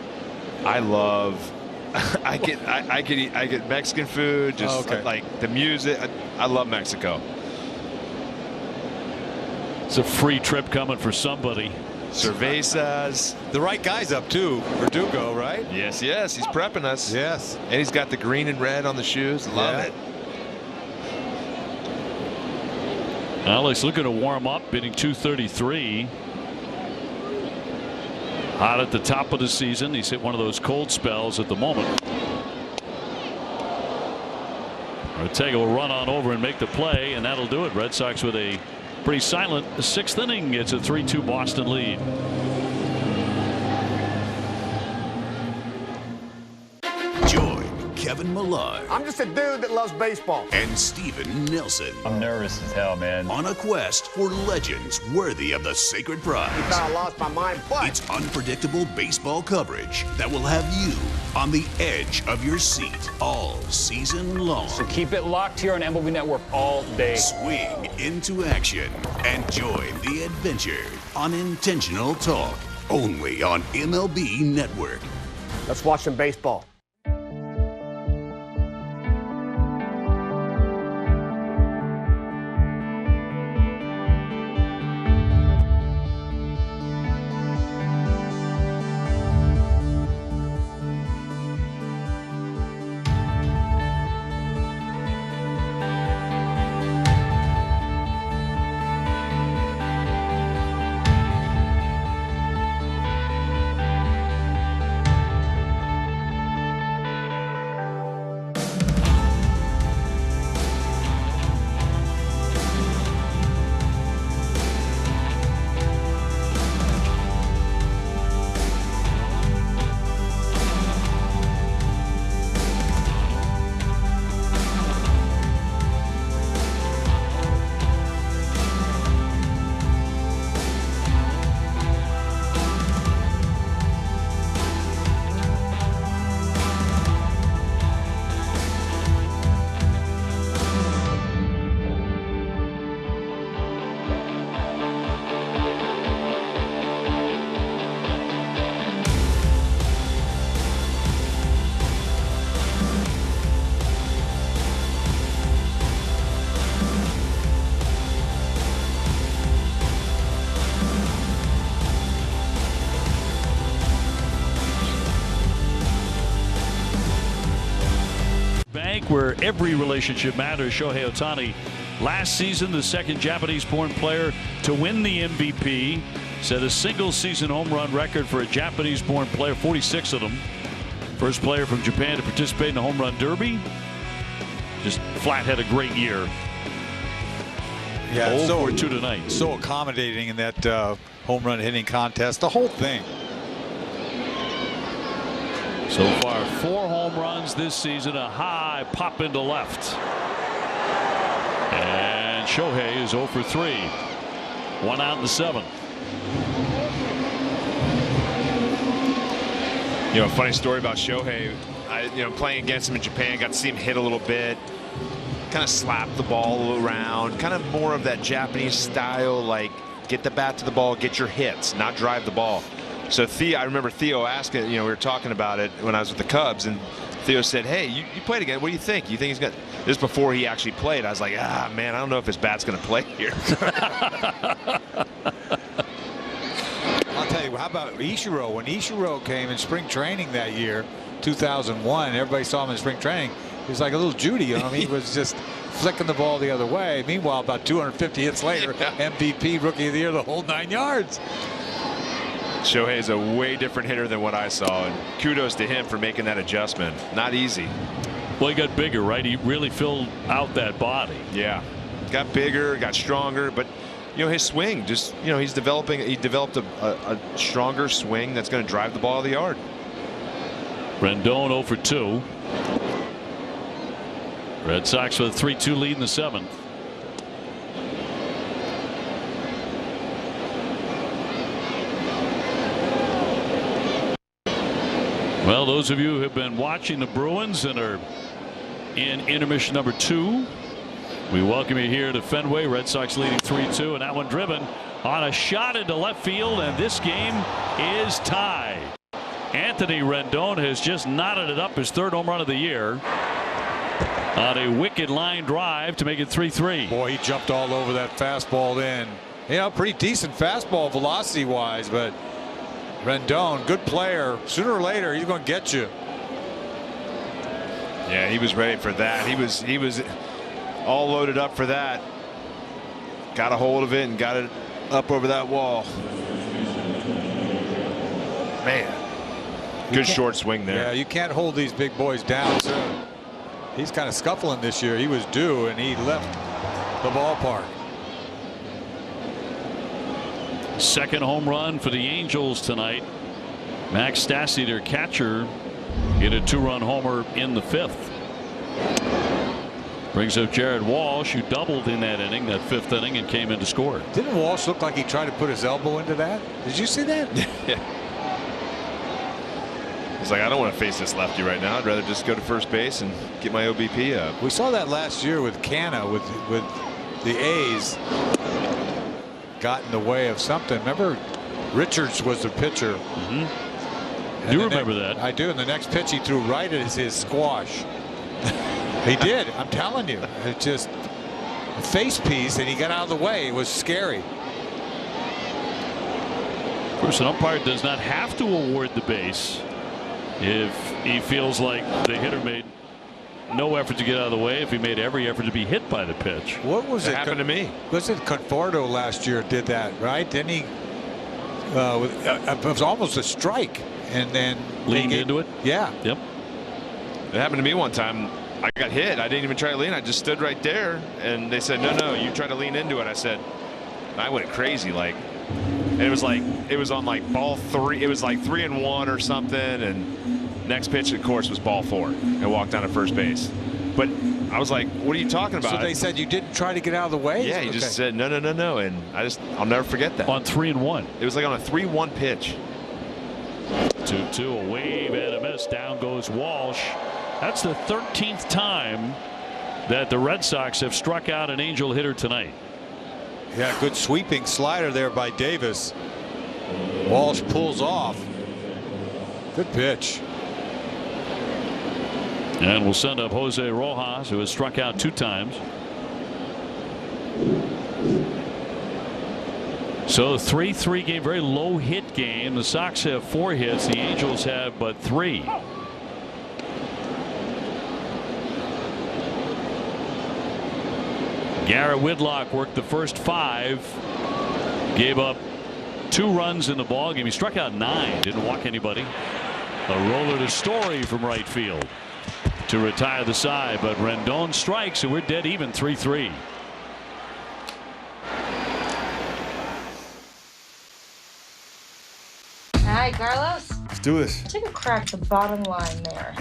I love I get Mexican food, just like the music. I love Mexico. It's a free trip coming for somebody. Cervezas. The right guy's up too. Verdugo, right? Yes, he's prepping us. Yes. And he's got the green and red on the shoes. Love it. Alex looking to warm up, hitting .233. Hot at the top of the season. He's hit one of those cold spells at the moment. Ortega will run on over and make the play, and that'll do it. Red Sox with a pretty silent 6th inning. It's a 3-2 Boston lead. Join Kevin Millar. I'm just a dude that loves baseball. And Steven Nelson. I'm nervous as hell, man. On a quest for legends worthy of the sacred prize. I thought I lost my mind, but it's unpredictable baseball coverage that will have you on the edge of your seat all season long. So keep it locked here on MLB Network all day. Swing into action and join the adventure on Intentional Talk, only on MLB Network. Let's watch some baseball. Where every relationship matters. Shohei Ohtani, last season the second Japanese-born player to win the MVP, set a single-season home run record for a Japanese-born player, 46 of them. First player from Japan to participate in the home run derby. Just flat had a great year. Yeah, so 2 tonight. So accommodating in that home run hitting contest. The whole thing. So far, 4 home runs this season, a high pop into left. And Shohei is 0 for 3. 1 out in the 7th. You know, a funny story about Shohei. Playing against him in Japan, got to see him hit a little bit. Kind of slap the ball around. Kind of more of that Japanese style, like get the bat to the ball, get your hits, not drive the ball. So I remember Theo asking, we were talking about it when I was with the Cubs, and Theo said, hey, you played again. What do you think? You think he's got this before he actually played? I was like, man, I don't know if his bat's going to play here. I'll tell you, how about Ichiro? When Ichiro came in spring training that year, 2001, everybody saw him in spring training. He was like a little Judy, He was just flicking the ball the other way. Meanwhile, about 250 hits later, MVP, Rookie of the Year, the whole 9 yards. Shohei is a way different hitter than what I saw, and kudos to him for making that adjustment. Not easy. Well, he got bigger, right? He really filled out that body. Yeah, got bigger, got stronger, but his swing just he developed a stronger swing that's going to drive the ball to the yard. Rendon 0 for 2. Red Sox with a 3-2 lead in the 7th. Well, those of you who have been watching the Bruins and are in intermission number 2, we welcome you here to Fenway. Red Sox leading 3-2, and that one driven on a shot into left field, and this game is tied. Anthony Rendon has just knotted it up, his third home run of the year, on a wicked line drive to make it 3-3. Boy, he jumped all over that fastball in. You know, pretty decent fastball velocity-wise, but Rendon, good player. Sooner or later, he's going to get you. Yeah, he was ready for that. He was all loaded up for that. Got a hold of it and got it up over that wall. Man, good short swing there. Yeah, you can't hold these big boys down. So he's kind of scuffling this year. He was due and he left the ballpark. Second home run for the Angels tonight. Max Stassi, their catcher, hit a 2-run homer in the 5th. Brings up Jared Walsh, who doubled in that inning, that 5th inning, and came in to score. Didn't Walsh look like he tried to put his elbow into that? Did you see that? Yeah. He's like, I don't want to face this lefty right now. I'd rather just go to first base and get my OBP up. We saw that last year with Canna with the A's. Got in the way of something. Remember, Richards was the pitcher. Mm-hmm. You remember that? I do. And the next pitch he threw right at his squash. He did. I'm telling you. It's just a face piece, and he got out of the way. It was scary. Of course, an umpire does not have to award the base if he feels like the hitter made no effort to get out of the way, if he made every effort to be hit by the pitch. What was it? Happened to me. Was it Conforto last year did that, right? Didn't he? It was almost a strike, and then leaned into it. Yeah. Yep. It happened to me one time. I got hit. I didn't even try to lean. I just stood right there, and they said, no, you try to lean into it. I said, I went crazy, like, and it was on like ball 3. It was like 3-1 or something, and next pitch, of course, was ball 4, and walked down to first base. But I was like, what are you talking about? So they said you didn't try to get out of the way? Yeah, he just said no, and I'll never forget that. On 3-1. It was like on a 3-1 pitch. 2-2, a wave and a miss. Down goes Walsh. That's the 13th time that the Red Sox have struck out an Angel hitter tonight. Yeah, good sweeping slider there by Davis. Walsh pulls off. Good pitch. And we'll send up Jose Rojas, who has struck out 2 times. So 3-3 game, very low hit game. The Sox have 4 hits. The Angels have but 3. Garrett Whitlock worked the first 5. Gave up 2 runs in the ball game. He struck out 9. Didn't walk anybody. A roller to Story from right field to retire the side, but Rendon strikes, and we're dead even 3-3. Hi, Carlos. Let's do this. Take a crack at the bottom line there.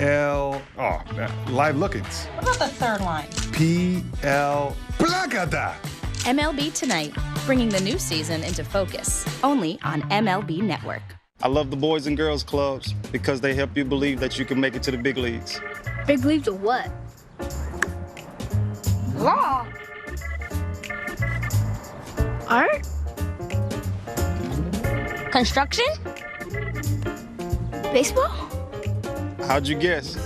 Live lookings. What about the third line? PL Placata. MLB Tonight, bringing the new season into focus, only on MLB Network. I love the Boys and Girls Clubs because they help you believe that you can make it to the big leagues. Big leagues of what? Law. Art? Construction? Baseball? How'd you guess?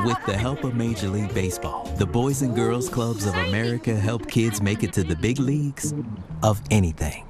With the help of Major League Baseball, the Boys and Girls Clubs of America help kids make it to the big leagues of anything.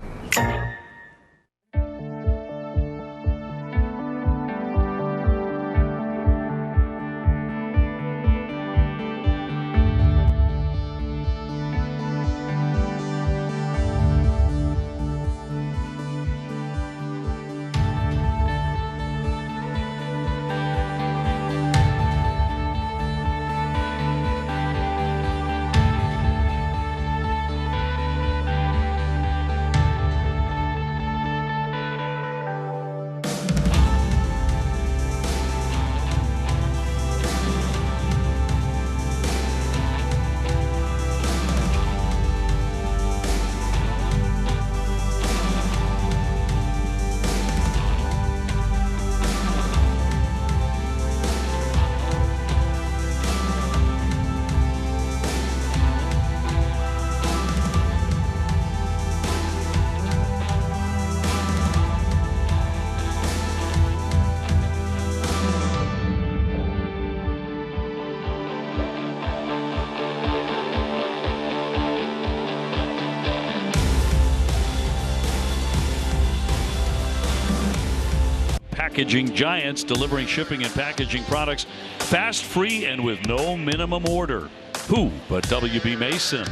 packaging giants, delivering shipping and packaging products fast, free, and with no minimum order. Who but W.B. Mason?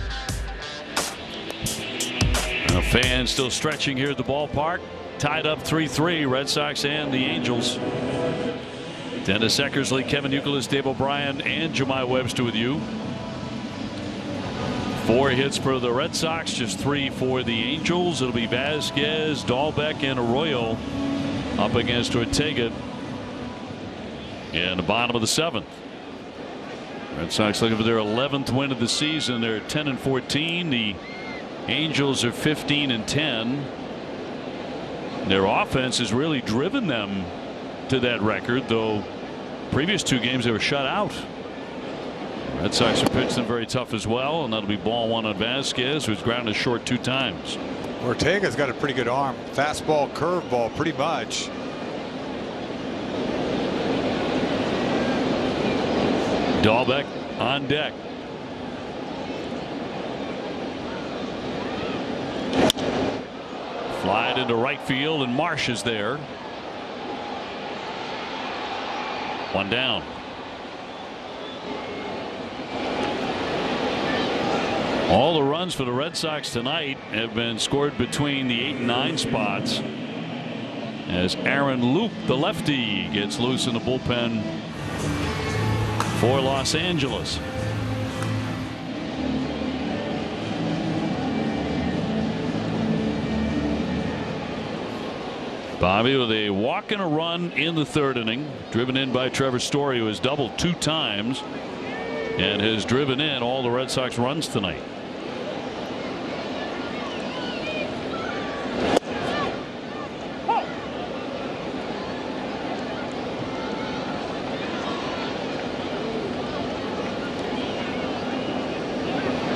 The fans still stretching here at the ballpark. Tied up 3-3, Red Sox and the Angels. Dennis Eckersley, Kevin Youkilis, Dave O'Brien, and Jemai Webster with you. 4 hits for the Red Sox, just 3 for the Angels. It'll be Vasquez, Dahlbeck, and Arroyo up against Ortega in the bottom of the 7th. Red Sox looking for their 11th win of the season. They're 10-14. The Angels are 15-10. Their offense has really driven them to that record, though previous 2 games they were shut out. Red Sox have pitched them very tough as well, and that'll be ball 1 on Vasquez, who's grounded short 2 times. Ortega's got a pretty good arm. Fastball, curveball, pretty much. Dahlbeck on deck. Fly it into right field, and Marsh is there. 1 down. All the runs for the Red Sox tonight have been scored between the 8 and 9 spots, as Aaron Loup, the lefty, gets loose in the bullpen for Los Angeles. Bobby with a walk and a run in the 3rd inning, driven in by Trevor Story, who has doubled 2 times and has driven in all the Red Sox runs tonight.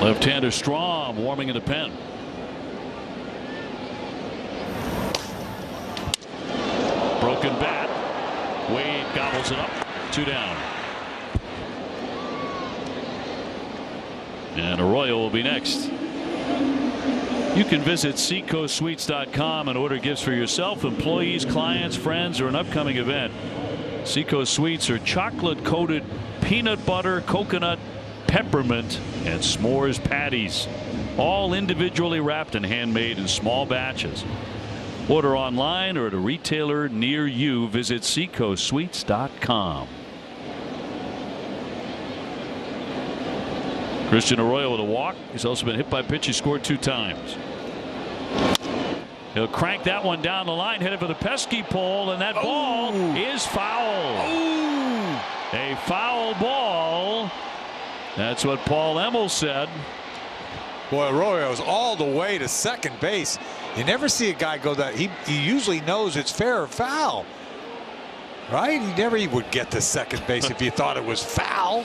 Left-hander Strom warming in the pen. Broken bat. Wade gobbles it up. 2 down. And Arroyo will be next. You can visit seacoastssuites.com and order gifts for yourself, employees, clients, friends, or an upcoming event. Seacoast Suites are chocolate-coated peanut butter, coconut, peppermint, and s'mores patties, all individually wrapped and handmade in small batches. Order online or at a retailer near you. Visit seacoastssuites.com. Christian Arroyo with a walk. He's also been hit by a pitch. He scored 2 times. He'll crank that one down the line, headed for the pesky pole, and that ball is foul. A foul ball. That's what Paul Emmel said. Boy, Arroyo's all the way to second base. You never see a guy go that. He usually knows it's fair or foul, right? He never would get to second base if he thought it was foul.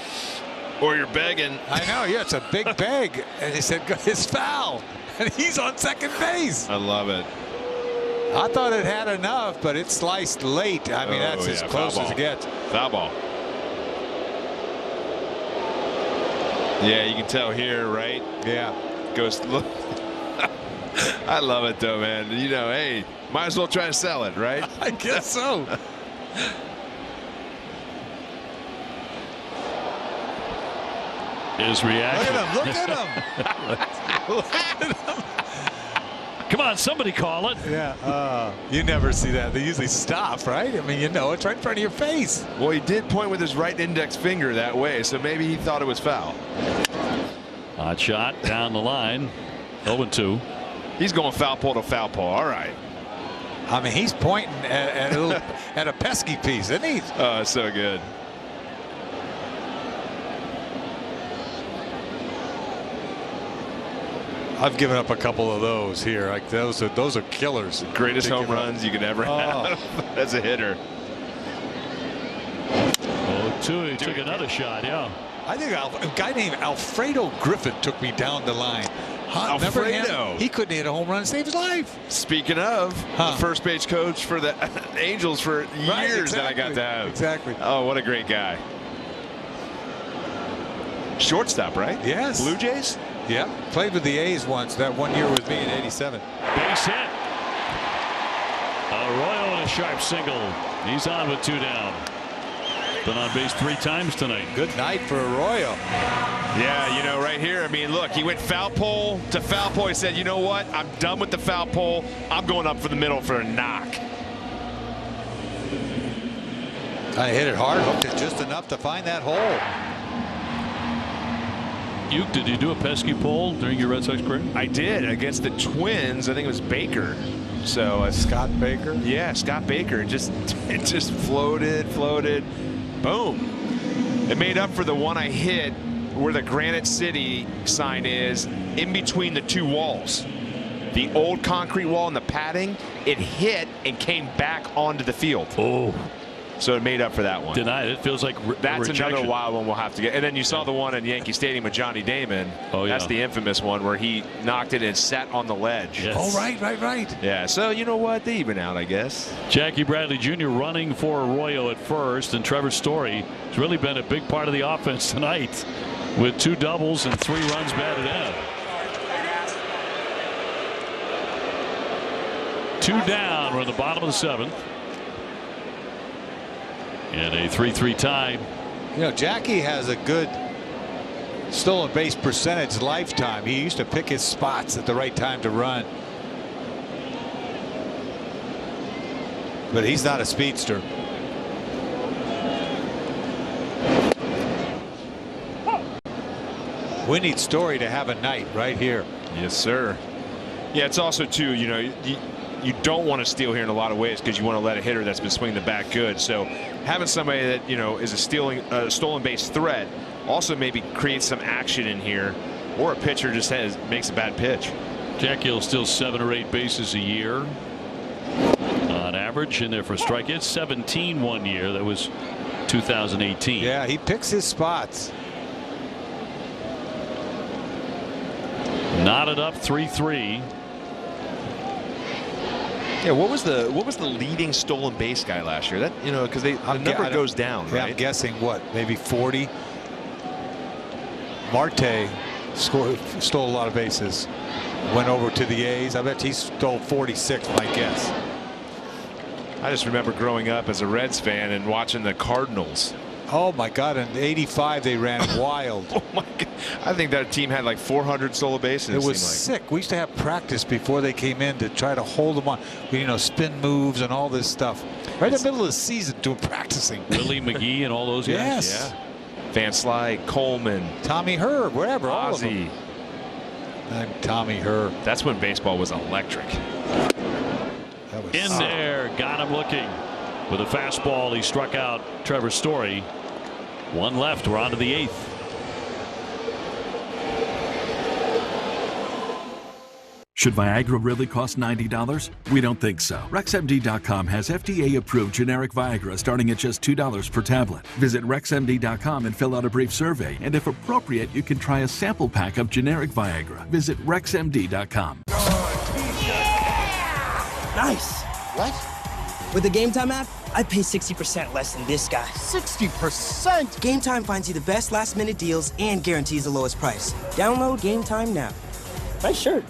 Or you're begging. I know, yeah, it's a big beg. And he said, it's foul. And he's on second base. I love it. I thought it had enough, but it sliced late. I mean, that's as close as it gets. Foul ball. Yeah, you can tell here, right? Yeah. Goes look. I love it though, man. You know, hey, might as well try to sell it, right? I guess so. His reaction. Look at him. Look at him. Come on, somebody call it. Yeah. You never see that. They usually stop, right? I mean, you know, it's right in front of your face. Well, he did point with his right index finger that way, so maybe he thought it was foul. Hot shot down the line. 0-2. He's going foul pole to foul pole. All right. I mean, he's pointing at a pesky piece, isn't he? Oh, it's so good. I've given up a couple of those here. Like those are killers. Greatest home runs you could ever have as a hitter. 0-2. He took another shot. Yeah. I think a guy named Alfredo Griffin took me down the line. Alfredo. He couldn't hit a home run to save his life. Speaking of, the first base coach for the Angels for years that I got to have. Exactly. Oh, what a great guy. Shortstop, right? Yes. Blue Jays? Yeah. Played with the A's once. That 1 year with me in '87. Base hit. Arroyo with a sharp single. He's on with 2 down. Been on base 3 times tonight. Good night for Arroyo. Yeah, you know, right here, I mean, look, he went foul pole to foul pole. He said, you know what? I'm done with the foul pole. I'm going up for the middle for a knock. I hit it hard, hooked it just enough to find that hole. Uke, did you do a pesky pole during your Red Sox career? I did against the Twins. I think it was Baker. So Scott Baker. Yeah, Scott Baker. It just floated. Boom. It made up for the one I hit where the Granite City sign is in between the 2 walls. The old concrete wall and the padding, it hit and came back onto the field. Oh. So it made up for that one. Denied. It feels like that's rejection. another wild one we'll have to get. And then you saw the one in Yankee Stadium with Johnny Damon. Oh, yeah. That's the infamous one where he knocked it and sat on the ledge. Yes. Oh, right. Yeah, so you know what? They even out, I guess. Jackie Bradley Jr. running for Arroyo at first, and Trevor Story has really been a big part of the offense tonight with 2 doubles and 3 runs batted in. 2 down. We're in the bottom of the 7th. And a 3-3 tie. You know, Jackie has a good stolen base percentage lifetime. He used to pick his spots at the right time to run. But he's not a speedster. We need Story to have a night right here. Yes, sir. Yeah, it's also, too, you know, you don't want to steal here in a lot of ways because you want to let a hitter that's been swinging the bat good. So having somebody that, you know, is a stolen base threat also maybe creates some action in here, or a pitcher just makes a bad pitch. Jackie will steal 7 or 8 bases a year on average in there for strikeouts. 17 one year. That was 2018. Yeah, he picks his spots. Knotted up 3-3. Yeah, what was the leading stolen base guy last year? That, you know, because the number goes down, yeah, right? I'm guessing what, maybe 40. Marte stole a lot of bases. Went over to the A's. I bet he stole 46, my guess. I just remember growing up as a Reds fan and watching the Cardinals. Oh my God! In '85 they ran wild. Oh my God! I think that team had like 400 stolen bases. It was sick. We used to have practice before they came in to try to hold them on. You know, spin moves and all this stuff. Right in the middle of the season, doing practicing. Willie McGee and all those guys. Yes. Yeah. Van Slyke, Coleman, Tommy Herb, wherever. Ozzie. All of them. I'm Tommy Herb. That's when baseball was electric. That was in there, got him looking with a fastball. He struck out Trevor Story. 1 left. We're on to the 8th. Should Viagra really cost $90? We don't think so. RexMD.com has FDA-approved generic Viagra starting at just $2 per tablet. Visit RexMD.com and fill out a brief survey, and if appropriate, you can try a sample pack of generic Viagra. Visit RexMD.com. Nice. What? With the Game Time app, I pay 60% less than this guy. 60%? Game Time finds you the best last-minute deals and guarantees the lowest price. Download Game Time now. Nice shirt.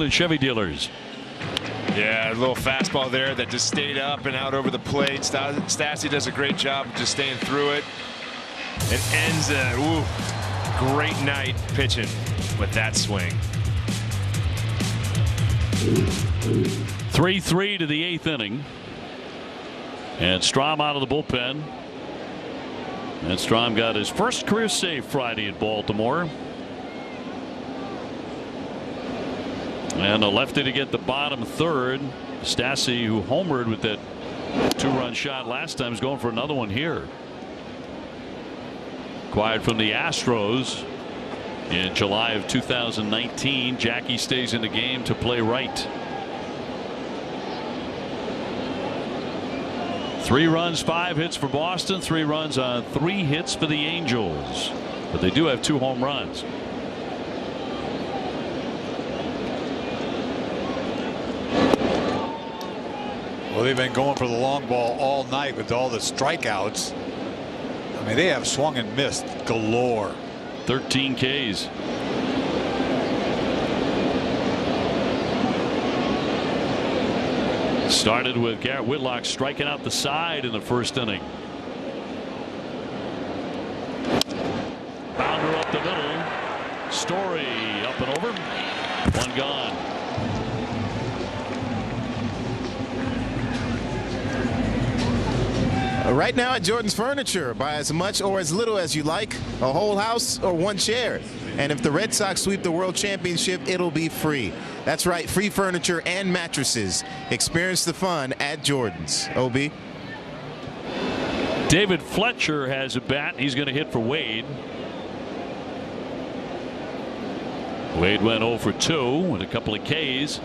Oakland Chevy dealers. Yeah, a little fastball there that just stayed up and out over the plate. Stassi does a great job of just staying through it. It ends a great night pitching with that swing. 3-3 to the 8th inning. And Strom out of the bullpen. And Strom got his first career save Friday at Baltimore. And a lefty to get the bottom third. Stassi, who homered with that 2-run shot last time, is going for another one here. Acquired from the Astros in July of 2019. Jackie stays in the game to play right. 3 runs, 5 hits for Boston. 3 runs on 3 hits for the Angels. But they do have 2 home runs. Well, they've been going for the long ball all night with all the strikeouts. I mean, they have swung and missed galore. 13 Ks. Started with Garrett Whitlock striking out the side in the first inning. Bounder up the middle. Story up and over. 1 gone. Right now at Jordan's Furniture, buy as much or as little as you like, a whole house or 1 chair. And if the Red Sox sweep the World Championship, it'll be free. That's right, free furniture and mattresses. Experience the fun at Jordan's. OB. David Fletcher has a bat. He's going to hit for Wade. Wade went 0 for 2 with a couple of Ks.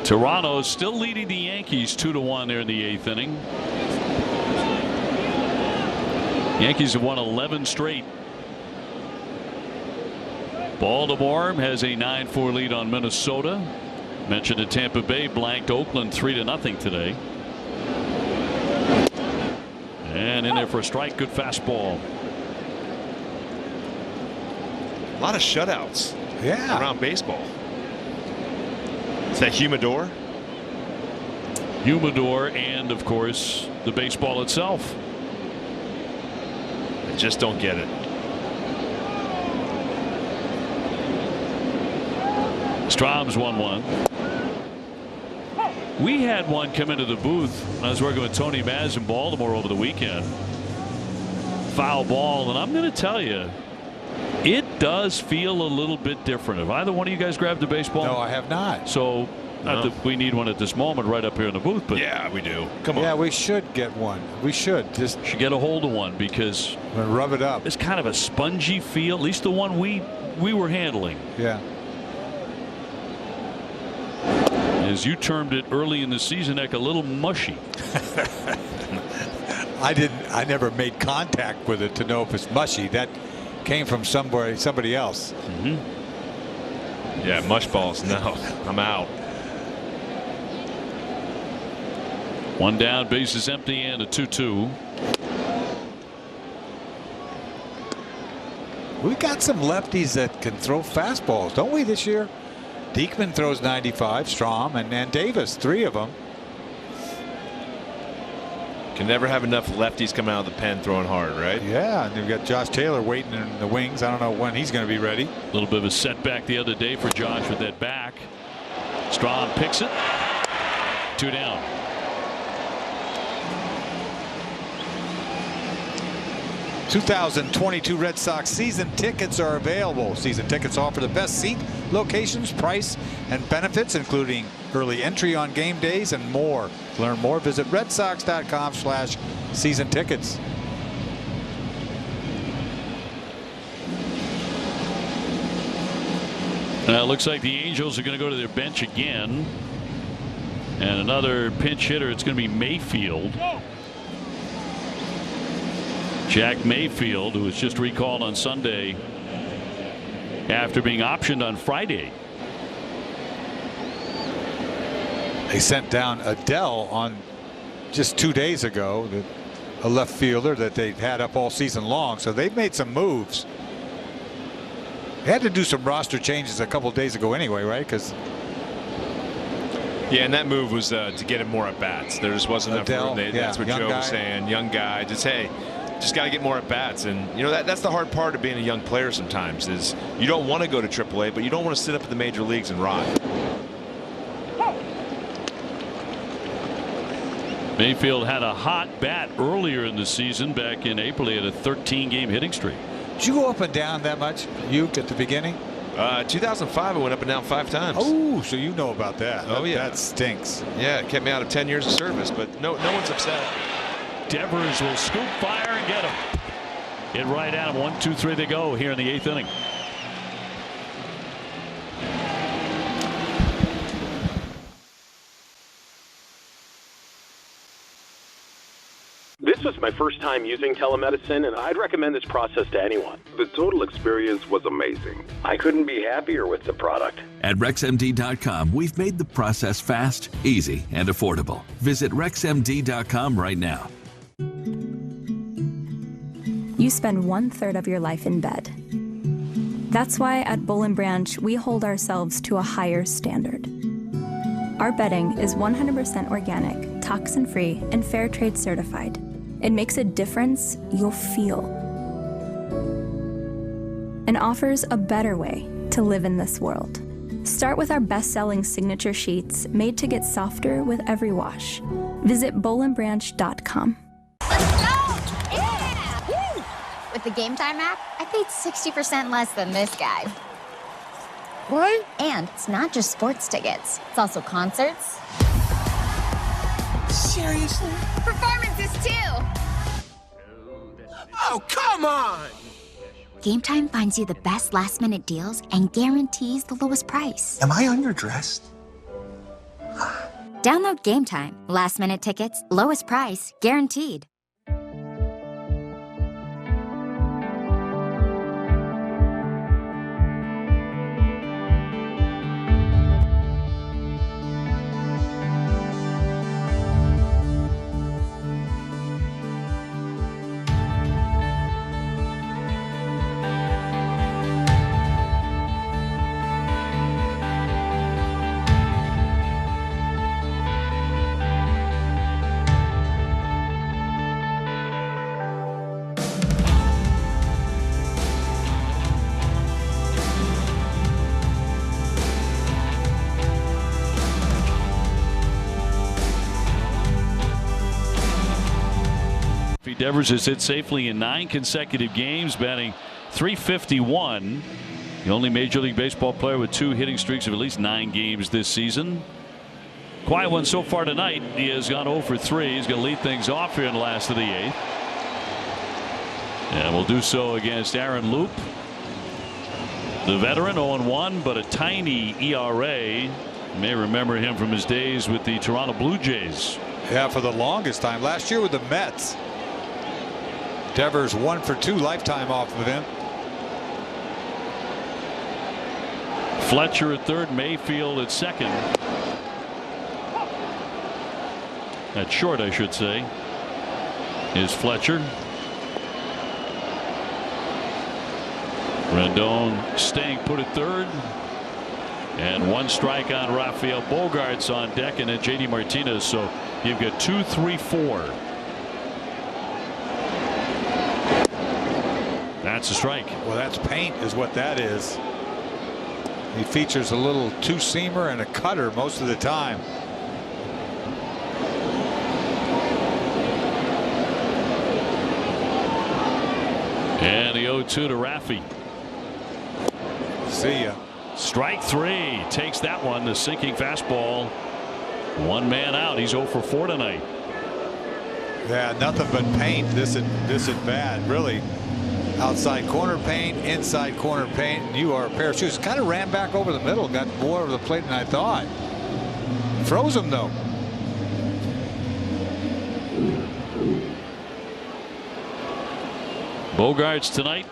Toronto is still leading the Yankees 2-1 there in the 8th inning. Yankees have won 11 straight. Baltimore has a 9-4 lead on Minnesota. Mentioned that Tampa Bay blanked Oakland 3-0 today. And in there for a strike. Good fastball. A lot of shutouts. Yeah. Around baseball. Is that humidor? Humidor and, of course, the baseball itself. I just don't get it. Strom's 1-1. We had one come into the booth when I was working with Tony Maz in Baltimore over the weekend. Foul ball, and I'm going to tell you, it does feel a little bit different. Have either one of you guys grabbed a baseball? No, I have not. So not that we need one at this moment right up here in the booth, but yeah, we do. Come on. Yeah, we should get one. We should get a hold of one because rub it up. It's kind of a spongy feel. At least the one we were handling. Yeah. As you termed it early in the season, Eck, a little mushy. I never made contact with it to know if it's mushy. That came from somebody else. Mm-hmm. Yeah, mush balls. No, I'm out. 1 down, base is empty, and a 2-2. We got some lefties that can throw fastballs, don't we, this year? Diekman throws 95, Strom, and Davis, 3 of them. Can never have enough lefties coming out of the pen throwing hard, right? Yeah, and you've got Josh Taylor waiting in the wings. I don't know when he's going to be ready. A little bit of a setback the other day for Josh with that back. Strom picks it. 2 down. '22 Red Sox season tickets are available. Season tickets offer the best seat, locations, price, and benefits, including early entry on game days and more. To learn more, visit redsox.com/season tickets. It looks like the Angels are going to go to their bench again. And another pinch hitter. It's going to be Mayfield. Jack Mayfield, who was just recalled on Sunday after being optioned on Friday. They sent down Adele on just 2 days ago. a left fielder that they've had up all season long. So they've made some moves. They had to do some roster changes a couple of days ago anyway, right? Because yeah, and that move was to get him more at bats. There just wasn't enough room. That's what Joe was saying. Young guy, just got to get more at bats. And you know that's the hard part of being a young player sometimes is you don't want to go to AAA, but you don't want to sit up in the major leagues and rot. Mayfield had a hot bat earlier in the season. Back in April, he had a 13-game hitting streak. Did you go up and down that much, Uke, at the beginning? 2005, I went up and down 5 times. Oh, so you know about that. Oh, yeah. That stinks. Yeah, it kept me out of 10 years of service, but no one's upset. Detmers will scoop, fire, and get him. Hit right at him. 1, 2, 3 to go here in the 8th inning. This was my first time using telemedicine, and I'd recommend this process to anyone. The total experience was amazing. I couldn't be happier with the product. At RexMD.com, we've made the process fast, easy, and affordable. Visit RexMD.com right now. You spend 1/3 of your life in bed. That's why at Boll & Branch, we hold ourselves to a higher standard. Our bedding is 100% organic, toxin-free, and fair trade certified. It makes a difference you'll feel and offers a better way to live in this world. Start with our best-selling signature sheets made to get softer with every wash. Visit bollandbranch.com. With the Game Time app, I paid 60% less than this guy. What? And it's not just sports tickets. It's also concerts. Seriously? Performances, too. Oh, come on! Game Time finds you the best last-minute deals and guarantees the lowest price. Am I underdressed? Download Game Time. Last-minute tickets, lowest price, guaranteed. Devers has hit safely in 9 consecutive games, batting .351. The only Major League Baseball player with 2 hitting streaks of at least 9 games this season. Quiet one so far tonight. He has gone 0 for 3. He's going to lead things off here in the last of the 8th. And will do so against Aaron Loop. The veteran, 0-1, but a tiny ERA. You may remember him from his days with the Toronto Blue Jays. Yeah, for the longest time. Last year with the Mets. Devers 1 for 2 lifetime off of him. Fletcher at third, Mayfield at second. At short, I should say, is Fletcher. Rendon staying put at third. And 1 strike on Rafael Bogarts on deck, and then JD Martinez. So you've got 2, 3, 4. That's a strike. Well, that's paint is what that is. He features a little 2-seamer and a cutter most of the time. And the 0-2 to Raffy. See ya. Strike 3 takes that one. The sinking fastball. 1 man out. He's 0 for 4 tonight. Yeah, nothing but paint. This at bat, really. Outside corner paint, inside corner paint, and you are a pair of shoes. Kind of ran back over the middle, got more over the plate than I thought. Froze him though. Bogarts tonight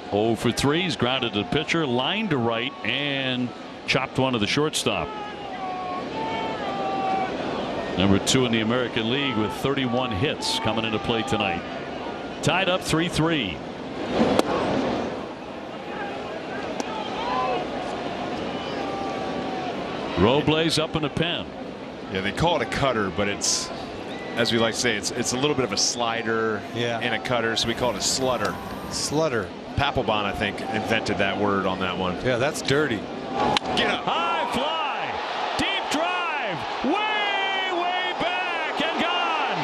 0 for 3. He's grounded to the pitcher, lined to right, and chopped one to the shortstop. Number 2 in the American League with 31 hits coming into play tonight. Tied up 3-3. Robles up in the pen. Yeah, they call it a cutter, but it's, as we like to say, it's a little bit of a slider and a cutter, so we call it a slutter. Slutter. Papelbon, I think, invented that word on that one. Yeah, that's dirty. Get up. High fly. Deep drive. Way back and gone.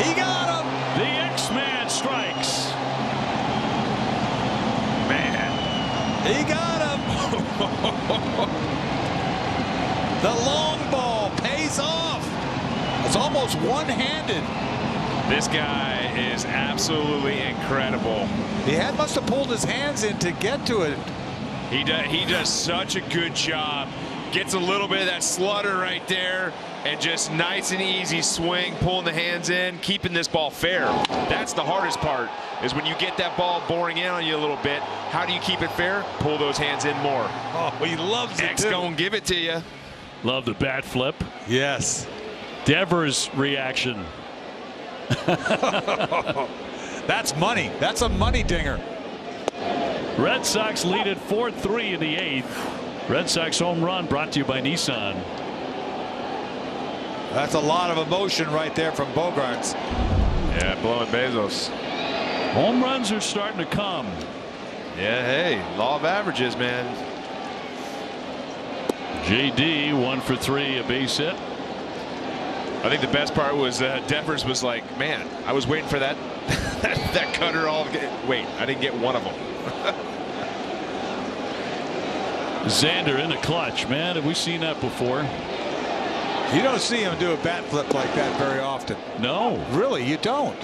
He got him. The X-Man strikes. Man. He got him. The long ball pays off. It's almost one-handed. This guy is absolutely incredible. He must have pulled his hands in to get to it. He does such a good job. Gets a little bit of that slutter right there, and just nice and easy swing, pulling the hands in, keeping this ball fair. That's the hardest part, is when you get that ball boring in on you a little bit. How do you keep it fair? Pull those hands in more. Oh, he loves it. X gonna give it to you. Love the bat flip. Yes. Devers' reaction. That's money. That's a money dinger. Red Sox lead at 4-3 in the 8th. Red Sox home run brought to you by Nissan. That's a lot of emotion right there from Bogaerts. Yeah, blowing Bezos. Home runs are starting to come. Yeah, hey, law of averages, man. JD 1 for 3, a base hit. I think the best part was Detmers was like, man, I was waiting for that that cutter all. Wait, I didn't get one of them. Xander in the clutch, man. Have we seen that before? You don't see him do a bat flip like that very often. No, really, you don't.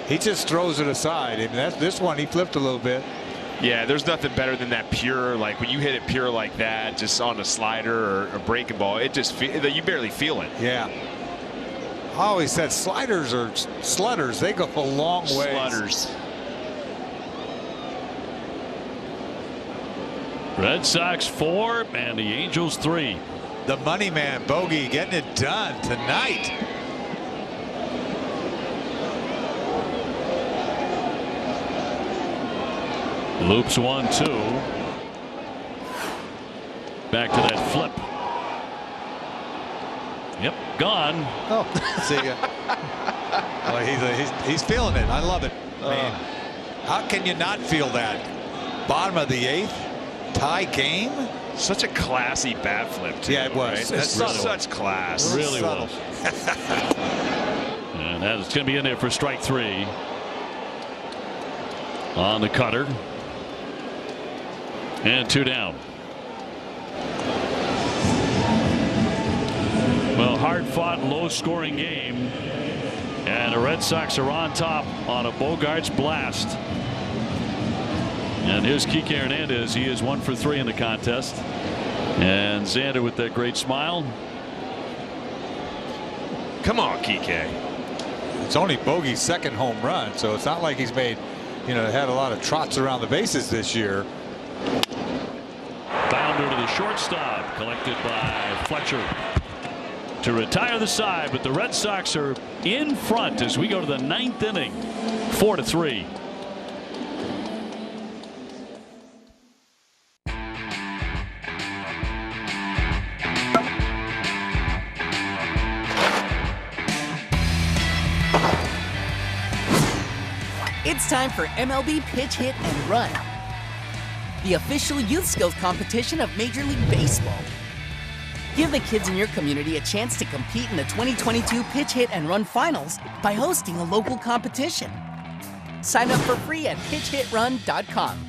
He just throws it aside. I mean, this one he flipped a little bit. Yeah, there's nothing better than that pure, like when you hit it pure like that, just on a slider or a breaking ball, it just you barely feel it. Yeah. I always said sliders or slutters, they go a long way. Slutters. Red Sox 4 and the Angels 3. The money man Bogey getting it done tonight. Loops 1-2. Back to that flip. Yep, gone. Oh, see ya. Well, he's feeling it. I love it. Man, how can you not feel that? Bottom of the 8th, tie game. Such a classy bat flip, too. Yeah, it was. Right? That's such class. Really was. And that is going to be in there for strike 3. On the cutter. And 2 down. Well, hard-fought, low-scoring game, and the Red Sox are on top on a Bogaerts blast. And here's Kike Hernandez. He is 1 for 3 in the contest. And Xander with that great smile. Come on, Kike. It's only Bogey's second home run, so it's not like he's made, had a lot of trots around the bases this year. Bounder to the shortstop, collected by Fletcher to retire the side, but the Red Sox are in front as we go to the 9th inning, 4-3. It's time for MLB Pitch Hit and Run, the official youth skills competition of Major League Baseball. Give the kids in your community a chance to compete in the 2022 Pitch Hit and Run Finals by hosting a local competition. Sign up for free at pitchhitrun.com.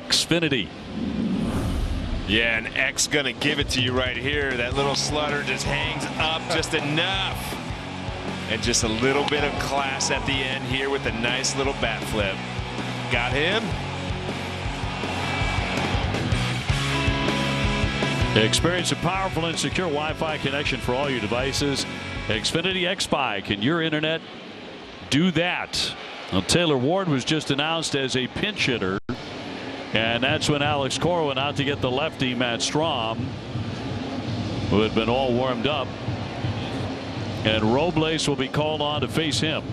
Xfinity. Yeah, and X going to give it to you right here. That little slutter just hangs up just enough. And just a little bit of class at the end here with a nice little bat flip. Got him. Experience a powerful and secure Wi-Fi connection for all your devices. Xfinity X-Spy. Can your internet do that? Well, Taylor Ward was just announced as a pinch hitter. And that's when Alex Cora went out to get the lefty, Matt Strom, who had been all warmed up. And Robles will be called on to face him.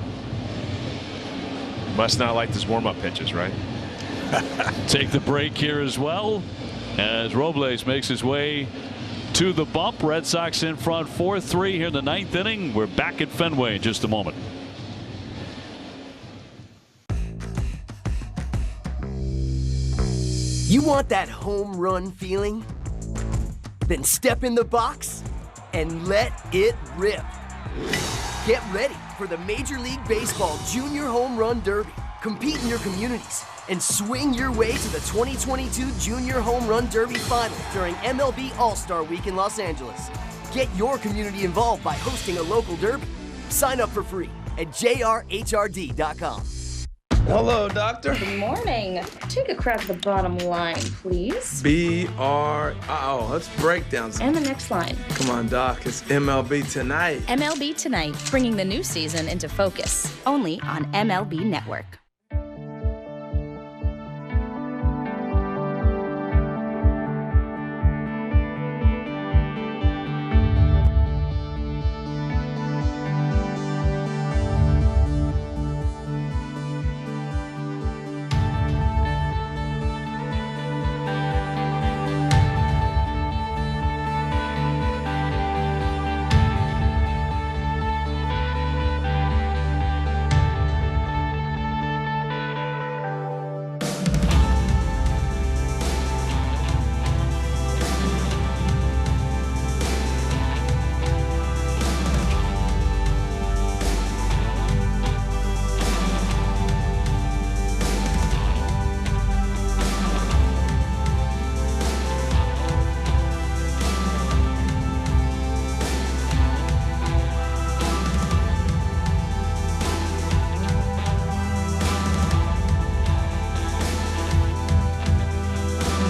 Must not like his warm-up pitches, right? Take the break here as well as Robles makes his way to the bump. Red Sox in front 4-3 here in the 9th inning. We're back at Fenway in just a moment. You want that home run feeling? Then step in the box and let it rip. Get ready for the Major League Baseball Junior Home Run Derby. Compete in your communities and swing your way to the 2022 Junior Home Run Derby Final during MLB All-Star Week in Los Angeles. Get your community involved by hosting a local derby. Sign up for free at jrhrd.com. Hello, doctor. Good morning. Take a crack at the bottom line, please. Let's break down. And the next line. Come on, doc. It's MLB Tonight. MLB Tonight, bringing the new season into focus. Only on MLB Network.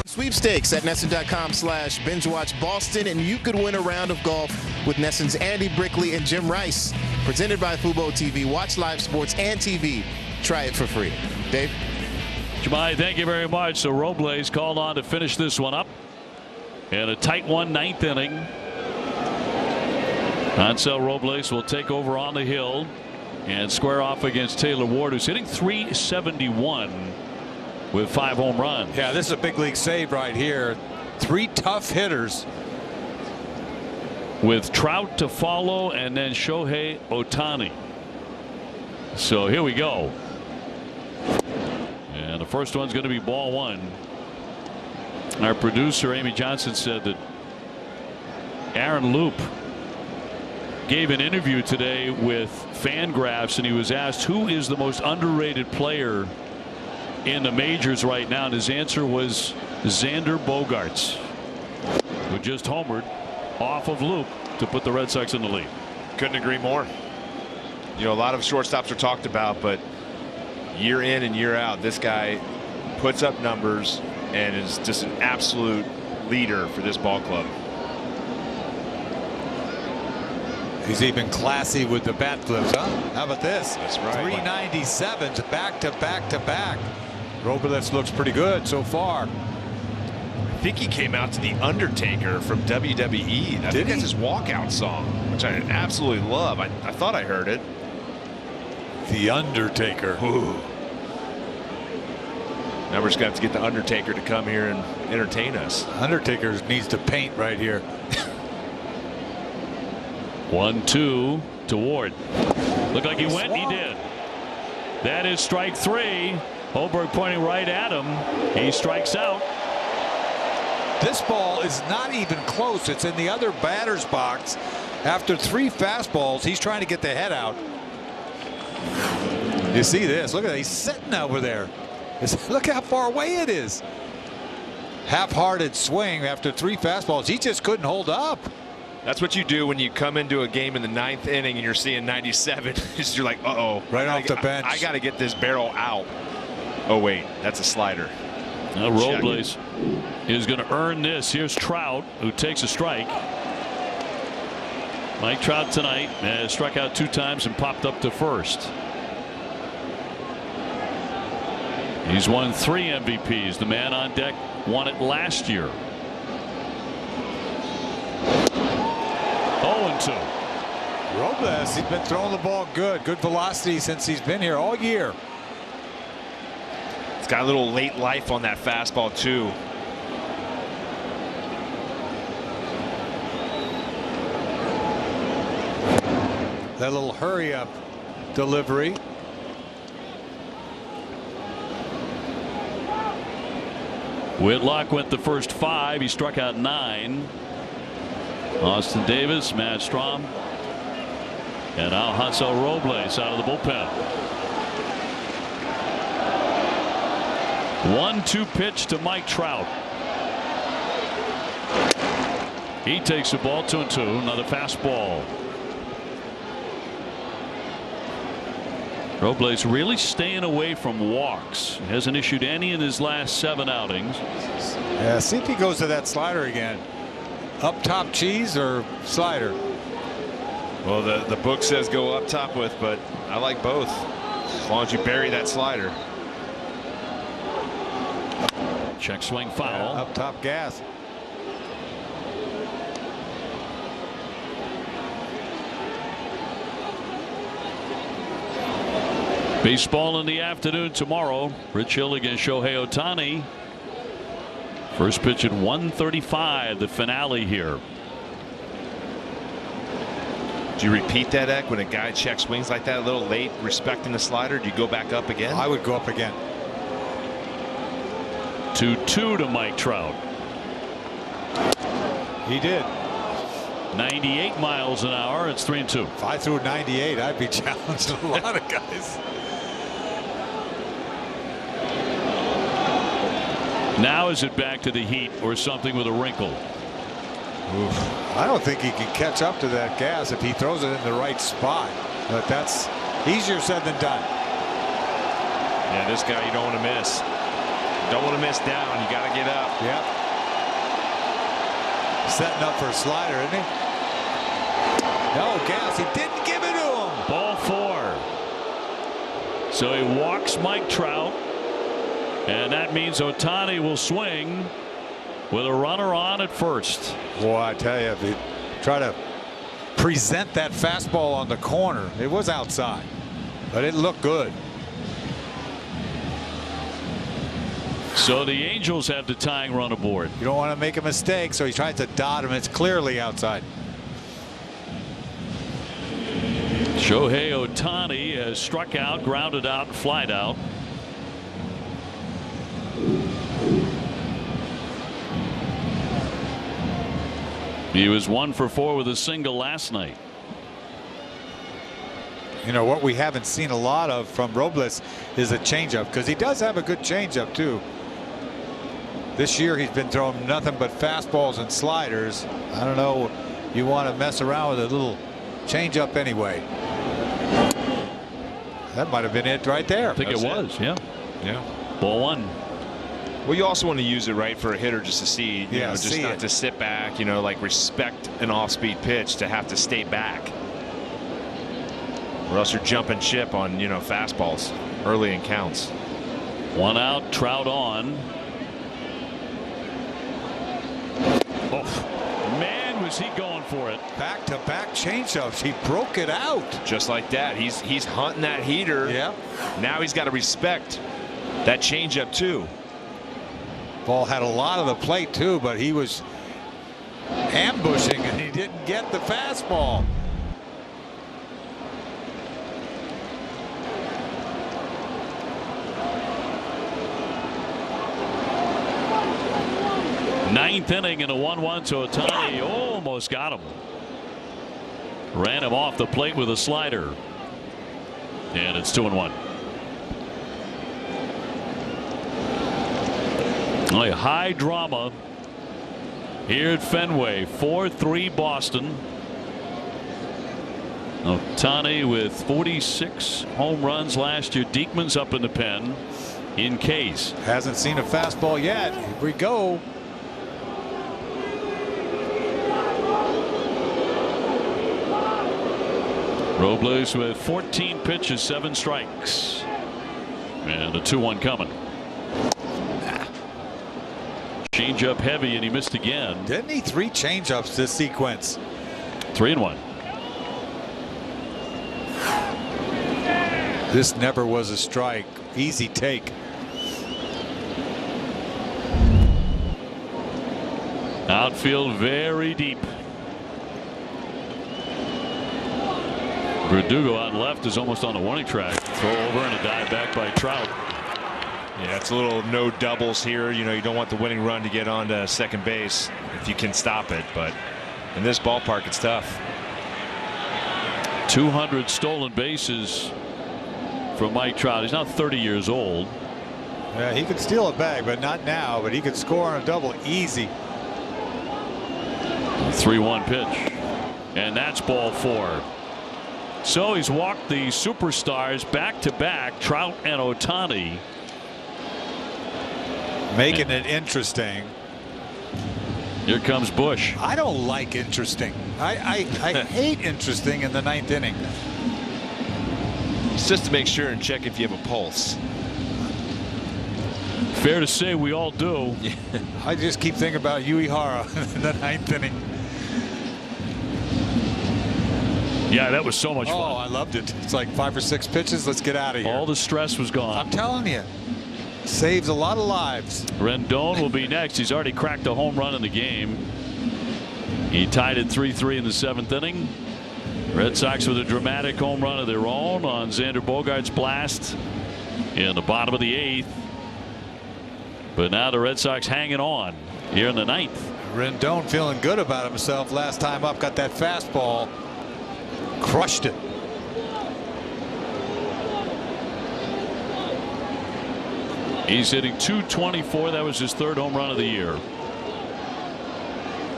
Sweepstakes at NESN.com/BingeWatchBoston, and you could win a round of golf with NESN's Andy Brickley and Jim Rice. Presented by Fubo TV. Watch live sports and TV. Try it for free. Dave? Jemai, thank you very much. So Robles called on to finish this one up. And a tight one, 9th inning. Ansel Robles will take over on the hill and square off against Taylor Ward, who's hitting .371. with 5 home runs. Yeah, this is a big league save right here. 3 tough hitters. With Trout to follow and then Shohei Ohtani. So here we go. And the first one's going to be ball 1. Our producer Amy Johnson said that Aaron Loop gave an interview today with Fangraphs, and he was asked who is the most underrated player in the majors right now, and his answer was Xander Bogaerts, who just homered off of Loop to put the Red Sox in the lead. Couldn't agree more. You know, a lot of shortstops are talked about, but year in and year out, this guy puts up numbers and is just an absolute leader for this ball club. He's even classy with the bat flips, huh? How about this? That's right. 397s back to back to back. Robles looks pretty good so far. I think he came out to The Undertaker from WWE. I think that's his walkout song, which I absolutely love. I thought I heard it. The Undertaker. Ooh. Now we're just going to have to get The Undertaker to come here and entertain us. Undertaker needs to paint right here. 1-2 to Ward. Looked like he went. He did. That is strike 3. Holberg pointing right at him. He strikes out. This ball is not even close. It's in the other batter's box. After 3 fastballs, he's trying to get the head out. You see this? Look at that. He's sitting over there. Look how far away it is. half-hearted swing after 3 fastballs. He just couldn't hold up. That's what you do when you come into a game in the 9th inning and you're seeing 97. You're like, uh-oh. Right off the bench. I got to get this barrel out. Oh, wait. That's a slider. Now Robles is going to earn this. Here's Trout, who takes a strike. Mike Trout tonight struck out 2 times and popped up to first. He's won 3 MVPs. The man on deck won it last year. 0-2. Robles, he's been throwing the ball good. Good velocity since he's been here all year. It's got a little late life on that fastball, too. That little hurry-up delivery. Whitlock went the first 5. He struck out 9. Austin Davis, Matt Strom, and now Hansel Robles out of the bullpen. 1-2 pitch to Mike Trout. He takes the ball 2-2. Another fastball. Robles really staying away from walks. He hasn't issued any in his last 7 outings. Yeah, see if he goes to that slider again. Up top cheese or slider? Well, the book says go up top with, but I like both. As long as you bury that slider. Check swing foul. Yeah, up top gas. Baseball in the afternoon tomorrow. Rich Hill against Shohei Ohtani. First pitch at 1:35, the finale here. Do you repeat that, Eck, when a guy checks swings like that a little late, respecting the slider? Do you go back up again? I would go up again. 2-2 to Mike Trout. He did. 98 miles an hour. It's 3-2. If I threw 98, I'd be challenging a lot of guys. Now is it back to the heat or something with a wrinkle? Oof. I don't think he can catch up to that gas if he throws it in the right spot. But that's easier said than done. Yeah, this guy you don't want to miss. You don't want to miss down. You got to get up. Yep. Setting up for a slider, isn't he? No gas. He didn't give it to him. Ball 4. So he walks Mike Trout. And that means Ohtani will swing with a runner on at first. Boy, I tell you, if you try to present that fastball on the corner, it was outside, but it looked good. So the Angels have the tying run aboard. You don't want to make a mistake, so he tries to dot him. It's clearly outside. Shohei Ohtani has struck out, grounded out, flied out. He was 1 for 4 with a single last night. You know what we haven't seen a lot of from Robles is a changeup, because he does have a good changeup too. This year he's been throwing nothing but fastballs and sliders. I don't know. You want to mess around with a little changeup anyway. That might have been it right there. I think it was. Yeah. Yeah. Ball 1. Well, you also want to use it right for a hitter just to see, you know, just see not to sit back, you know, like respect an off-speed pitch, to have to stay back, or else you're jumping ship on, you know, fastballs early in counts. 1 out, Trout on. Oh, man, was he going for it. Back-to-back changeups. He broke it out. Just like that. He's hunting that heater. Yeah. Now he's got to respect that changeup too. Ball had a lot of the plate too, but he was ambushing and he didn't get the fastball. Ninth inning and a 1-1 to Ohtani. Almost got him. Ran him off the plate with a slider. And it's 2-1. A high drama here at Fenway. 4-3 Boston. Ohtani with 46 home runs last year. Detmers up in the pen in case. Hasn't seen a fastball yet. Here we go. Robles with 14 pitches, 7 strikes. And a 2-1 coming. Change-up heavy, and he missed again. Didn't he? 3 change-ups this sequence. 3-1. This never was a strike. Easy take. Outfield very deep. Verdugo out left is almost on the warning track. Throw over and a dive back by Trout. Yeah, it's a little no doubles here. You know, you don't want the winning run to get on to second base if you can stop it. But in this ballpark, it's tough. 200 stolen bases from Mike Trout. He's now 30 years old. Yeah, he could steal a bag, but not now. But he could score on a double easy. 3-1 pitch. And that's ball 4. So he's walked the superstars back to back, Trout and Ohtani. Making it interesting. Here comes Bush. I don't like interesting. I hate interesting in the 9th inning. It's just to make sure and check if you have a pulse. Fair to say we all do. I just keep thinking about Uehara in the 9th inning. Yeah, that was so much fun. Oh, I loved it. It's like 5 or 6 pitches. Let's get out of here. All the stress was gone. I'm telling you. Saves a lot of lives. Rendon will be next. He's already cracked a home run in the game. He tied it 3-3 in the 7th inning. Red Sox with a dramatic home run of their own on Xander Bogaerts' blast in the bottom of the 8th. But now the Red Sox hanging on here in the 9th. Rendon feeling good about himself last time up. Got that fastball. Crushed it. He's hitting .224. That was his 3rd home run of the year.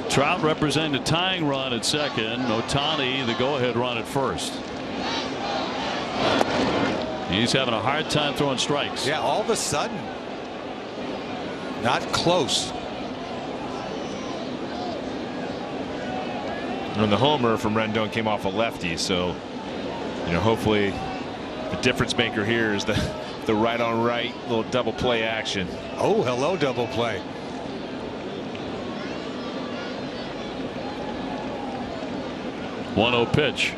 Trout representing the tying run at second. Ohtani the go-ahead run at first. He's having a hard time throwing strikes. Yeah, all of a sudden. Not close. And the homer from Rendon came off a lefty, so you know, hopefully the difference maker here is the right on right little double play action. Oh, hello, double play. .1-0 pitch.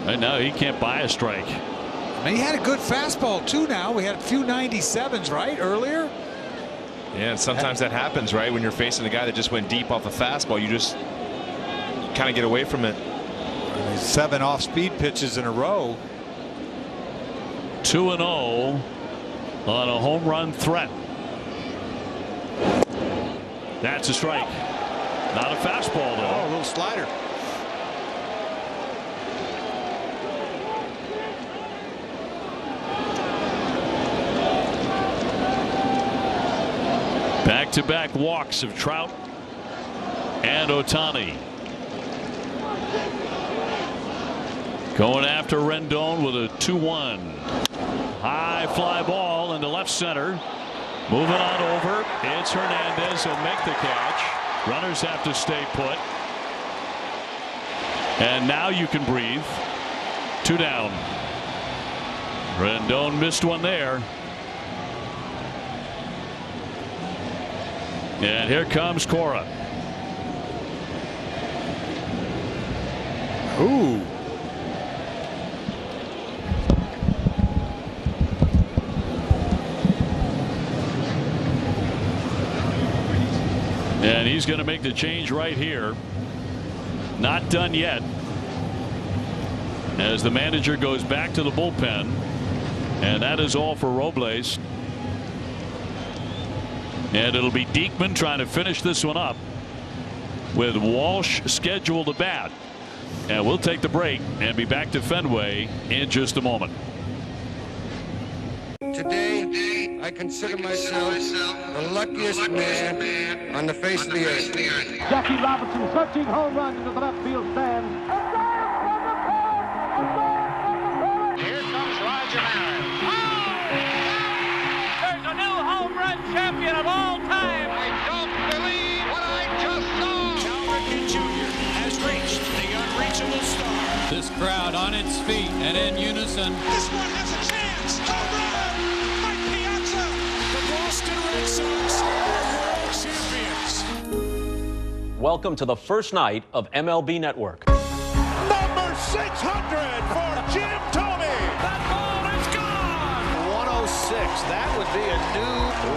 Right now he can't buy a strike. And he had a good fastball too. Now we had a few 97s right earlier. Yeah, and sometimes that happens, right? When you're facing a guy that just went deep off a fastball, you just kind of get away from it. 7 off-speed pitches in a row. 2-0 on a home run threat. That's a strike. Not a fastball, though. Oh, a little slider. Back-to-back walks of Trout and Ohtani. Going after Rendon with a 2-1. High fly ball into left center. Moving on over. It's Hernandez. He'll make the catch. Runners have to stay put. And now you can breathe. 2 down. Rendon missed one there. And here comes Cora. Ooh. And he's going to make the change right here. Not done yet. As the manager goes back to the bullpen. And that is all for Robles. And it'll be Detmers trying to finish this one up with Walsh scheduled to bat. And we'll take the break and be back to Fenway in just a moment. Today, I consider myself the luckiest man on the face of the earth. Jackie Robinson searching home run into the left field stand. Here comes Roger Maris. There's a new home run champion of all time. I don't believe what I just saw. Cal Ripken Jr. has reached the unreachable star. This crowd on its feet and in unison. This one has a chance. Home run! Mike Piazza! The Boston Red Sox are world champions. Welcome to the first night of MLB Network. Number 600 for Jim Thome. That ball is gone. 106. That would be a new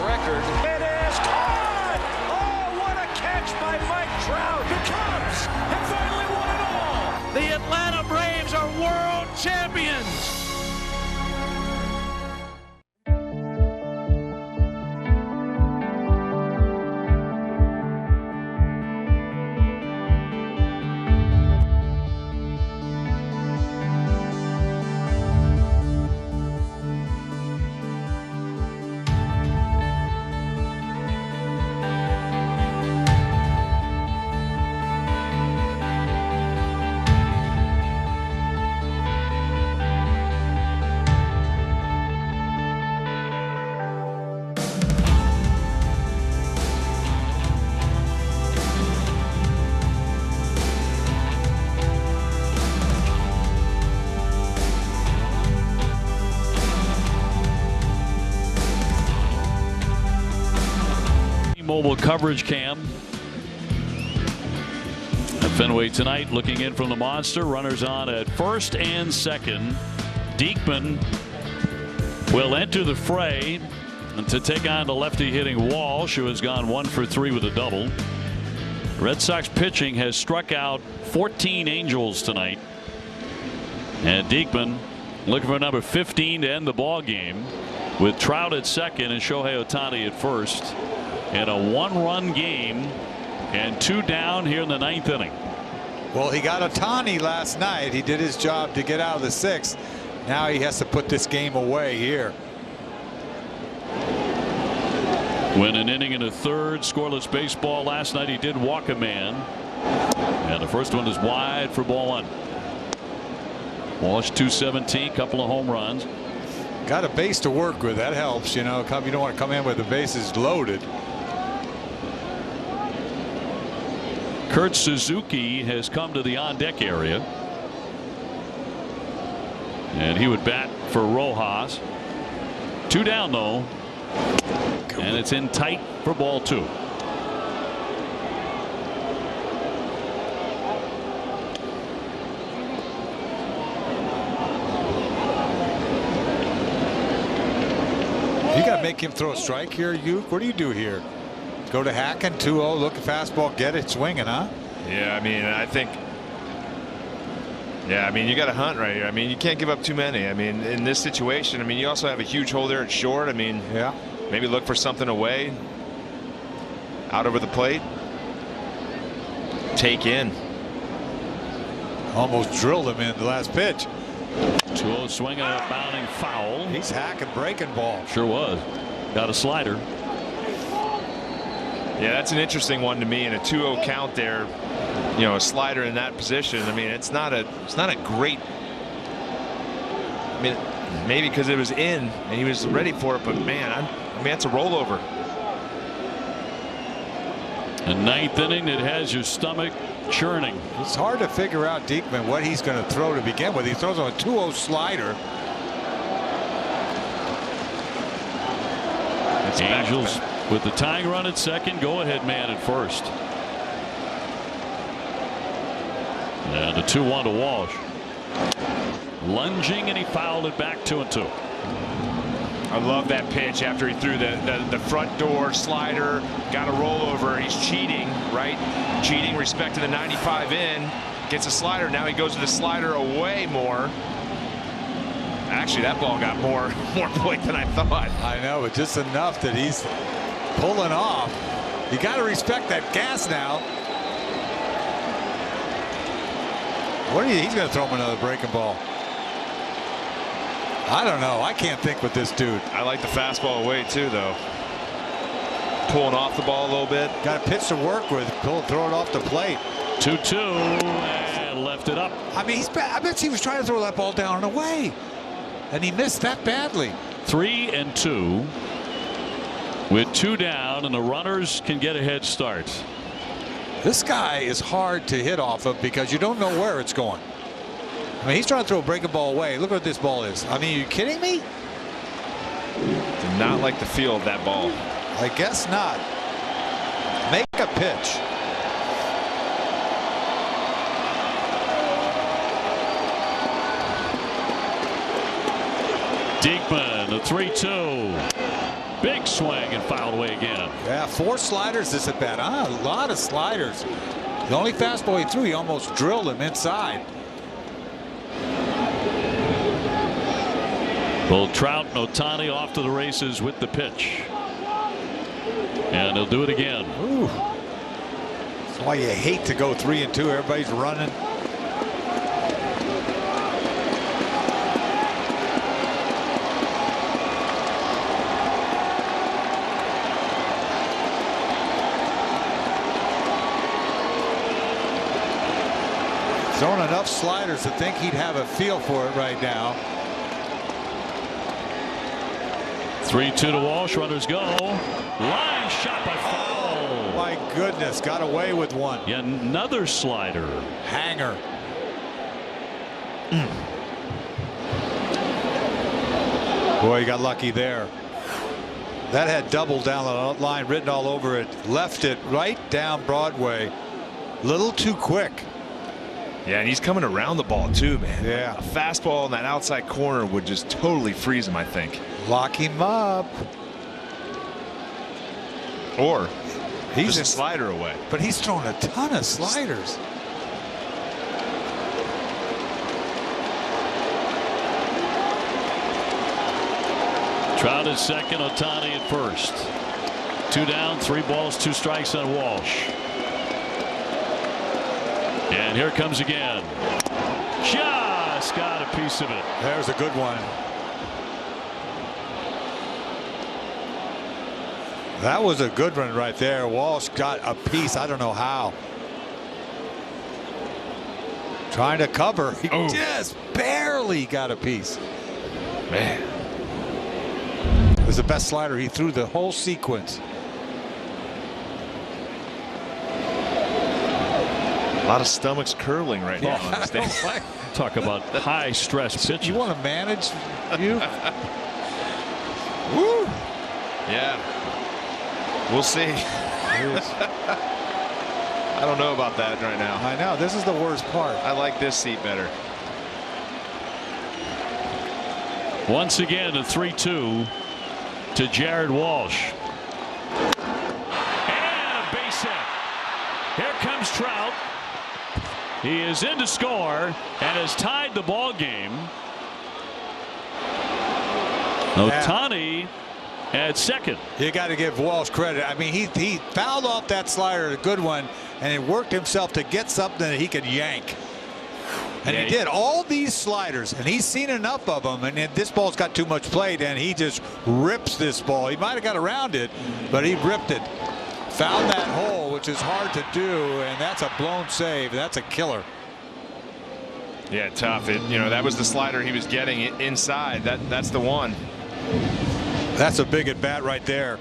record. It is caught. Oh, what a catch by Mike Trout. The Cubs have finally won it all. The Atlanta Braves are world champions. Mobile coverage cam at Fenway tonight. Looking in from the monster. Runners on at first and second. Detmers will enter the fray to take on the lefty hitting Walsh, who has gone 1 for 3 with a double. Red Sox pitching has struck out 14 Angels tonight, and Detmers looking for number 15 to end the ball game, with Trout at second and Shohei Ohtani at first. In a 1-run game and 2 down here in the 9th inning. Well, he got Ohtani last night. He did his job to get out of the 6th. Now he has to put this game away here. Win an inning in a third. Scoreless baseball last night. He did walk a man, and the first one is wide for ball 1. Walsh 217, couple of home runs. Got a base to work with. That helps. You know, you don't want to come in with the bases loaded. Kurt Suzuki has come to the on-deck area, and he would bat for Rojas. 2 down though, and it's in tight for ball 2. You got to make him throw a strike here, Uke. What do you do here? Go to hacking 2-0, look at fastball, get it swinging, huh? Yeah, I mean, I think. Yeah, I mean, you got to hunt right here. I mean, you can't give up too many. I mean, in this situation, I mean, you also have a huge hole there at short. I mean, yeah, maybe look for something away, out over the plate, take in. Almost drilled him in the last pitch. 2-0 swinging at a bounding foul. He's hacking breaking ball. Sure was. Got a slider. Yeah, that's an interesting one to me. In a 2-0 count there, you know, a slider in that position. I mean, it's not a great. I mean, maybe because it was in and he was ready for it, but man, I mean, that's a rollover. A 9th inning that has your stomach churning. It's hard to figure out Detmers what he's going to throw to begin with. He throws on a 2-0 slider. Angels with the tying run at second, go ahead man at first. And the 2-1 to Walsh. Lunging, and he fouled it back 2-2. I love that pitch after he threw the front door slider, got a rollover. He's cheating, right? Cheating, respect to the 95 in, gets a slider. Now he goes to the slider away more. Actually, that ball got more point than I thought. I know, but just enough that he's pulling off. You got to respect that gas now. What are you? He's going to throw him another breaking ball. I don't know. I can't think with this dude. I like the fastball away too, though. Pulling off the ball a little bit. Got a pitch to work with. Throw it off the plate. 2-2 and left it up. I mean, I bet he was trying to throw that ball down and away, and he missed that badly. 3-2 with 2 down, and the runners can get a head start. This guy is hard to hit off of because you don't know where it's going. I mean, he's trying to throw a breaking ball away. Look what this ball is. I mean, are you kidding me? Did not like the feel of that ball. I guess not. Make a pitch. Detmers, the 3-2. Big swing and fouled away again. Yeah, 4 sliders this at bat. A lot of sliders. The only fastball he threw, he almost drilled him inside. Both Trout and Ohtani off to the races with the pitch. And he'll do it again. Ooh. That's why you hate to go 3-2. Everybody's running. Throwing enough sliders to think he'd have a feel for it right now. 3-2 to Walsh. Runners go. Line shot by foul. My goodness, got away with one. Yeah, another slider. Hanger. Boy, you got lucky there. That had double down the line written all over it. Left it right down Broadway. Little too quick. Yeah, and he's coming around the ball too, man. Yeah. A fastball in that outside corner would just totally freeze him, I think. Lock him up. Or he's just a slider away. But he's throwing a ton of sliders. Trout at second, Ohtani at first. 2 down, 3 balls, 2 strikes on Walsh. And here comes again. Just got a piece of it. There's a good one. That was a good one right there. Walsh got a piece. I don't know how. Trying to cover. He just barely got a piece. Man. It was the best slider he threw the whole sequence. A lot of stomachs curling right now. Yeah. Talk about high stress pitch. You want to manage you? Woo. Yeah. We'll see. I don't know about that right now. I know. This is the worst part. I like this seat better. Once again, a 3-2 to Jared Walsh. And a base hit. Here comes Trout. He is in to score and has tied the ball game. Ohtani at second. You got to give Walsh credit. I mean, he fouled off that slider, a good one, and he worked himself to get something that he could yank. And he did all these sliders, and he's seen enough of them. And this ball's got too much plate, and he just rips this ball. He might have got around it, but he ripped it. Found that hole, which is hard to do, and that's a blown save. That's a killer. Yeah, tough. That was the slider he was getting inside. That's the one. That's a big at bat right there.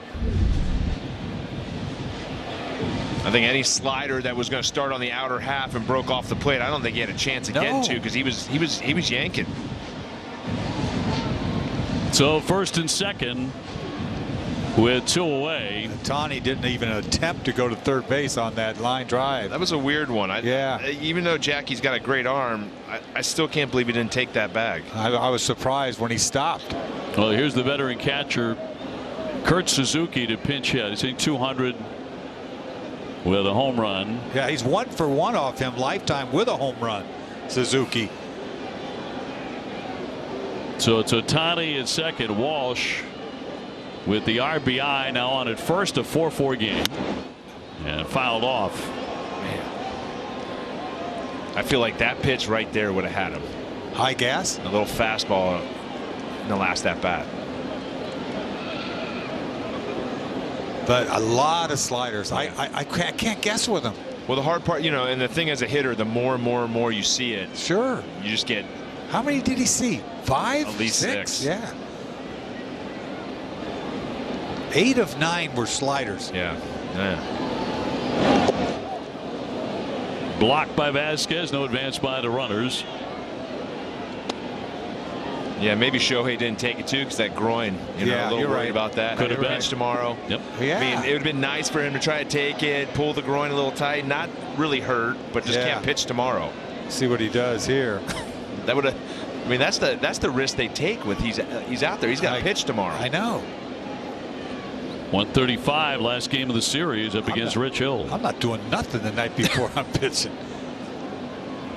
I think any slider that was going to start on the outer half and broke off the plate, I don't think he had a chance of getting to, because he was yanking. So first and second with 2 away. Ohtani didn't even attempt to go to third base on that line drive. That was a weird one. Even though Jackie's got a great arm, I still can't believe he didn't take that bag. I was surprised when he stopped. Well, here's the veteran catcher, Kurt Suzuki, to pinch hit. He's hitting 200 with a home run. Yeah, he's 1 for 1 off him lifetime with a home run, Suzuki. So it's Ohtani at second. Walsh with the RBI now on at first, a 4-4 game, and fouled off. Man, I feel like that pitch right there would have had him. High gas? A little fastball. in the last at-bat. But a lot of sliders. I can't guess with them. Well, the hard part, and the thing as a hitter, the more and more you see it, sure, you just get. How many did he see? 5? At least 6. Yeah. 8 of 9 were sliders. Yeah. Blocked by Vasquez. No advance by the runners. Yeah, maybe Shohei didn't take it too because that groin. A little worried about that. Could have been tomorrow. Yep. Yeah. I mean, it would have been nice for him to try to take it, pull the groin a little tight, not really hurt, but just can't pitch tomorrow. See what he does here. That would have. I mean, that's the risk they take with he's out there. He's got to pitch tomorrow. I know. 135 last game of the series up against Rich Hill. I'm not doing nothing the night before I'm pitching.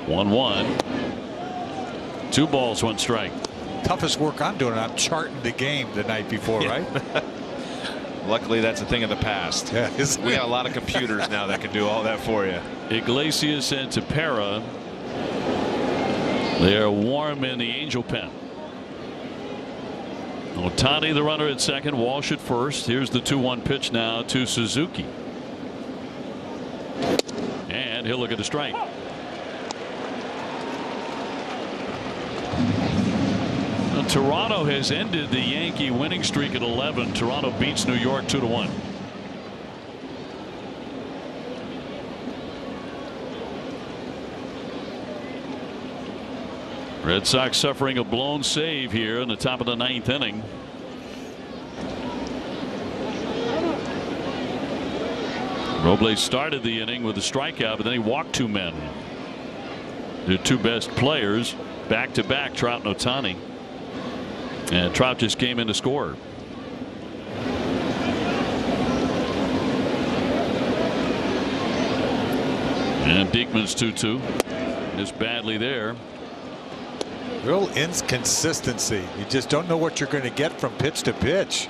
1-1. 2 balls, 1 strike. Toughest work I'm doing. I'm charting the game the night before, right? Luckily, that's a thing of the past. Yeah, we got a lot of computers now that can do all that for you. Iglesias and Tepera. They are warm in the Angel pen. Ohtani, the runner, at second. Walsh at first. Here's the 2-1 pitch now to Suzuki. And he'll look at the strike. Toronto has ended the Yankee winning streak at 11. Toronto beats New York 2-1. Red Sox suffering a blown save here in the top of the 9th inning. Robles started the inning with a strikeout, but then he walked 2 men. The 2 best players back to back, Trout and Ohtani. And Trout just came in to score. And Detmers 2-2. Missed badly there. Real inconsistency. You just don't know what you're going to get from pitch to pitch.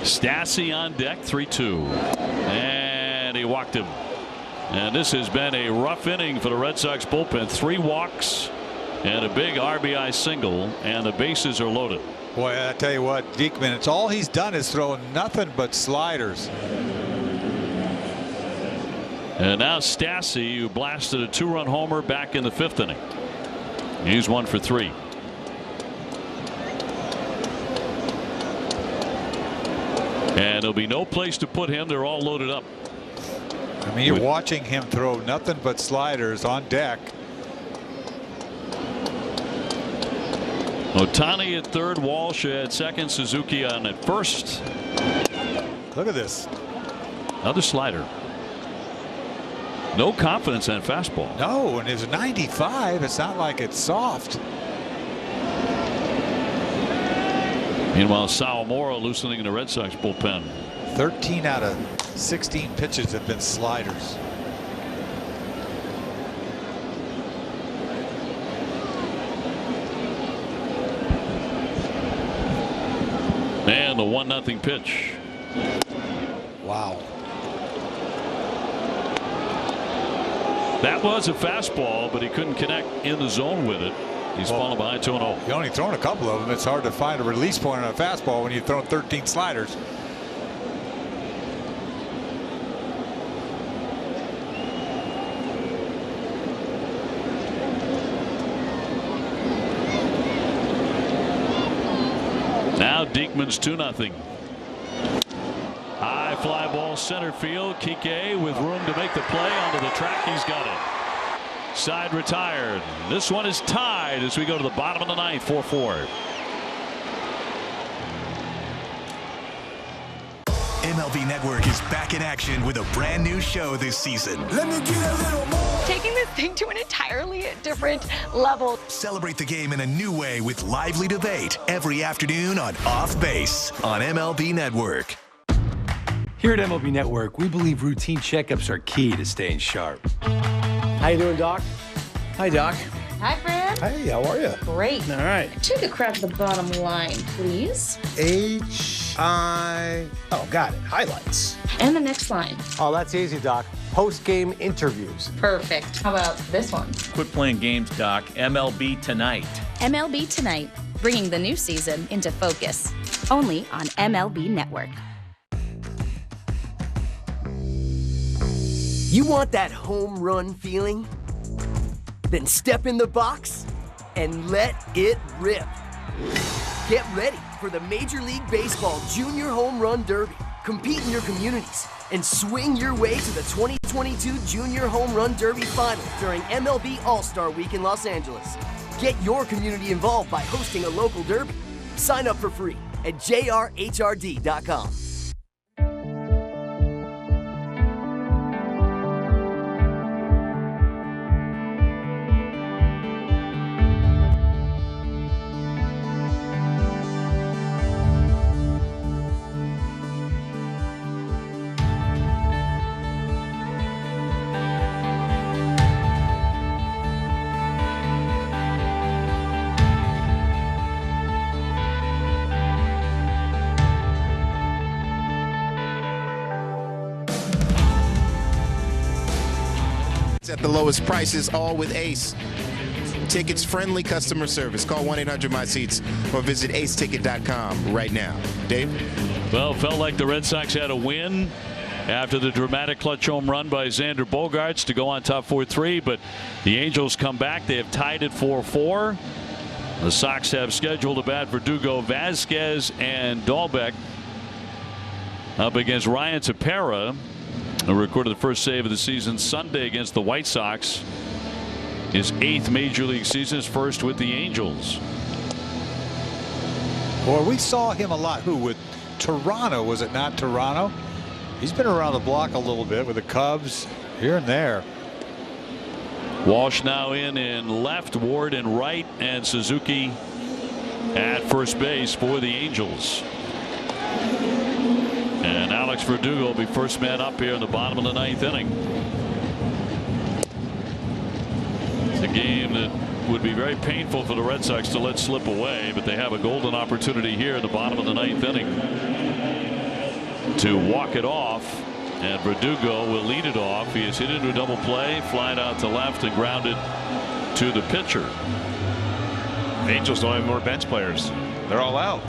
Stassi on deck, 3-2. And he walked him. And this has been a rough inning for the Red Sox bullpen. 3 walks and a big RBI single, and the bases are loaded. Boy, I tell you what, Diekman, it's all he's done is throw nothing but sliders. And now Stassi, who blasted a 2-run homer back in the 5th inning. He's 1 for 3. And there'll be no place to put him. They're all loaded up. I mean, you're watching him throw nothing but sliders on deck. Ohtani at third, Walsh at second, Suzuki on at first. Look at this. Another slider. No confidence on fastball. No, and it's 95. It's not like it's soft. Meanwhile, Sawamura loosening the Red Sox bullpen. 13 out of 16 pitches have been sliders. And the 1-0 pitch. Wow. That was a fastball, but he couldn't connect in the zone with it. He's fallen behind 2-0. You only thrown a couple of them. It's hard to find a release point on a fastball when you've thrown 13 sliders. Now Diekman's 2-0. High fly ball center field. Kike with room to make the play onto the track. He's got it. Side retired. This one is tied as we go to the bottom of the 9th, 4-4. MLB Network is back in action with a brand new show this season. Let me get a little more. Taking this thing to an entirely different level. Celebrate the game in a new way with lively debate every afternoon on Off Base on MLB Network. Here at MLB Network, we believe routine checkups are key to staying sharp. How you doing, Doc? Hi, Doc. Hi, Fran. Hey, how are you? Great. All right. Take a crack at the bottom line, please. Oh, got it. Highlights. And the next line. Oh, that's easy, Doc. Post-game interviews. Perfect. How about this one? Quit playing games, Doc. MLB Tonight. MLB Tonight, bringing the new season into focus. Only on MLB Network. You want that home run feeling? Then step in the box and let it rip. Get ready for the Major League Baseball Junior Home Run Derby. Compete in your communities and swing your way to the 2022 Junior Home Run Derby Final during MLB All-Star Week in Los Angeles. Get your community involved by hosting a local derby. Sign up for free at jrhrd.com. At the lowest prices, all with Ace. Tickets, friendly customer service. Call 1-800-MY-SEATS or visit aceticket.com right now. Dave? Well, felt like the Red Sox had a win after the dramatic clutch home run by Xander Bogaerts to go on top 4-3, but the Angels come back. They have tied at 4-4. The Sox have scheduled to bat Verdugo, Vasquez, and Dahlbeck up against Ryan Tepera, who recorded the first save of the season Sunday against the White Sox. His 8th Major League season, his first with the Angels. Boy, we saw him a lot. Who, with Toronto? Was it not Toronto? He's been around the block a little bit with the Cubs here and there. Walsh now in left, Ward in right, and Suzuki at first base for the Angels. And Alex Verdugo will be first man up here in the bottom of the 9th inning. It's a game that would be very painful for the Red Sox to let slip away, but they have a golden opportunity here in the bottom of the 9th inning to walk it off. And Verdugo will lead it off. He is hit into a double play, flied out to left, and grounded to the pitcher. The Angels don't have more bench players. They're all out.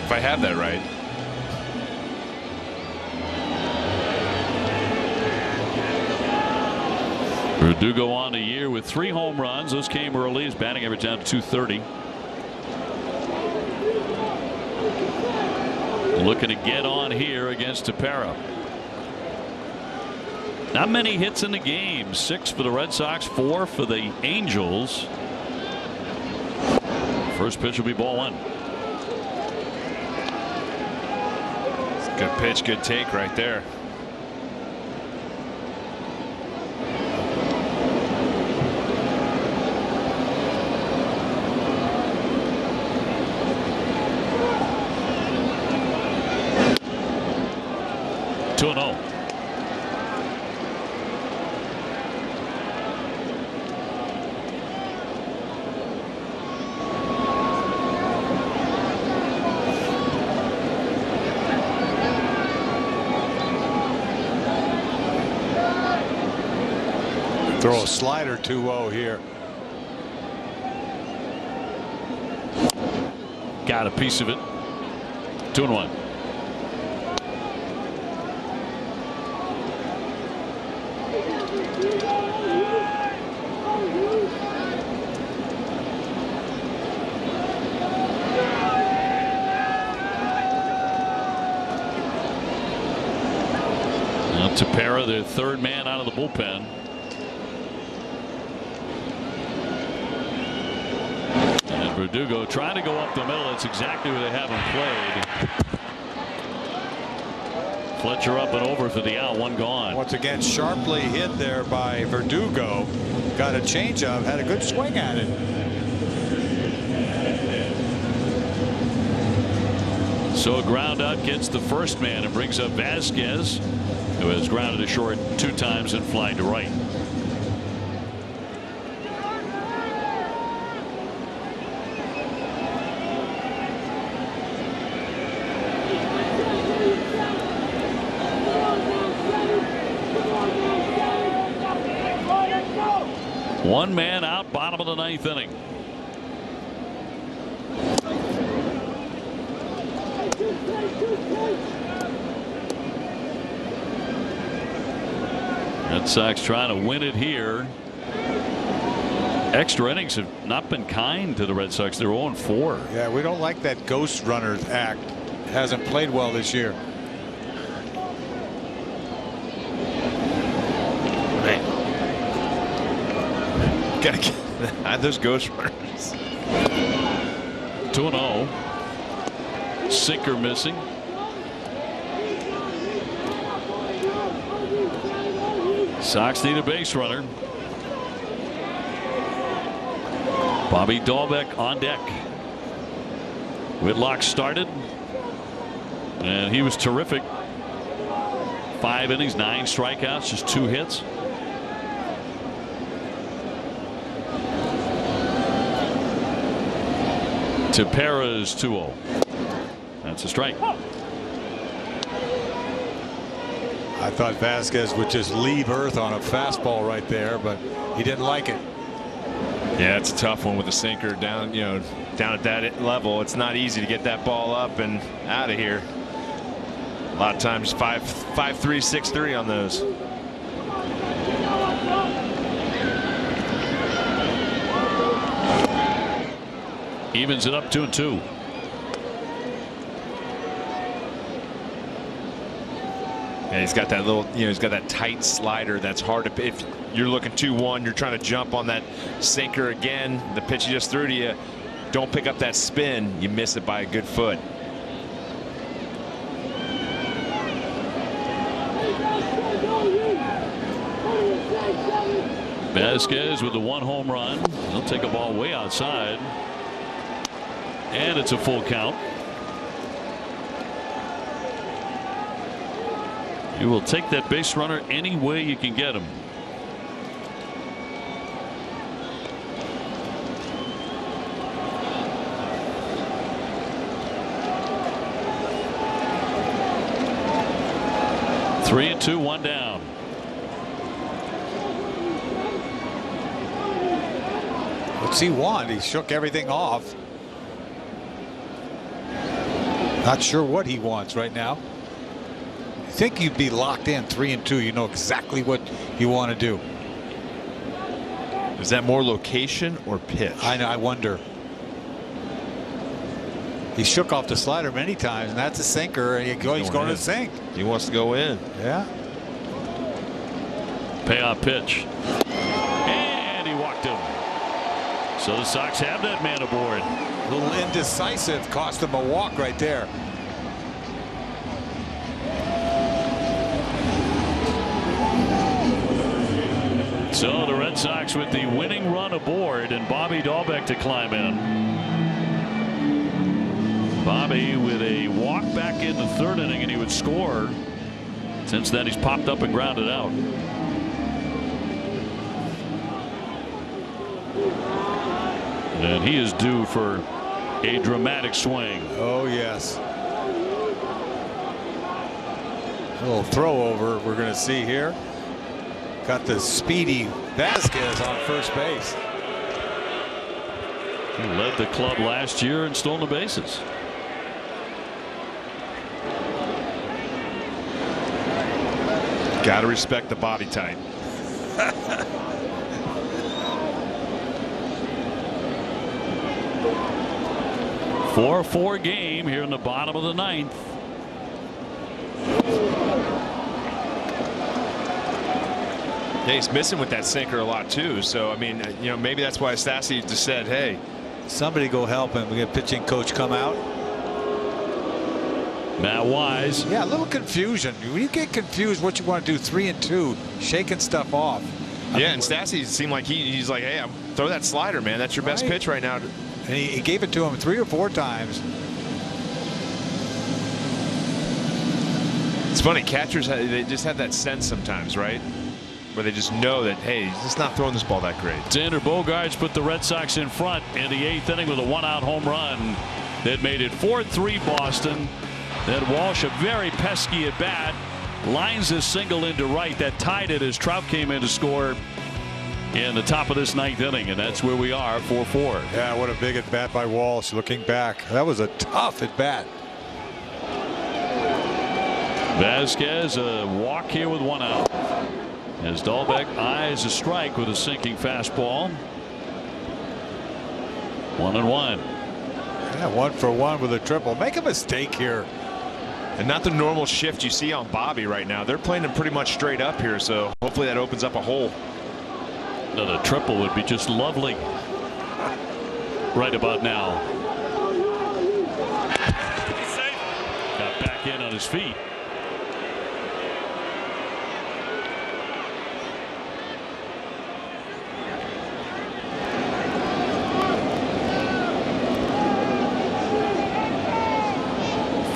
If I have that right. Verdugo on a year with 3 home runs. Those came early. His batting average down to 230. Looking to get on here against Tepera. Not many hits in the game. 6 for the Red Sox, 4 for the Angels. First pitch will be ball 1. Good pitch, good take right there. Throw a slider 2-0 here. Got a piece of it. 2-1. Now Tepera, their 3rd man out of the bullpen. Verdugo trying to go up the middle. That's exactly where they have him played. Fletcher up and over for the out. 1 gone. Once again, sharply hit there by Verdugo. Got a changeup. Had a good swing at it. So a ground out gets the first man and brings up Vasquez, who has grounded to short 2 times and flying to right. One man out, bottom of the 9th inning. Red Sox trying to win it here. Extra innings have not been kind to the Red Sox. They're 0-4. Yeah, we don't like that ghost runners act. Hasn't played well this year. Man. Gotta get those ghost runners. 2-0. Sinker missing. Sox need a base runner. Bobby Dahlbeck on deck. Whitlock started, and he was terrific. 5 innings, 9 strikeouts, just 2 hits. Tepera's 2-0. That's a strike. I thought Vasquez would just leave earth on a fastball right there, but he didn't like it. Yeah, it's a tough one with the sinker down, down at that level. It's not easy to get that ball up and out of here. A lot of times 5-3, 6-3 on those. Evens it up 2-2. And he's got that little, he's got that tight slider that's hard to, if you're looking 2-1, you're trying to jump on that sinker again, the pitch he just threw to you, don't pick up that spin, you miss it by a good foot. Vasquez with the 1 home run. He'll take a ball way outside. And it's a full count. You will take that base runner any way you can get him. Three and 2, 1 down. What's he want? He shook everything off. Not sure what he wants right now. I think you'd be locked in 3 and 2. You know exactly what you want to do. Is that more location or pitch? I know. I wonder. He shook off the slider many times, and that's a sinker. And he's going to sink. He wants to go in. Yeah. Payoff pitch. And he walked him. So the Sox have that man aboard. A little indecisive, cost him a walk right there. So the Red Sox with the winning run aboard, and Bobby Dahlbeck to climb in. Bobby with a walk back in the 3rd inning, and he would score. Since then, he's popped up and grounded out. And he is due for a dramatic swing. Oh, yes. A little throw over we're going to see here. Got the speedy Vasquez on first base. He led the club last year in stolen bases. Got to respect the body type. 4-4 game here in the bottom of the 9th. Yeah, he's missing with that sinker a lot too. So I mean, maybe that's why Stassi just said, "Hey, somebody go help him." We get pitching coach come out. Matt Wise. Yeah, a little confusion. When you get confused, what you want to do, 3 and 2, shaking stuff off. And Stassi seemed like he's like, "Hey, throw that slider, man. That's your best pitch right now." And he gave it to him 3 or 4 times. It's funny, catchers, they just have that sense sometimes, right? Where they just know that, hey, he's just not throwing this ball that great. Xander Bogaerts put the Red Sox in front in the 8th inning with a 1-out home run that made it 4-3 Boston. Then Walsh, a very pesky at bat, lines his single into right that tied it as Trout came in to score. in the top of this 9th inning, and that's where we are, 4-4. Yeah, what a big at bat by Walsh. Looking back, that was a tough at bat. Vasquez a walk here with 1 out. As Dahlbeck eyes a strike with a sinking fastball. 1-1. Yeah, 1 for 1 with a triple. Make a mistake here. And not the normal shift you see on Bobby right now. They're playing him pretty much straight up here, so hopefully that opens up a hole. Another triple would be just lovely right about now. Got back in on his feet.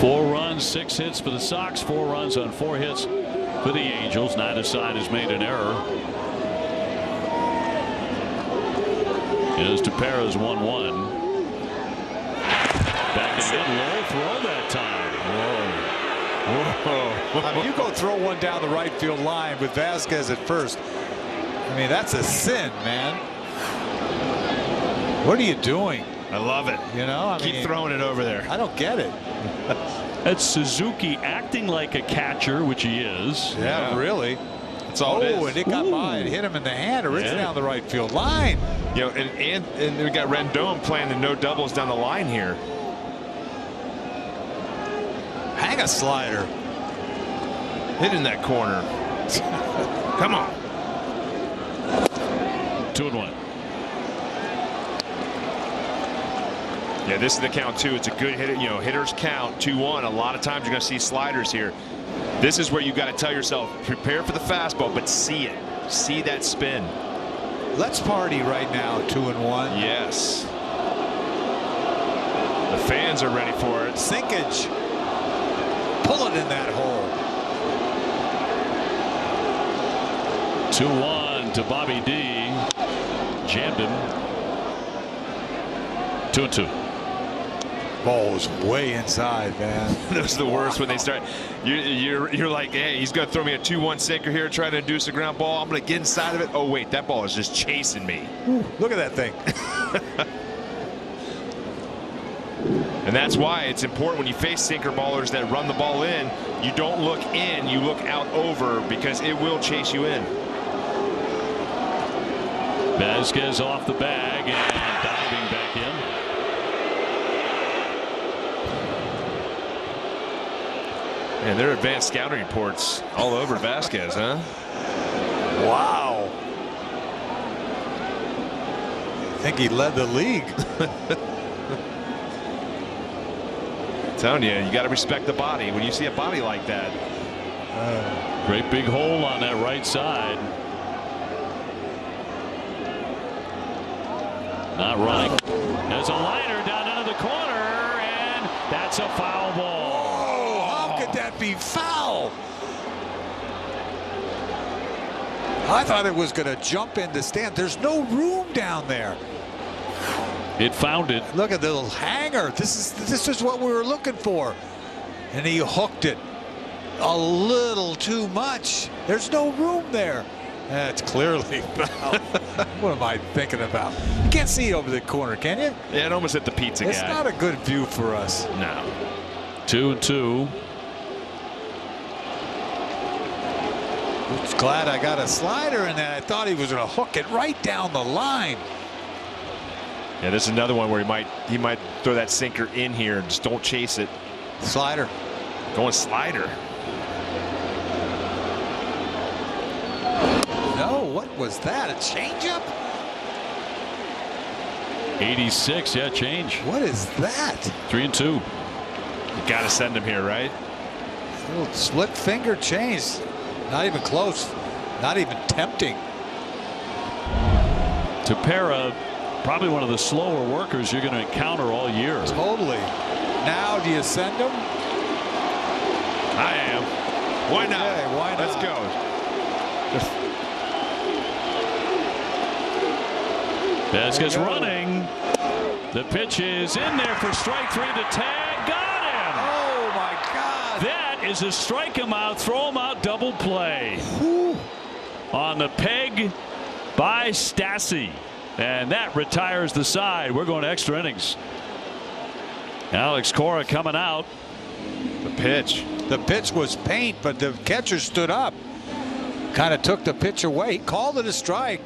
Four runs, 6 hits for the Sox, 4 runs on 4 hits for the Angels. Neither side has made an error. Here's Tepera's 1-1. Back again, low throw that time. Whoa. I mean, you go throw one down the right field line with Vasquez at first. I mean, that's a sin, man. What are you doing? I love it. You know, keep throwing it over there. I don't get it. That's Suzuki acting like a catcher, which he is. Yeah, really. That's all it is. And it got by and hit him in the hand, or it's down the right field line. You know, and we got Rendon playing the no doubles down the line here. Hang a slider. Hit in that corner. Come on. 2-1. Yeah, this is the count too. It's a good hit. You know, hitters count 2-1. A lot of times you're going to see sliders here. This is where you got to tell yourself, prepare for the fastball, but see it. See that spin. Let's party right now, 2-1. Yes. The fans are ready for it. Sinkage. Pull it in that hole. 2-1 to Bobby D. Jammed him. 2-2. Ball was way inside, man. Those are the worst when they start. You're like, hey, he's going to throw me a 2-1 sinker here, trying to induce a ground ball. I'm going to get inside of it. Oh wait, that ball is just chasing me. Ooh, look at that thing. And that's why it's important when you face sinker ballers that run the ball in, you don't look in, you look out over, because it will chase you in. Vasquez off the bag and diving back in. And there are advanced scouting reports all over Vasquez, huh? Wow. I think he led the league. I'm telling you, you got to respect the body when you see a body like that. Great big hole on that right side. Not running. There's a liner down into the corner, and that's a foul ball. How could that be foul? I thought it was going to jump into stand. There's no room down there. It found it. Look at the little hanger. This is what we were looking for. And he hooked it a little too much. There's no room there. That's clearly foul. What am I thinking about? You can't see over the corner, can you? Yeah, it almost hit the pizza guy. It's not a good view for us. No. 2-2. It's glad I got a slider in that. I thought he was going to hook it right down the line. Yeah, this is another one where he might throw that sinker in here. Just don't chase it. Slider. Going slider. No, what was that? A changeup? 86, yeah, change. What is that? 3-2. You got to send him here, right? A little split finger change. Not even close. Not even tempting. Tepera, probably one of the slower workers you're going to encounter all year. Totally. Now, do you send him? I am. Why not? Okay, why not? Let's go. Vasquez running. The pitch is in there for strike 3 to tag. Got him. Oh my God. That is a strike him out, throw him out, double play. Whew. On the peg by Stassi. And that retires the side. We're going to extra innings. Alex Cora coming out. The pitch. The pitch was paint, but the catcher stood up. Kind of took the pitch away. He called it a strike.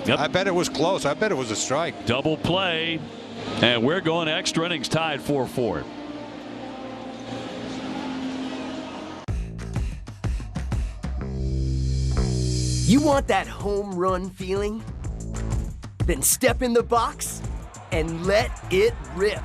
Yep. I bet it was close. I bet it was a strike. Double play. And we're going to extra innings, tied 4-4. You want that home run feeling? Then step in the box and let it rip.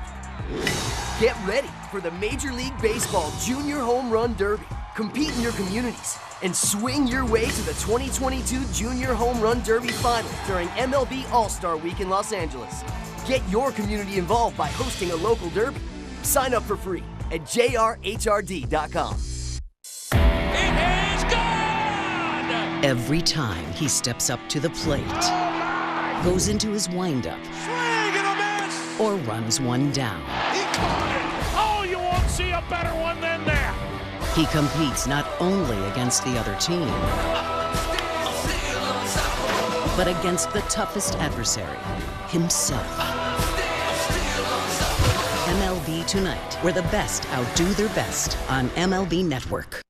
Get ready for the Major League Baseball Junior Home Run Derby. Compete in your communities and swing your way to the 2022 Junior Home Run Derby Final during MLB All-Star Week in Los Angeles. Get your community involved by hosting a local derby. Sign up for free at jrhrd.com. It is gone! Every time he steps up to the plate, goes into his windup, or runs one down. He caught it! Oh, you won't see a better one than that! He competes not only against the other team, but against the toughest adversary, himself. MLB Tonight, where the best outdo their best on MLB Network.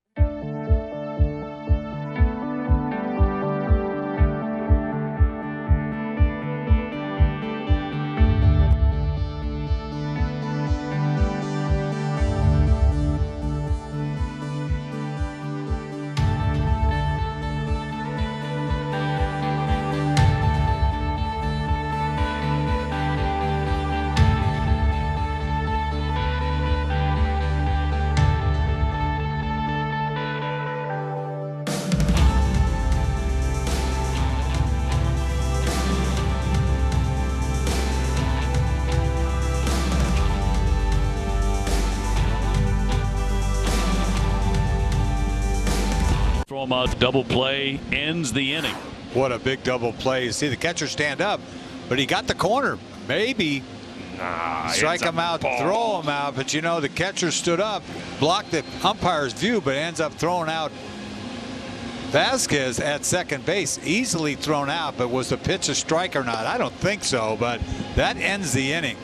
Double play ends the inning. What a big double play. You see the catcher stand up, but he got the corner. Maybe strike him out, throw him out, but you know, the catcher stood up, blocked the umpire's view, but ends up throwing out Vasquez at second base. Easily thrown out, but was the pitch a strike or not? I don't think so, but that ends the inning.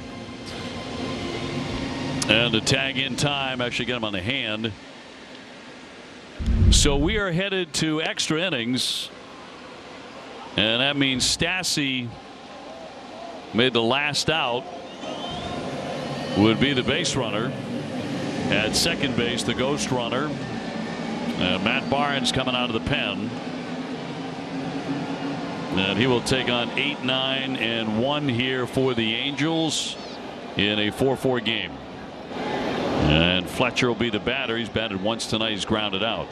And a tag in time, actually get him on the hand. So we are headed to extra innings, and that means Stassi made the last out, would be the base runner. At second base, the ghost runner, Matt Barnes, coming out of the pen, and he will take on 8, 9, and 1 here for the Angels in a 4-4 game. And Fletcher will be the batter. He's batted once tonight. He's grounded out.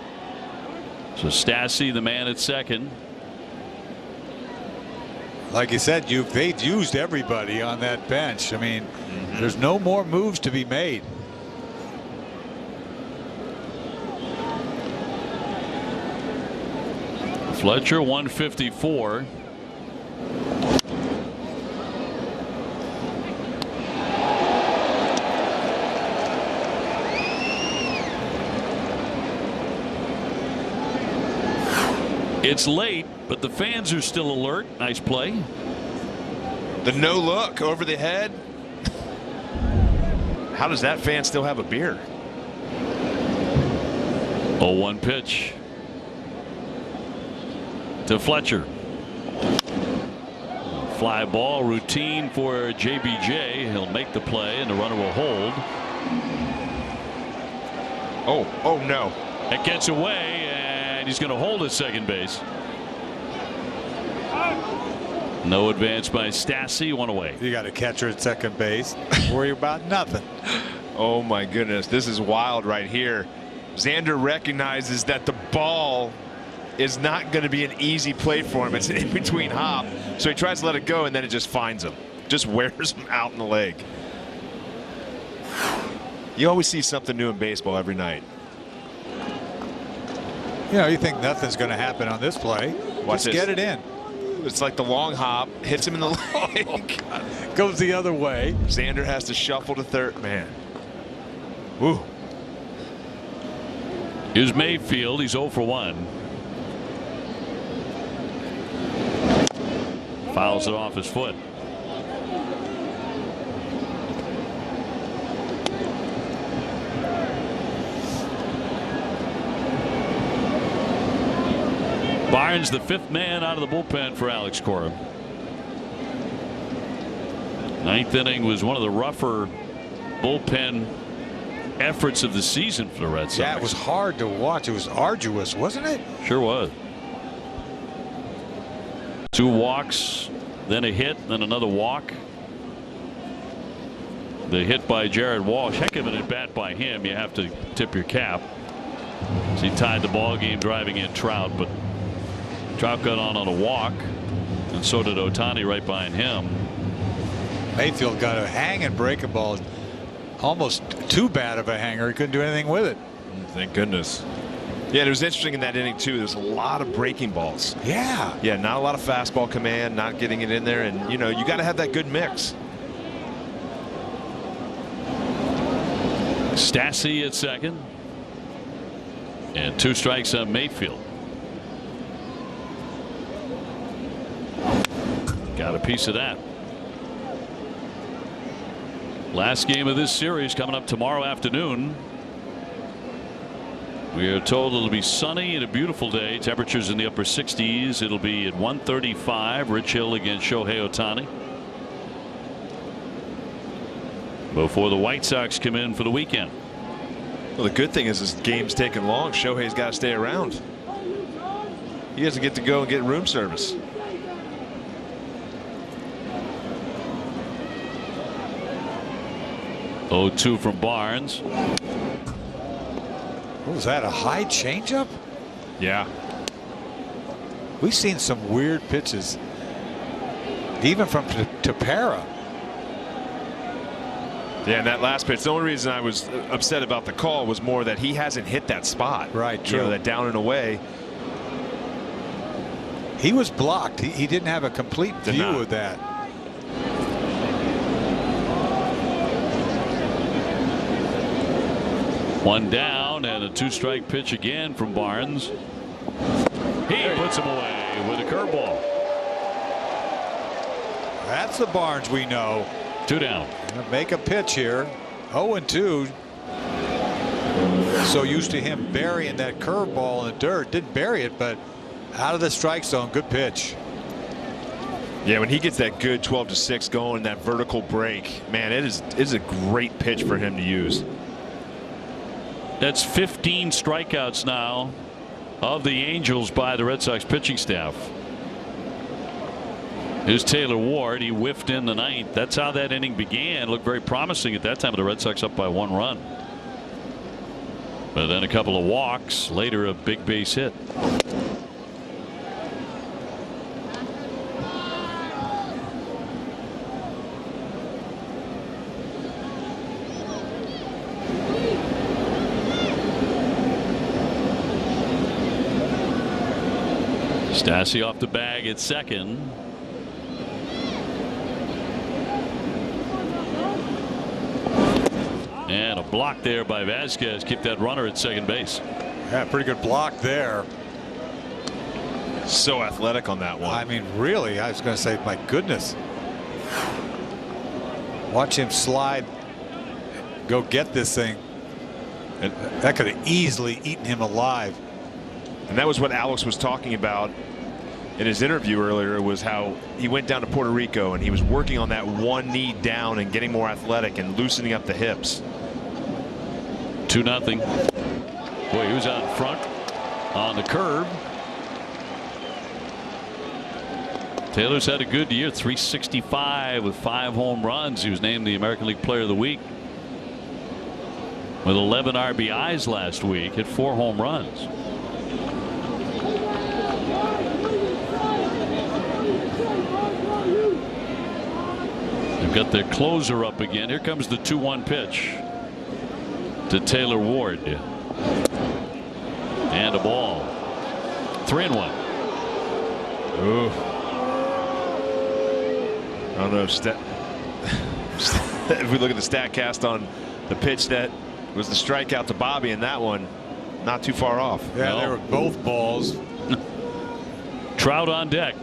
So Stassi, the man at second. Like you said, they've used everybody on that bench. I mean, there's no more moves to be made. Fletcher, 154. It's late, but the fans are still alert. Nice play. The no look over the head. How does that fan still have a beer? 0-1 pitch to Fletcher. Fly ball, routine for JBJ. He'll make the play, and the runner will hold. Oh no. It gets away, and he's going to hold at second base. No advance by Stassi, one away. You got a catcher at second base. Worry about nothing. Oh my goodness, this is wild right here. Xander recognizes that the ball is not going to be an easy play for him. It's an in-between hop, so he tries to let it go, and then it just finds him. Just wears him out in the leg. You always see something new in baseball every night. You know, you think nothing's going to happen on this play. Watch Just get it in. It's like the long hop, hits him in the leg. Goes the other way. Xander has to shuffle to third. Man. Woo. Here's Mayfield. He's 0 for 1. Fouls it off his foot. Barnes, the 5th man out of the bullpen for Alex Cora. 9th inning was one of the rougher bullpen efforts of the season for the Red Sox. Yeah, it was hard to watch. It was arduous, wasn't it? Sure was. 2 walks, then a hit, then another walk. The hit by Jared Walsh, heck of an at bat by him. You have to tip your cap. So he tied the ball game driving in Trout, but Trout got on a walk, and so did Ohtani right behind him. Mayfield got a hanging breaking ball, almost too bad of a hanger. He couldn't do anything with it. Thank goodness. Yeah, and it was interesting in that inning too. There's a lot of breaking balls. Yeah. Yeah, not a lot of fastball command, not getting it in there, and you got to have that good mix. Stassi at second, and 2 strikes on Mayfield. Got a piece of that. Last game of this series coming up tomorrow afternoon. We are told it'll be sunny and a beautiful day. Temperatures in the upper 60s. It'll be at 1:35. Rich Hill against Shohei Ohtani. Before the White Sox come in for the weekend. Well, the good thing is this game's taking long. Shohei's got to stay around. He doesn't get to go and get room service. 0-2 from Barnes. What was that, a high changeup? Yeah. We've seen some weird pitches, even from Tepera. Yeah, and that last pitch, the only reason I was upset about the call was more that he hasn't hit that spot. Right, true. That down and away. He was blocked. He didn't have a complete view of that. One down and a 2-strike pitch again from Barnes. He puts him away with a curveball. That's the Barnes we know. 2 down. Gonna make a pitch here. 0-2. So used to him burying that curveball in the dirt. Didn't bury it, but out of the strike zone. Good pitch. Yeah, when he gets that good 12-6 going, that vertical break, man, it is a great pitch for him to use. That's 15 strikeouts now of the Angels by the Red Sox pitching staff. Here's Taylor Ward. He whiffed in the 9th. That's how that inning began. Looked very promising at that time. The Red Sox up by 1 run. But then a couple of walks. Later, a big base hit. Stassi off the bag at second. And a block there by Vasquez. Keep that runner at second base. Yeah, pretty good block there. So athletic on that one. I mean, really, I was going to say, my goodness. Watch him slide. Go get this thing. And that could have easily eaten him alive. And that was what Alex was talking about in his interview earlier, was how he went down to Puerto Rico and he was working on that one knee down and getting more athletic and loosening up the hips. 2-0. Boy, he was out in front on the curve. Taylor's had a good year, 365 with 5 home runs. He was named the American League Player of the Week with 11 RBIs last week, hit 4 home runs. They've got their closer up again. Here comes the 2-1 pitch to Taylor Ward. And a ball. 3-1. Ooh. I don't know if if we look at the stat cast on the pitch that was the strikeout to Bobby, and that one not too far off. Yeah, they were both balls. Trout on deck.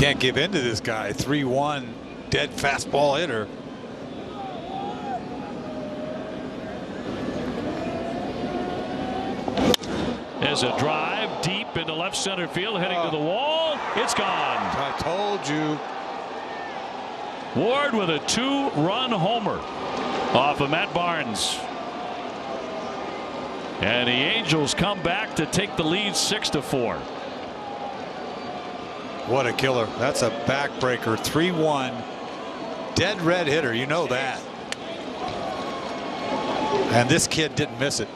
Can't give in to this guy. 3-1 dead fastball hitter. There's a drive deep into left center field, heading to the wall. It's gone. I told you. Ward with a 2-run homer off of Matt Barnes. And the Angels come back to take the lead 6-4. What a killer. That's a backbreaker. 3-1. Dead red hitter. You know that. And this kid didn't miss it.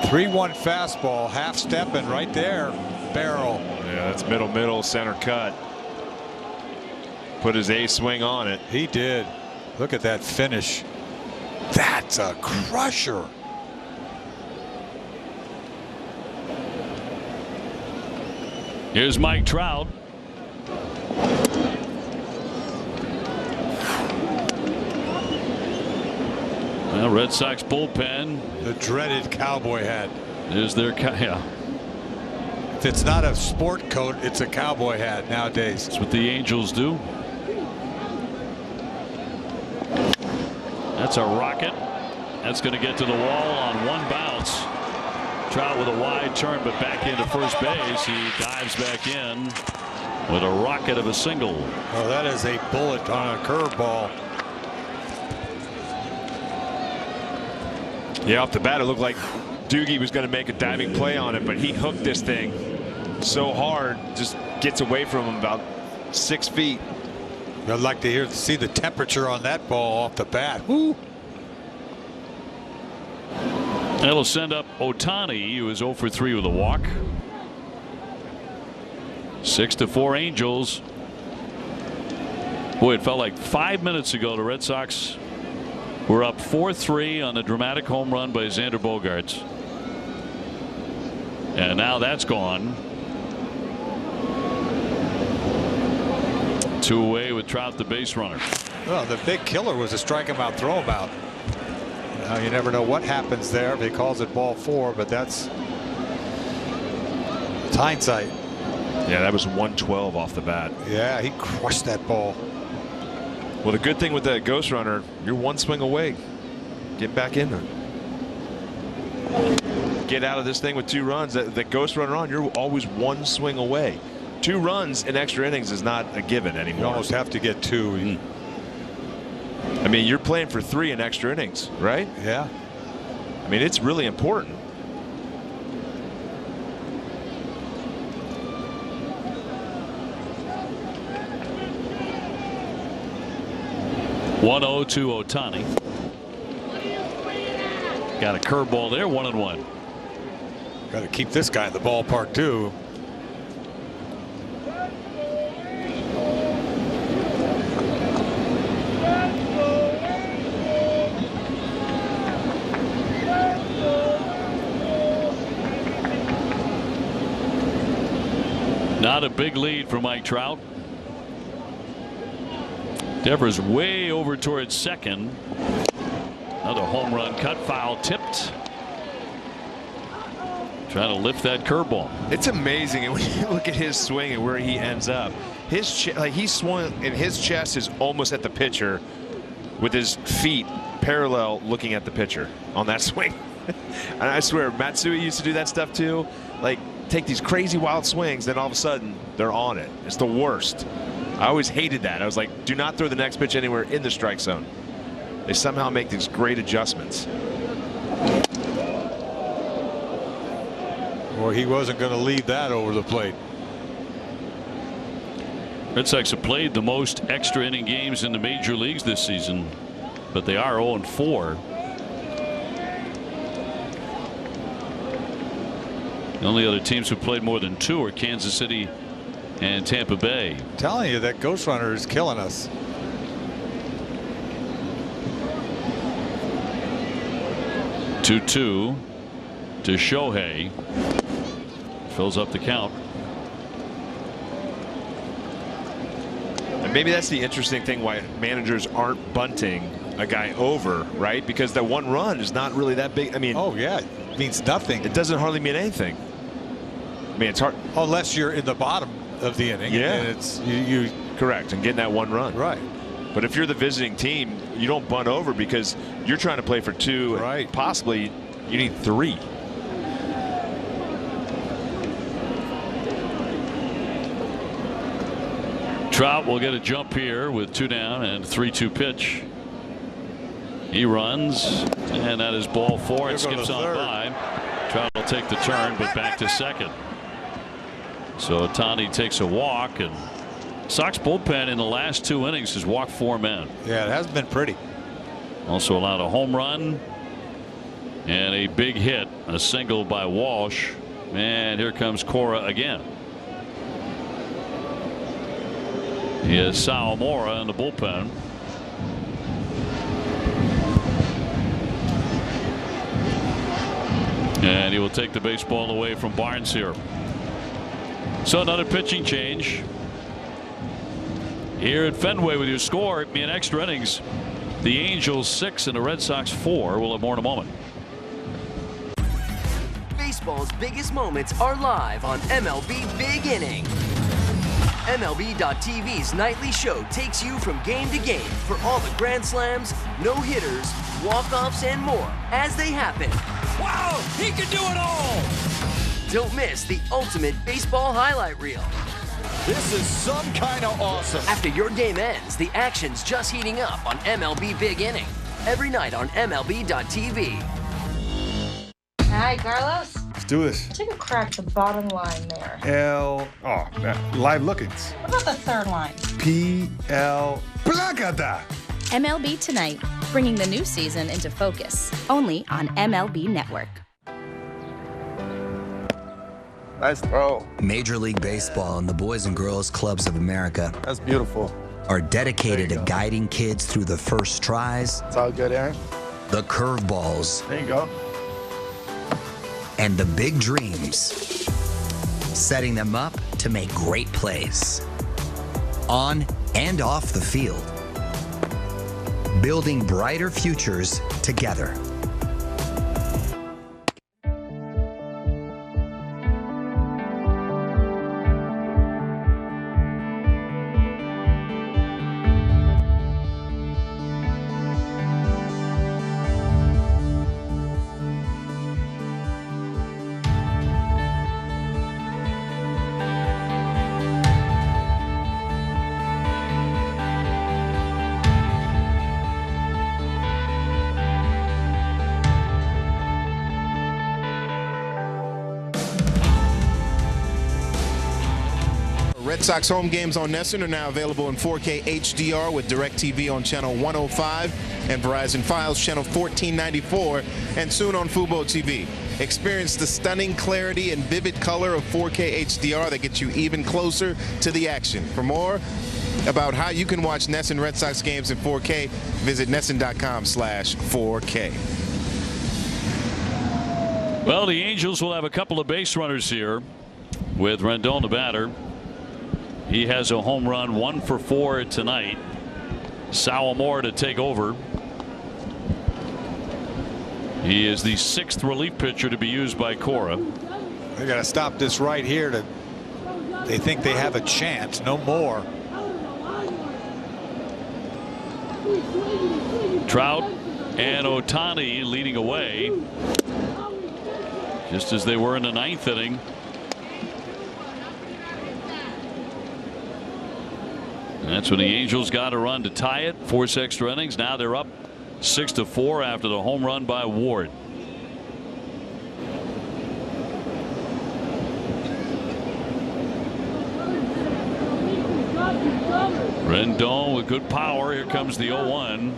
3-1 fastball, half stepping right there. Barrel. Yeah, that's middle center cut. Put his A swing on it. He did. Look at that finish. That's a crusher. Here's Mike Trout. Well, Red Sox bullpen. The dreaded cowboy hat. Is their yeah. If it's not a sport coat, it's a cowboy hat nowadays. That's what the Angels do. That's a rocket. That's going to get to the wall on one bounce. Trout with a wide turn, but back into first base. He dives back in with a rocket of a single. Oh, that is a bullet on a curveball. Yeah, off the bat, it looked like Doogie was going to make a diving play on it, but he hooked this thing so hard, just gets away from him about 6 feet. I'd like to see the temperature on that ball off the bat. Woo. That'll send up Ohtani, who is 0 for 3 with a walk. 6-4 Angels. Boy, it felt like 5 minutes ago the Red Sox were up 4-3 on the dramatic home run by Xander Bogaerts. And now that's gone. 2 away with Trout, the base runner. Well, the big killer was a strike him out, throw him out. Now you never know what happens there if he calls it ball 4, but that's hindsight. Yeah, that was 112 off the bat. Yeah, he crushed that ball. Well, the good thing with that ghost runner, you're one swing away. Get back in there. Get out of this thing with 2 runs. That ghost runner on, you're always one swing away. 2 runs in extra innings is not a given anymore. You almost have to get 2. I mean, you're playing for 3 in extra innings, right? Yeah. I mean, it's really important. (1-0) to Ohtani. Got a curveball there. 1-1. Got to keep this guy in the ballpark too. Not a big lead for Mike Trout. Devers way over towards second. Another home run cut, foul tipped. Trying to lift that curveball. It's amazing, and when you look at his swing and where he ends up, his he swung and his chest is almost at the pitcher, with his feet parallel looking at the pitcher on that swing. And I swear, Matsui used to do that stuff too. Like, take these crazy wild swings, then all of a sudden they're on it. It's the worst. I always hated that. I was like, do not throw the next pitch anywhere in the strike zone. They somehow make these great adjustments. Well, he wasn't going to leave that over the plate. Red Sox have played the most extra inning games in the major leagues this season, but they are 0-4. The only other teams who played more than 2 are Kansas City and Tampa Bay. I'm telling you, that ghost runner is killing us. (2-2) to Shohei. Fills up the count. And maybe that's the interesting thing why managers aren't bunting a guy over, right? Because that 1 run is not really that big. I mean, oh yeah, it means nothing. It doesn't hardly mean anything. mean, it's hard. Unless you're in the bottom of the inning. Yeah. And it's you correct, and getting that one run. Right. But if you're the visiting team, you don't bunt over because you're trying to play for 2. Right. Possibly you need 3. Trout will get a jump here with 2 down and 3-2 pitch. He runs, and that is ball 4. It skips on by. Trout will take the turn, but back to second. So Ohtani takes a walk, and Sox bullpen in the last 2 innings has walked 4 men. Yeah, it hasn't been pretty. Also allowed a home run and a big hit, a single by Walsh. And here comes Cora again. He has Sawamura in the bullpen. And he will take the baseball away from Barnes here. So another pitching change here at Fenway with your score in extra innings. The Angels 6 and the Red Sox 4. We'll have more in a moment. Baseball's biggest moments are live on MLB Big Inning. MLB.TV's nightly show takes you from game to game for all the grand slams, no-hitters, walk-offs, and more as they happen. Wow, he can do it all! Don't miss the ultimate baseball highlight reel. This is some kind of awesome. After your game ends, the action's just heating up on MLB Big Inning. Every night on MLB.TV. Hi, Carlos. Let's do this. Take a crack at the bottom line there. Live lookings. What about the third line? PL Placata. MLB Tonight, bringing the new season into focus. Only on MLB Network. Nice throw. Major League Baseball and the Boys and Girls Clubs of America That's beautiful. are dedicated to guiding kids through the first tries, It's all good, Aaron. the curveballs, There you go. and the big dreams, setting them up to make great plays. On and off the field. Building brighter futures together. Red Sox home games on NESN are now available in 4K HDR with DirecTV on channel 105 and Verizon Files channel 1494, and soon on Fubo TV. Experience the stunning clarity and vivid color of 4K HDR that gets you even closer to the action. For more about how you can watch NESN Red Sox games in 4K, visit NESN.com/4K. Well, the Angels will have a couple of base runners here with Rendon the batter. He has a home run, 1 for 4 tonight. Sawamura to take over. He is the 6th relief pitcher to be used by Cora. They got to stop this right here. They think they have a chance, no more. Trout and Ohtani leading away, just as they were in the 9th inning. That's when the Angels got a run to tie it, force extra innings. Now they're up 6-4 after the home run by Ward. Rendon with good power. Here comes the 0-1.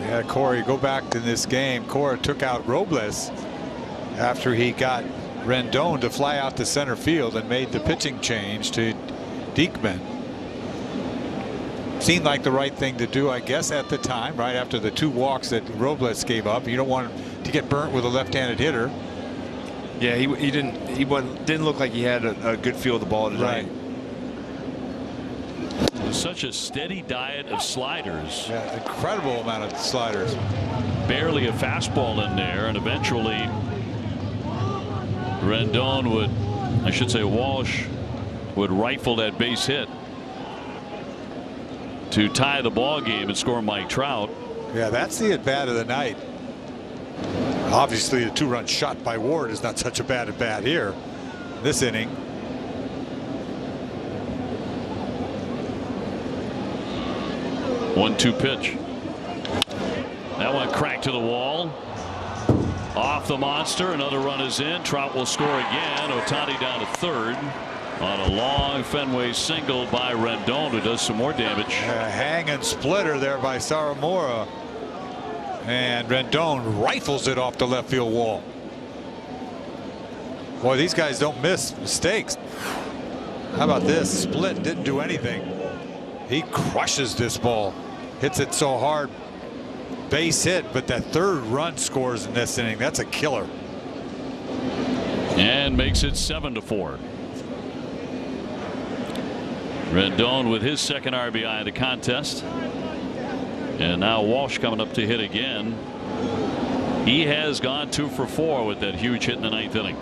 Yeah, Corey, go back to this game. Cora took out Robles after he got Rendon to fly out to center field and made the pitching change to Detmers. Seemed like the right thing to do, I guess, at the time, right after the 2 walks that Robles gave up. You don't want him to get burnt with a left-handed hitter. Yeah, he didn't look like he had a good feel of the ball tonight. Right. Such a steady diet of sliders. Yeah, incredible amount of sliders. Barely a fastball in there, and eventually Rendon would, I should say Walsh, would rifle that base hit to tie the ball game and score Mike Trout. Yeah, that's the at-bat of the night. Obviously, a 2-run shot by Ward is not such a bad at-bat here this inning. One-two pitch. That one cracked to the wall. Off the monster. Another run is in. Trout will score again. Ohtani down to third on a long Fenway single by Rendon, who does some more damage. Hanging splitter there by Saramora. And Rendon rifles it off the left field wall. Boy, these guys don't miss mistakes. How about this? Split didn't do anything. He crushes this ball. Hits it so hard. Base hit, but that third run scores in this inning. That's a killer. And makes it 7-4. Rendon with his second RBI of the contest. And now Walsh coming up to hit again. He has gone 2 for 4 with that huge hit in the 9th inning.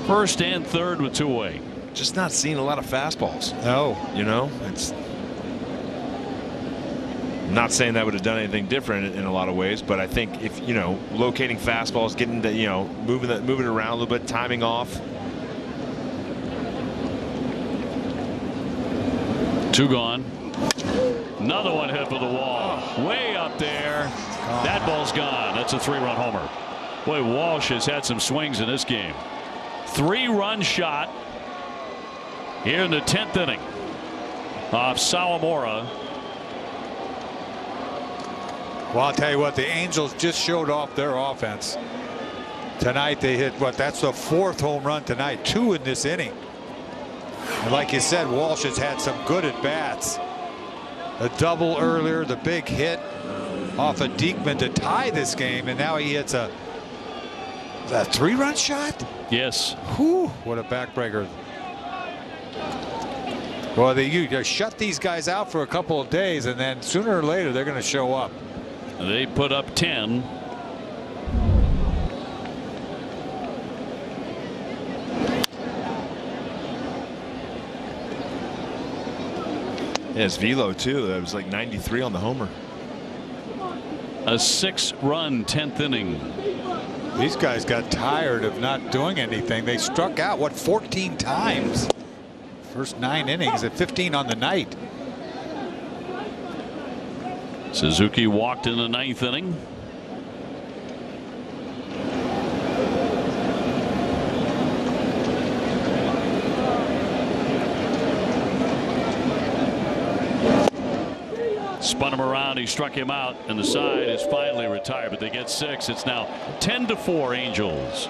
First and third with 2 away. Just not seeing a lot of fastballs. No. You know, it's not saying that would have done anything different in a lot of ways, but I think if, you know, locating fastballs, getting the, you know, moving it around a little bit, timing off. 2 gone. Another one hit for the wall. Way up there. That ball's gone. That's a 3-run homer. Boy, Walsh has had some swings in this game. 3-run shot here in the 10th inning off Sawamura. Well, I'll tell you what, the Angels just showed off their offense. Tonight they hit, what, that's the 4th home run tonight, 2 in this inning. And like you said, Walsh has had some good at-bats. A double earlier, the big hit off of Diekman to tie this game, and now he hits a 3-run shot? Yes. Whew, what a backbreaker. Well, you shut these guys out for a couple of days, and then sooner or later they're going to show up. They put up 10. Yeah, it's velo too. That was like 93 on the homer. A 6-run 10th inning. These guys got tired of not doing anything. They struck out, what, 14 times. First 9 innings at 15 on the night. Suzuki walked in the 9th inning. Spun him around. He struck him out, and the side is finally retired. But they get 6. It's now 10-4 Angels.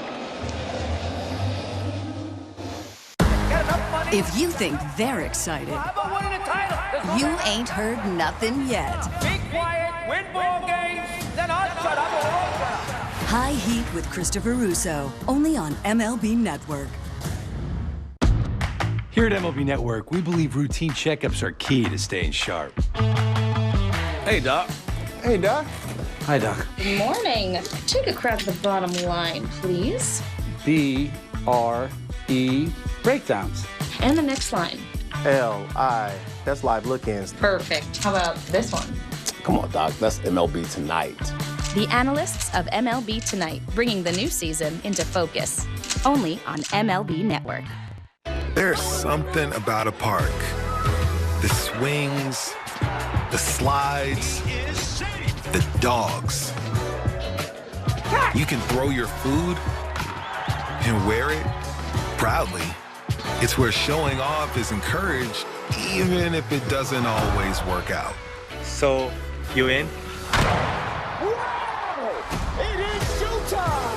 If you think they're excited, you ain't heard nothing yet. Be quiet, win ball games, then I'll shut up. High Heat with Christopher Russo, only on MLB Network. Here at MLB Network, we believe routine checkups are key to staying sharp. Hey, Doc. Hey, Doc. Hi, Doc. Good morning. Take a crack at the bottom line, please. B-R-E breakdowns. And the next line. L-I. That's live look-ins. Perfect. How about this one? Come on, Doc. That's MLB Tonight. The analysts of MLB Tonight, bringing the new season into focus. Only on MLB Network. There's something about a park. The swings, the slides, the dogs. You can throw your food and wear it proudly. It's where showing off is encouraged, even if it doesn't always work out. So, you in? It is showtime!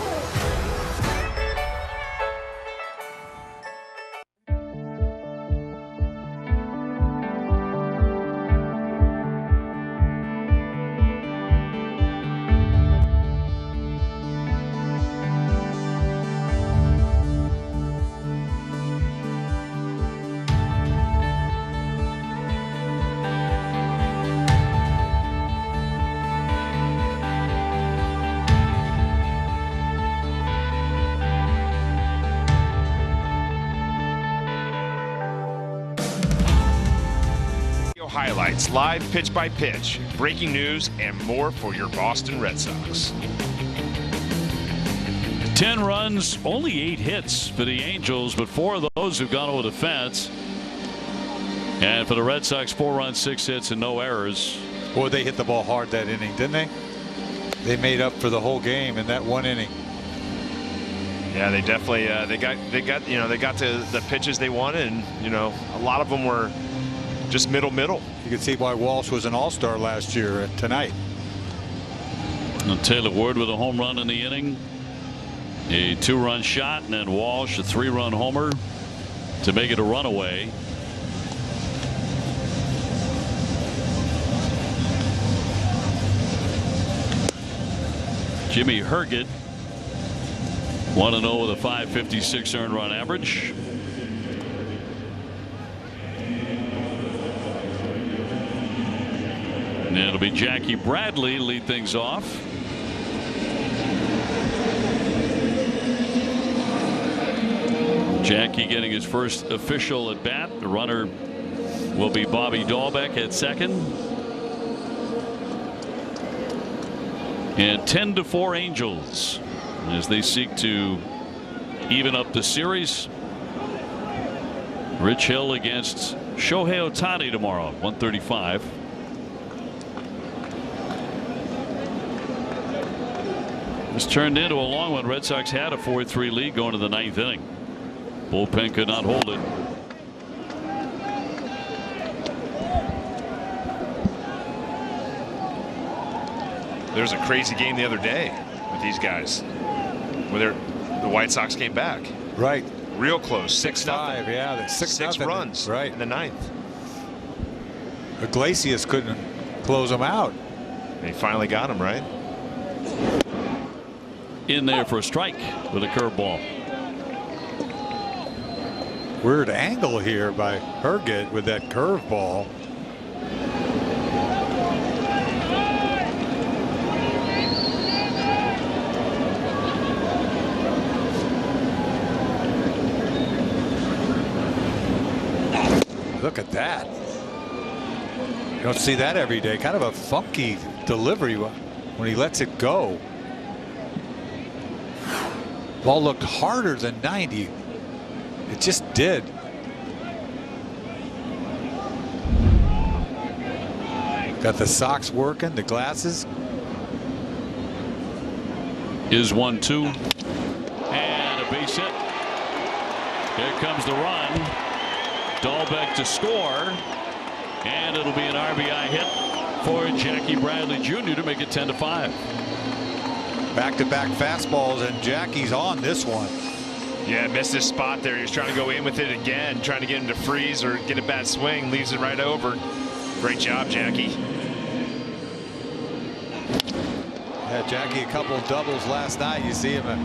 highlights, live pitch by pitch, breaking news, and more for your Boston Red Sox. 10 runs, only 8 hits for the Angels, but 4 of those have gone over the fence. And for the Red Sox, 4 runs, 6 hits, and no errors. Boy, they hit the ball hard that inning, didn't they? They made up for the whole game in that one inning. Yeah, they definitely they got to the pitches they wanted, and a lot of them were just middle. You can see why Walsh was an all-star last year tonight. And Taylor Ward with a home run in the inning, a 2-run shot, and then Walsh a 3-run homer to make it a runaway. Jimmy Herget 1-0 with a .556 earned run average. And it'll be Jackie Bradley lead things off. Jackie getting his first official at bat. The runner will be Bobby Dahlbeck at second. And 10-4 Angels as they seek to even up the series. Rich Hill against Shohei Ohtani tomorrow, 1:35. This turned into a long one. Red Sox had a 4-3 lead going to the 9th inning. Bullpen could not hold it. There's a crazy game the other day with these guys where the White Sox came back. Right. Real close. 6-5. Yeah, that's 6 runs right in the 9th. Iglesias couldn't close them out. They finally got him, right? In there for a strike with a curveball. Weird angle here by Herget with that curveball. Look at that. You don't see that every day. Kind of a funky delivery when he lets it go. Ball looked harder than 90. It just did. Got the socks working, the glasses. Is 1-2. And a base hit. Here comes the run. Dahlbeck to score, and it'll be an RBI hit for Jackie Bradley Jr. to make it 10-5. Back-to-back fastballs, and Jackie's on this one. Yeah, missed his spot there. He was trying to go in with it again, trying to get him to freeze or get a bad swing. Leaves it right over. Great job, Jackie. Yeah, Jackie a couple of doubles last night. You see him an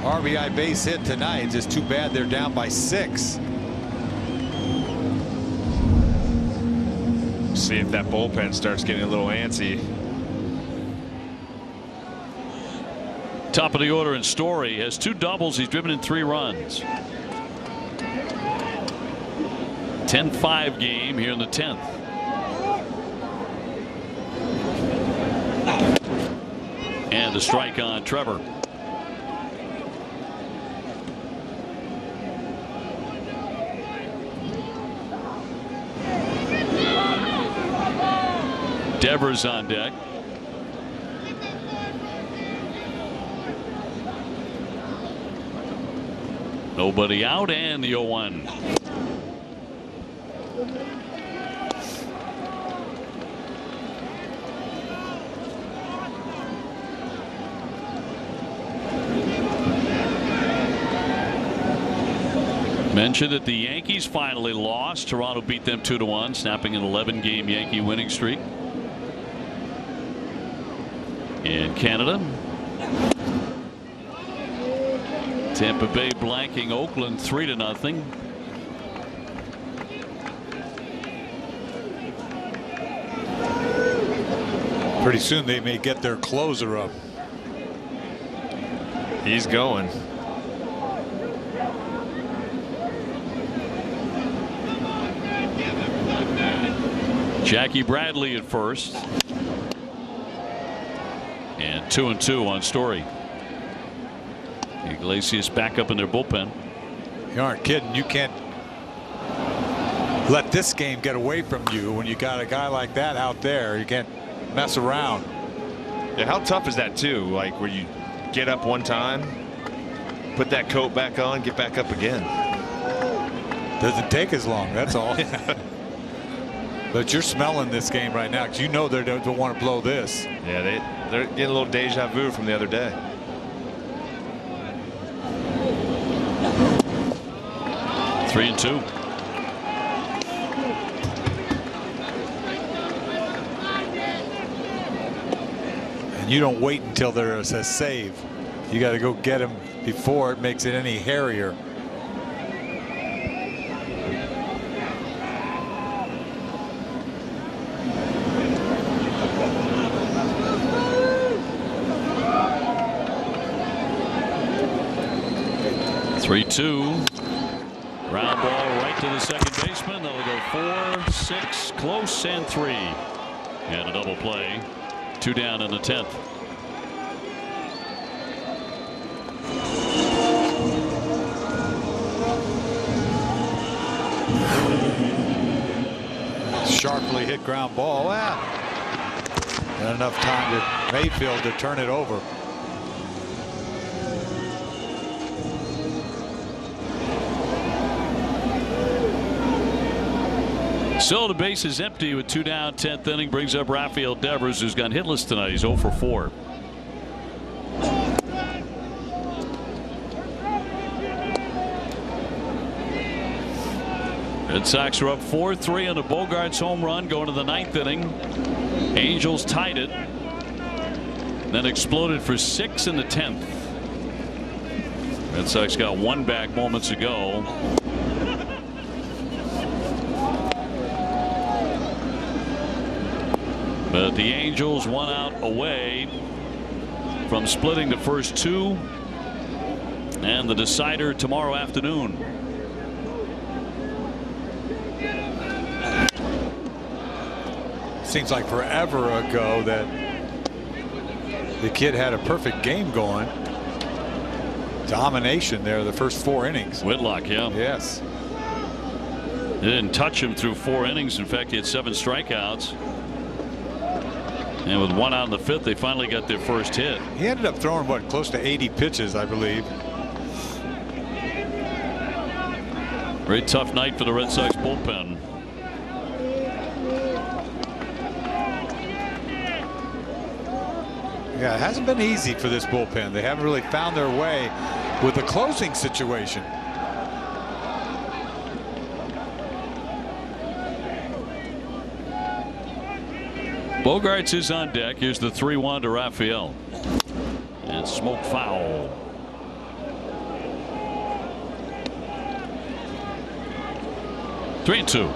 RBI base hit tonight. It's just too bad they're down by 6. See if that bullpen starts getting a little antsy. Top of the order in Story has 2 doubles. He's driven in 3 runs. 10-5 game here in the 10th. And a strike on Trevor. Devers on deck. Nobody out, and the 0-1. Mentioned that the Yankees finally lost. Toronto beat them 2-1, snapping an 11-game Yankee winning streak. In Canada, Tampa Bay blanking Oakland 3-0. Pretty soon they may get their closer up. He's going. Jackie Bradley at first. And 2-2 on Story. Iglesias back up in their bullpen. You aren't kidding. You can't let this game get away from you when you got a guy like that out there. You can't mess around. Yeah, how tough is that too? Like where you get up one time, put that coat back on, get back up again. Doesn't take as long, that's all. But you're smelling this game right now because you know they don't want to blow this. Yeah, they're getting a little deja vu from the other day. Three and 2. And you don't wait until there's a save. You got to go get him before it makes it any hairier. Three-2. Ground ball right to the second baseman. That'll go 4, 6, close, and 3. And a double play. 2 down in the 10th. Sharply hit ground ball. Well, not enough time to Mayfield to turn it over. Still the base is empty with 2 down. 10th inning brings up Rafael Devers, who's gone hitless tonight. He's 0 for 4. Red Sox are up 4-3 on the Bogaerts home run going to the 9th inning. Angels tied it, then exploded for 6 in the 10th. Red Sox got one back moments ago. But the Angels 1 out away from splitting the first 2, and the decider tomorrow afternoon. Seems like forever ago that the kid had a perfect game going. Domination there the first 4 innings. Whitlock, yeah. Yes. They didn't touch him through 4 innings. In fact, he had 7 strikeouts. And with 1 out in the 5th, they finally got their first hit. He ended up throwing, what, close to 80 pitches, I believe. Very tough night for the Red Sox bullpen. Yeah, it hasn't been easy for this bullpen. They haven't really found their way with the closing situation. Bogaerts is on deck. Here's the 3-1 to Rafael. And smoke foul. Three and 2.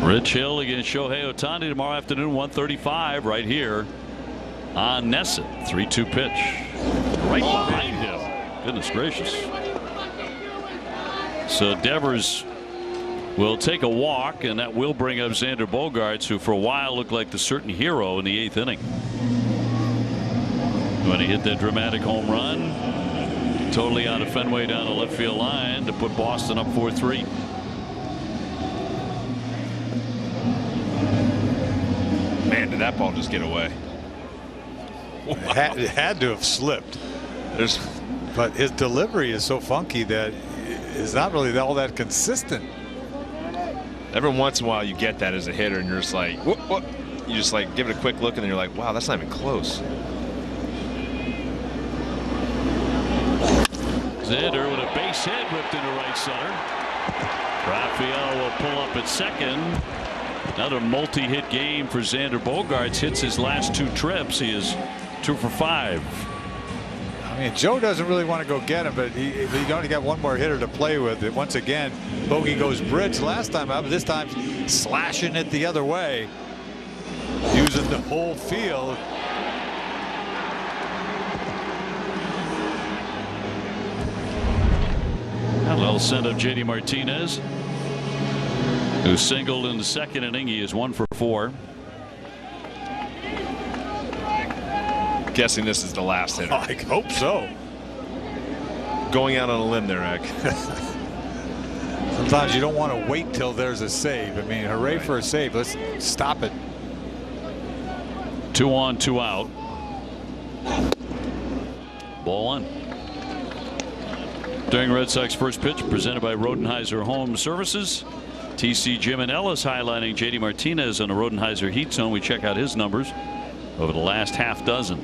Rich Hill against Shohei Ohtani tomorrow afternoon, 1:35, right here on Nesson. 3-2 pitch right behind him. Goodness gracious. So Devers will take a walk, and that will bring up Xander Bogaerts, who for a while looked like the certain hero in the 8th inning when he hit that dramatic home run totally out of Fenway down the left field line to put Boston up 4-3. Man, did that ball just get away? It had to have slipped. But his delivery is so funky that it's not really all that consistent. Every once in a while you get that as a hitter and you're just like, what? You just like give it a quick look and then you're like, wow, that's not even close. Xander with a base hit ripped into right center. Rafael will pull up at second. Another multi-hit game for Xander Bogaerts. Hits his last 2 trips. He is 2 for 5. I mean, Joe doesn't really want to go get him, but he only got one more hitter to play with. And once again, Bogey goes bridge last time out, but this time slashing it the other way. Using the whole field. A little send of J.D. Martinez, who singled in the second inning. He is 1 for 4. Guessing this is the last hitter. I hope so. Going out on a limb there, Eck. Sometimes you don't want to wait till there's a save. I mean, hooray for a save. Let's stop it. 2 on, 2 out. Ball 1. During Red Sox first pitch, presented by Rodenhiser Home Services. TC Jim and Ellis highlighting J.D. Martinez on the Rodenhiser Heat Zone. We check out his numbers over the last half dozen.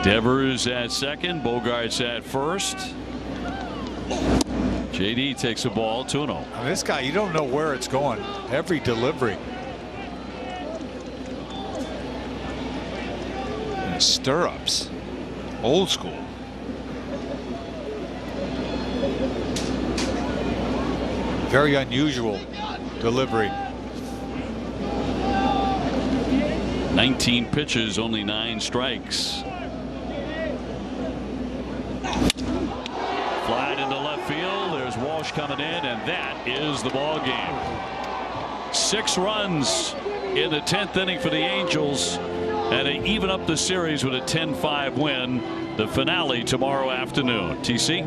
Devers at second, Bogarts at first. JD takes a ball, 2-0. This guy, you don't know where it's going. Every delivery. And stirrups. Old school. Very unusual delivery. 19 pitches, only 9 strikes. Flied into left field. There's Walsh coming in, and that is the ball game. 6 runs in the 10th inning for the Angels, and they even up the series with a 10-5 win. The finale tomorrow afternoon. TC.